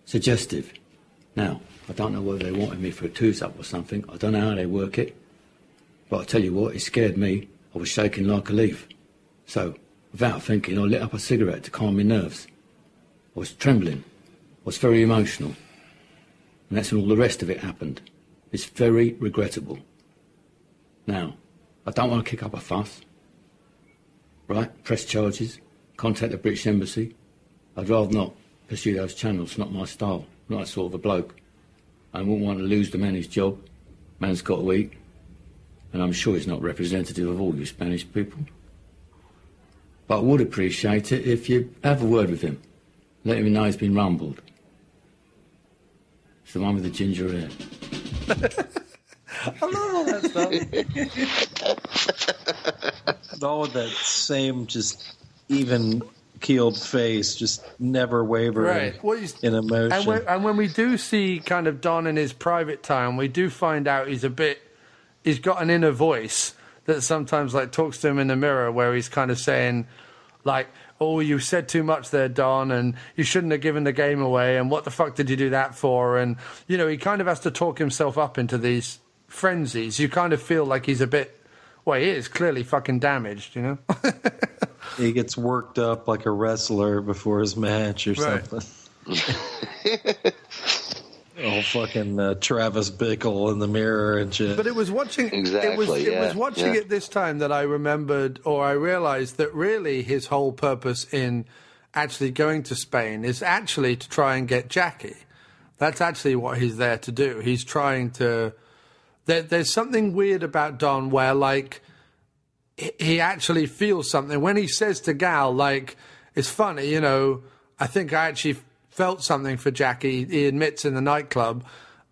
Speaker 7: suggestive. Now, I don't know whether they wanted me for a twos-up or something. I don't know how they work it. But I tell you what, it scared me. I was shaking like a leaf. So, without thinking, I lit up a cigarette to calm my nerves. I was trembling. I was very emotional. And that's when all the rest of it happened. It's very regrettable. Now, I don't want to kick up a fuss. Right? Press charges. Contact the British Embassy. I'd rather not pursue those channels. Not my style. Not that sort of a bloke. I wouldn't want to lose the man his job. Man's got to eat. And I'm sure he's not representative of all you Spanish people. But I would appreciate it if you have a word with him. Let him know he's been rumbled. It's the one with the ginger hair.
Speaker 4: I love all that stuff. And all of that same, just even keeled face, just never wavering in emotion.
Speaker 1: And when we do see kind of Don in his private time, we do find out he's got an inner voice that sometimes like talks to him in the mirror, where he's kind of saying like, oh, you said too much there, Don, and you shouldn't have given the game away, and what the fuck did you do that for? And, you know, he kind of has to talk himself up into these frenzies. You kind of feel like he's a bit, well, he is clearly fucking damaged, you know?
Speaker 4: He gets worked up like a wrestler before his match or something. Oh, fucking Travis Bickle in the mirror and shit.
Speaker 1: But it was watching it this time that I remembered, or I realized that really his whole purpose in actually going to Spain is actually to try and get Jackie. That's actually what he's there to do. He's trying to... There's something weird about Don where, like, he actually feels something. When he says to Gal, like, it's funny, you know, I think I actually felt something for Jackie, he admits in the nightclub.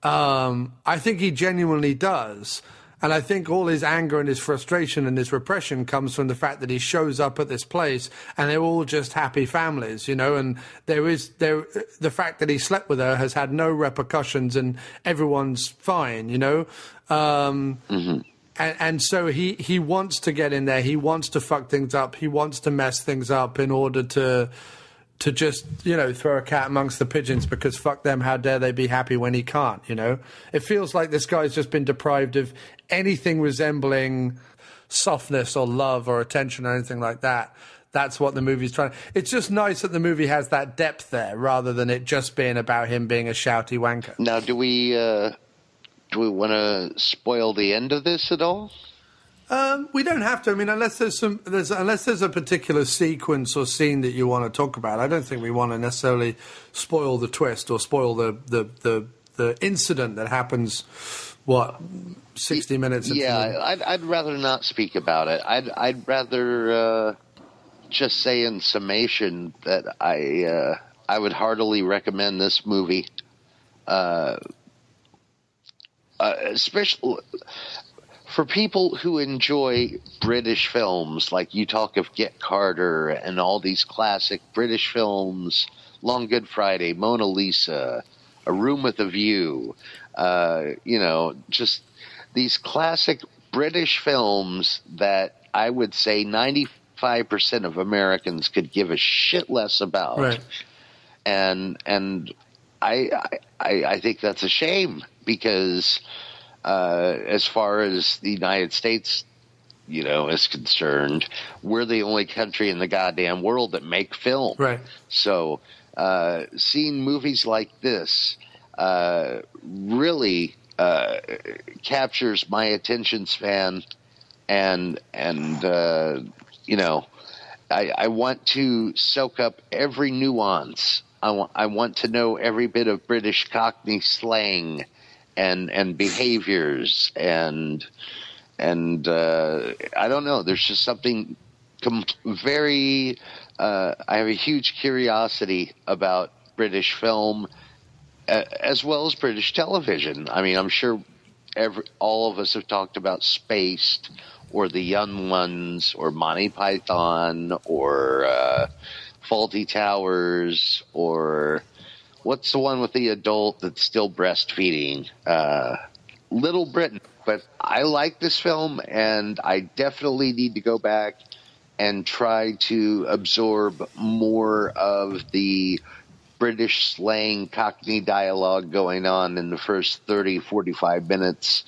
Speaker 1: I think he genuinely does. And I think all his anger and his frustration and his repression comes from the fact that he shows up at this place and they're all just happy families, you know, and the fact that he slept with her has had no repercussions and everyone's fine, you know. And so he wants to get in there, he wants to fuck things up, he wants to mess things up in order to just, you know, throw a cat amongst the pigeons, because fuck them, how dare they be happy when he can't, you know? It feels like this guy's just been deprived of anything resembling softness or love or attention or anything like that. That's what the movie's trying. It's just nice that the movie has that depth there, rather than it just being about him being a shouty wanker.
Speaker 5: Now, do we want to spoil the end of this at all?
Speaker 1: We don't have to. I mean, unless there's a particular sequence or scene that you want to talk about, I don't think we want to necessarily spoil the twist or spoil the incident that happens. 60 minutes?
Speaker 5: Yeah, I'd rather not speak about it. I'd rather just say in summation that I would heartily recommend this movie, especially for people who enjoy British films. Like, you talk of Get Carter and all these classic British films, Long Good Friday, Mona Lisa, A Room with a View, you know, just these classic British films that I would say 95% of Americans could give a shit less about.
Speaker 1: Right.
Speaker 5: And I think that's a shame, because as far as the United States, you know, is concerned, we're the only country in the goddamn world that make film.
Speaker 1: Right.
Speaker 5: So seeing movies like this really captures my attention span, and you know, I want to soak up every nuance. I want to know every bit of British Cockney slang and behaviors and I don't know. There's just something I have a huge curiosity about British film, as well as British television. I mean, I'm sure all of us have talked about Spaced, or The Young Ones, or Monty Python, or Faulty Towers, or what's the one with the adult that's still breastfeeding? Little Britain. But I like this film, and I definitely need to go back and try to absorb more of the British slang Cockney dialogue going on in the first 30, 45 minutes.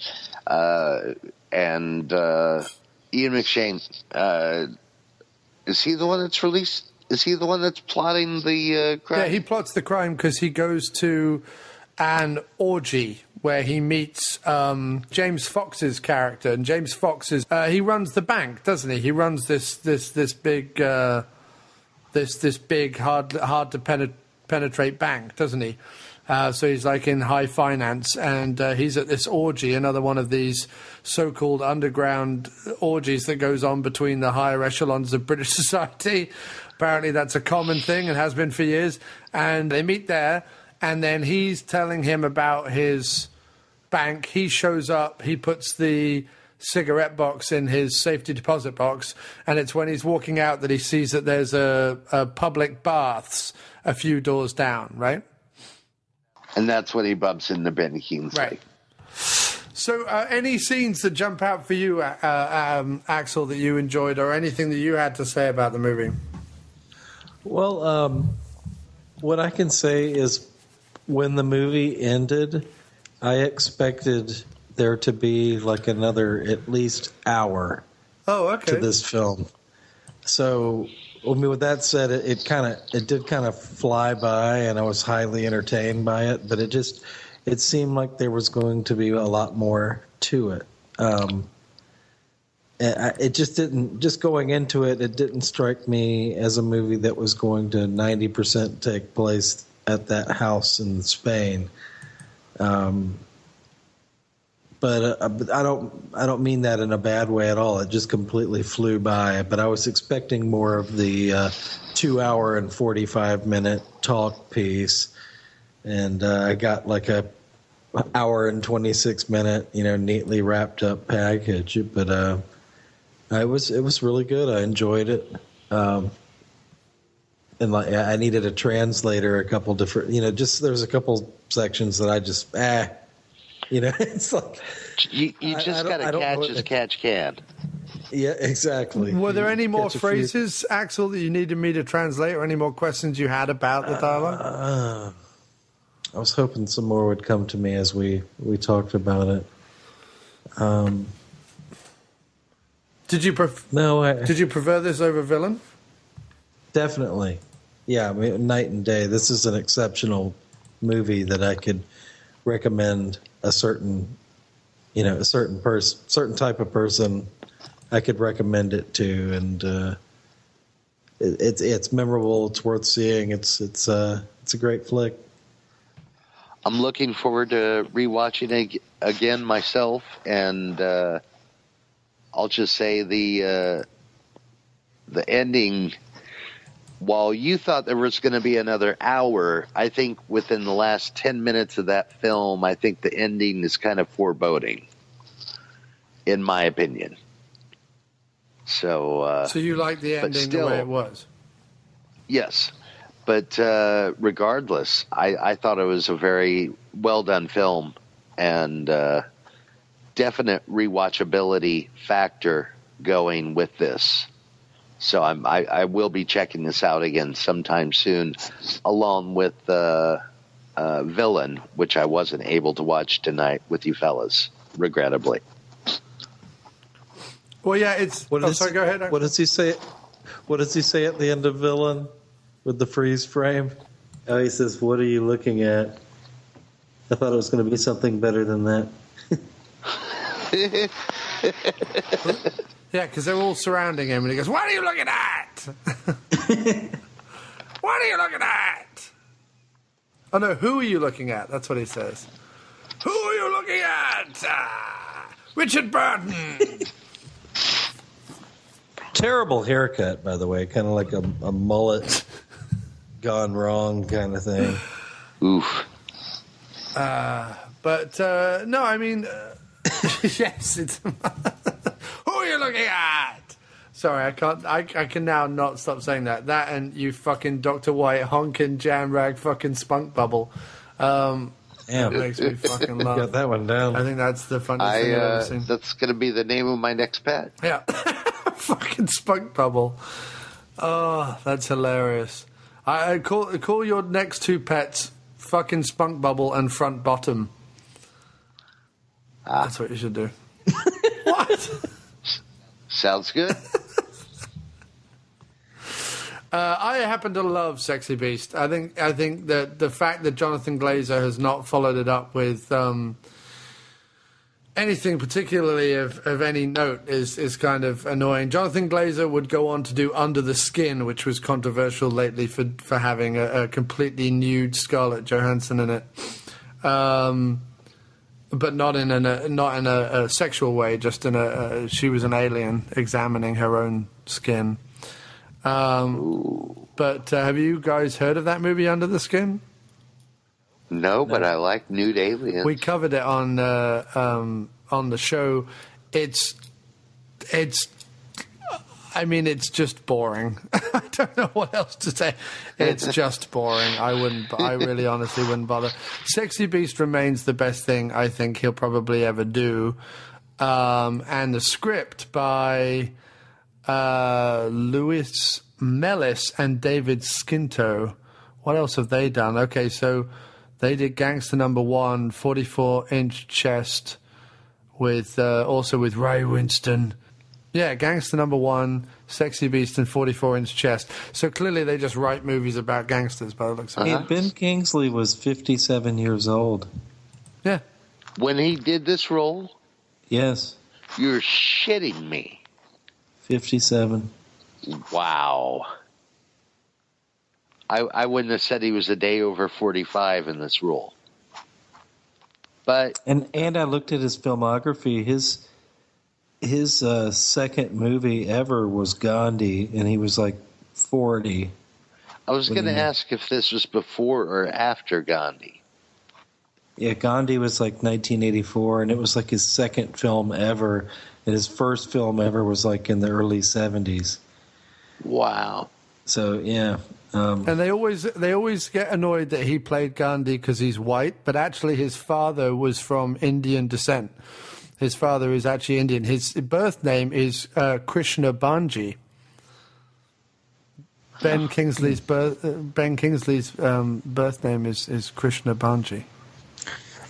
Speaker 5: And Ian McShane, is he the one that's released? Is he the one that's plotting the crime?
Speaker 1: Yeah, he plots the crime because he goes to an orgy where he meets James Fox's character, and James Fox he runs the bank, doesn't he? He runs this big hard to penetrate bank, doesn't he? So he's like in high finance, and he's at this orgy, another one of these so-called underground orgies that goes on between the higher echelons of British society. Apparently that's a common thing and has been for years. And they meet there, and then he's telling him about his bank. He shows up, he puts the cigarette box in his safety deposit box, and it's when he's walking out that he sees that there's a public baths a few doors down, right?
Speaker 5: And that's when he bumps into Ben Kingsley.
Speaker 1: Right. So any scenes that jump out for you, Axl, that you enjoyed, or anything that you had to say about the movie?
Speaker 4: Well, what I can say is when the movie ended, I expected there to be like another at least hour to this film. So, I mean, with that said, it did kind of fly by, and I was highly entertained by it. But it seemed like there was going to be a lot more to it. It just didn't. Just going into it, it didn't strike me as a movie that was going to 90% take place at that house in Spain. But I don't mean that in a bad way at all. It just completely flew by. But I was expecting more of the 2 hour and 45-minute talk piece, and I got like a hour and 26-minute, neatly wrapped up package. But it was really good. I enjoyed it. And like I needed a translator, a couple different, there's a couple sections that I just it's like
Speaker 5: you just got to catch as catch can.
Speaker 4: Yeah, exactly.
Speaker 1: Were there any more phrases, Axl, that you needed me to translate, or any more questions you had about the dialogue?
Speaker 4: I was hoping some more would come to me as we talked about it.
Speaker 1: Did you prefer this over Villain?
Speaker 4: Definitely. Yeah, I mean, night and day. This is an exceptional movie that I could recommend a certain type of person. I could recommend it to, and it's memorable. It's worth seeing. It's a great flick.
Speaker 5: I'm looking forward to rewatching it again myself, and I'll just say the ending. While you thought there was going to be another hour, I think within the last 10 minutes of that film, I think the ending is kind of foreboding, in my opinion. So
Speaker 1: you like the ending the way it was?
Speaker 5: Yes. But regardless, I thought it was a very well-done film, and definite rewatchability factor going with this. So I will be checking this out again sometime soon, along with Villain, which I wasn't able to watch tonight with you fellas, regrettably.
Speaker 1: Well, yeah, it's... sorry, go ahead.
Speaker 4: What does he say? What does he say at the end of Villain with the freeze frame? Oh, he says, "What are you looking at?" I thought it was going to be something better than that.
Speaker 1: Yeah, because they're all surrounding him, and he goes, "What are you looking at? What are you looking at?" Oh, no, "Who are you looking at?" That's what he says. "Who are you looking at? Richard Burton."
Speaker 4: Terrible haircut, by the way, kind of like a mullet gone wrong kind of thing.
Speaker 5: Oof.
Speaker 1: But no, I mean, yes. It's who are you looking at? Sorry, I can't. I can now not stop saying that. That and you fucking Dr. White honking jam rag fucking spunk bubble. It makes me fucking laugh.
Speaker 4: Got that one down.
Speaker 1: I think that's the funniest thing I've ever seen.
Speaker 5: That's going to be the name of my next pet.
Speaker 1: Yeah, fucking spunk bubble. Oh, that's hilarious. I call your next two pets fucking spunk bubble and front bottom. That's what you should do. What?
Speaker 5: Sounds good.
Speaker 1: I happen to love Sexy Beast. I think that the fact that Jonathan Glazer has not followed it up with anything particularly of any note is kind of annoying. Jonathan Glazer would go on to do Under the Skin, which was controversial lately for having a completely nude Scarlett Johansson in it, but not in a sexual way. Just in she was an alien examining her own skin. But have you guys heard of that movie, Under the Skin?
Speaker 5: No, but I like nude aliens.
Speaker 1: We covered it on the show. It's just boring. I don't know what else to say. It's just boring. I really honestly wouldn't bother. Sexy Beast remains the best thing I think he'll probably ever do. And the script by Louis Mellis and David Skinto. What else have they done? Okay, so they did Gangster No. 1, 44-inch chest, with also with Ray Winstone. Yeah, Gangster No. 1, Sexy Beast, and 44-inch chest. So clearly they just write movies about gangsters by the looks of it.
Speaker 4: Ben Kingsley was 57 years old.
Speaker 1: Yeah.
Speaker 5: When he did this role?
Speaker 4: Yes.
Speaker 5: You're shitting me.
Speaker 4: 57.
Speaker 5: Wow. I wouldn't have said he was a day over 45 in this role. But
Speaker 4: and I looked at his filmography. His second movie ever was Gandhi, and he was like 40.
Speaker 5: I was going to ask if this was before or after Gandhi.
Speaker 4: Yeah, Gandhi was like 1984, and it was like his second film ever. And his first film ever was like in the early 70s.
Speaker 5: Wow.
Speaker 4: So, yeah.
Speaker 1: And they always get annoyed that he played Gandhi because he's white, but actually his father was from Indian descent. His father is actually Indian. His birth name is Krishna Banji. Ben Kingsley's birth name is Krishna Banji.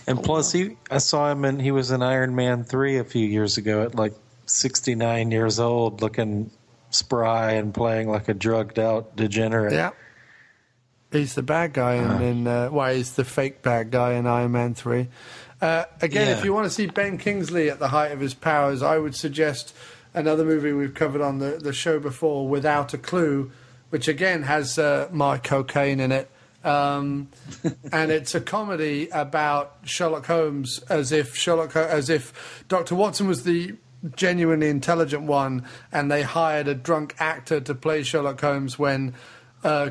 Speaker 4: And plus, I saw him, and he was in Iron Man 3 a few years ago at like 69 years old, looking spry and playing like a drugged-out degenerate.
Speaker 1: Yeah. He's the bad guy he's the fake bad guy in Iron Man 3. If you want to see Ben Kingsley at the height of his powers, I would suggest another movie we've covered on the show before, Without a Clue, which again has my cocaine in it. And it's a comedy about Sherlock Holmes, as if Dr. Watson was the genuinely intelligent one, and they hired a drunk actor to play Sherlock Holmes when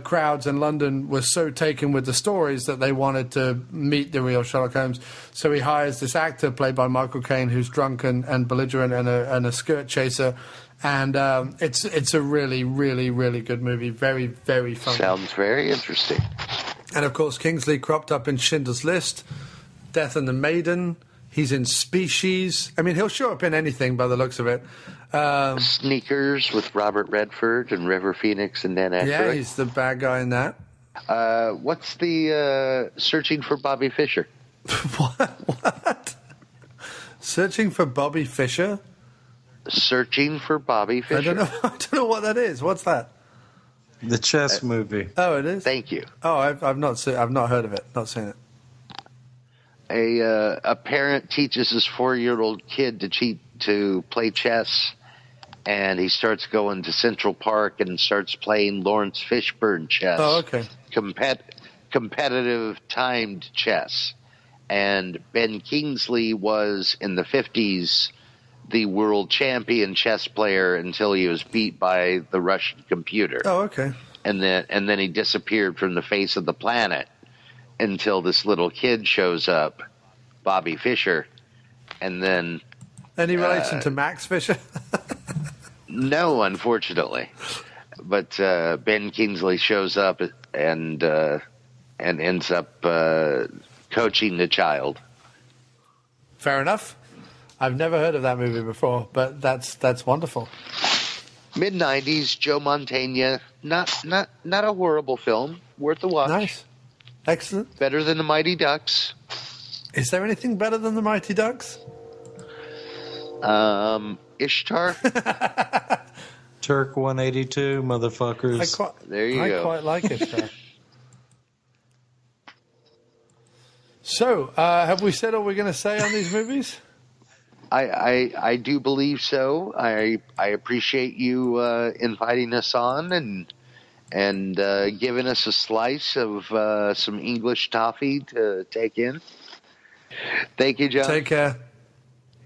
Speaker 1: crowds in London were so taken with the stories that they wanted to meet the real Sherlock Holmes. So he hires this actor played by Michael Caine, who's drunk and belligerent and a skirt chaser. And it's a really, really, really good movie. Very, very fun.
Speaker 5: Sounds very interesting.
Speaker 1: And, of course, Kingsley cropped up in Schindler's List, Death and the Maiden. He's in Species. I mean, he'll show up in anything by the looks of it.
Speaker 5: Sneakers with Robert Redford and River Phoenix and Dan Aykroyd.
Speaker 1: Yeah, he's the bad guy in that.
Speaker 5: What's the Searching for Bobby Fischer?
Speaker 1: What? Searching for Bobby Fischer?
Speaker 5: Searching for Bobby Fischer.
Speaker 1: I don't know what that is. What's that?
Speaker 4: The chess movie.
Speaker 1: Oh, it is?
Speaker 5: Thank you.
Speaker 1: Oh, I've not heard of it. Not seen it.
Speaker 5: A parent teaches his 4-year-old kid to play chess, and he starts going to Central Park and starts playing Lawrence Fishburne chess.
Speaker 1: Oh, okay.
Speaker 5: Competitive timed chess. And Ben Kingsley was in the 50s the world champion chess player until he was beat by the Russian computer.
Speaker 1: Oh, okay.
Speaker 5: And then he disappeared from the face of the planet until this little kid shows up, Bobby Fischer, and then...
Speaker 1: Any relation to Max Fisher?
Speaker 5: No, unfortunately. But Ben Kingsley shows up and ends up coaching the child.
Speaker 1: Fair enough. I've never heard of that movie before, but that's wonderful.
Speaker 5: Mid-90s, Joe Mantegna. Not a horrible film. Worth a watch.
Speaker 1: Nice. Excellent.
Speaker 5: Better than The Mighty Ducks.
Speaker 1: Is there anything better than The Mighty Ducks?
Speaker 5: Ishtar.
Speaker 4: Turk 182, motherfuckers.
Speaker 5: There you go.
Speaker 1: I quite like Ishtar. So, have we said all we're going to say on these movies?
Speaker 5: I do believe so. I appreciate you inviting us on and giving us a slice of some English toffee to take in. Thank you, John.
Speaker 1: Take care.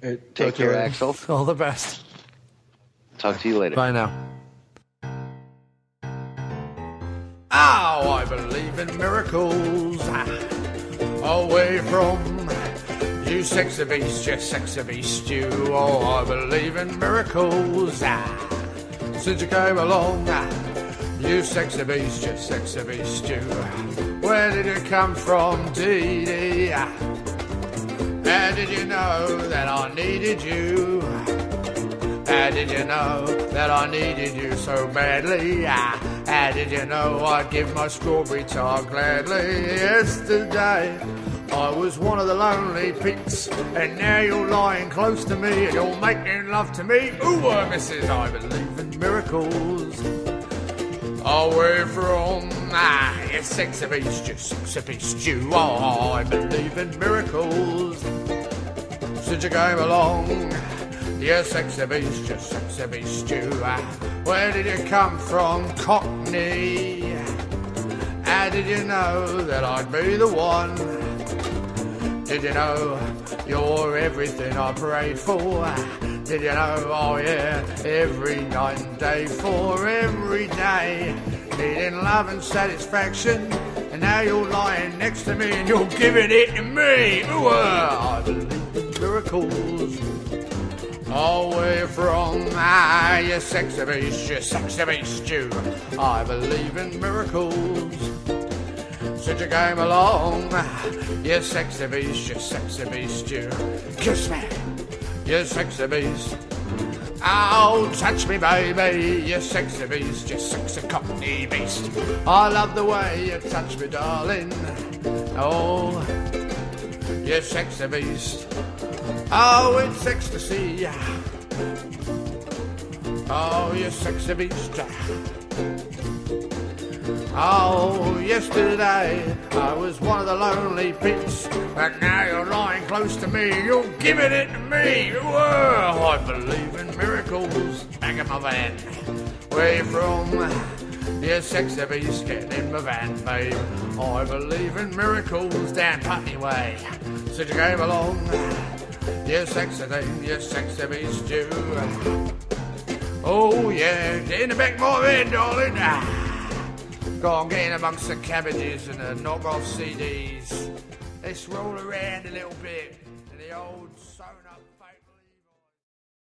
Speaker 5: Take care, Axl.
Speaker 1: All the best.
Speaker 5: Talk to you later.
Speaker 1: Bye now. Oh, I believe in miracles. Away from you sexy beast, you sexy beast, you. Oh, I believe in miracles. Since you came along, you sexy beast, you sexy beast, you. Where did you come from, Dee Dee? How did you know that I needed you? How did you know that I needed you so badly? How did you know I'd give my strawberry tart gladly? Yesterday I was one of the lonely peeps, and now you're lying close to me and you're making love to me. Ooh, Mrs. I believe in miracles. Away from you sexy beast, you sexy beast, you. Oh, I believe in miracles. Since you came along, you sexy beast, you sexy beast, you. Where did you come from, Cockney? How did you know that I'd be the one? Did you know you're everything I prayed for? Did you know, oh yeah, every night and day for every day, needing love and satisfaction, and now you're lying next to me and you're giving it to me. Ooh, I believe in miracles. Away from you sexy beast, you sexy beast, you. I believe in miracles. Since you came along, you sexy beast, you sexy beast, you. Kiss me, you sexy beast. Oh, touch me, baby, you sexy beast, you sexy Cockney beast. I love the way you touch me, darling. Oh, you sexy beast. Oh, it's ecstasy. Oh, you sexy beast. Oh, yesterday I was one of the lonely peeps, and now you're lying close to me, you're giving it to me. Whoa, I believe in miracles. Back in my van. Where you from? You sexy beast, get in my van, babe. I believe in miracles down Putney Way. Since you came along, you sexy thing, you sexy beast, you. Oh yeah, get in the back of my van, darling. Go on, get in amongst the cabbages and the knock-off CDs. Let's roll around a little bit in the old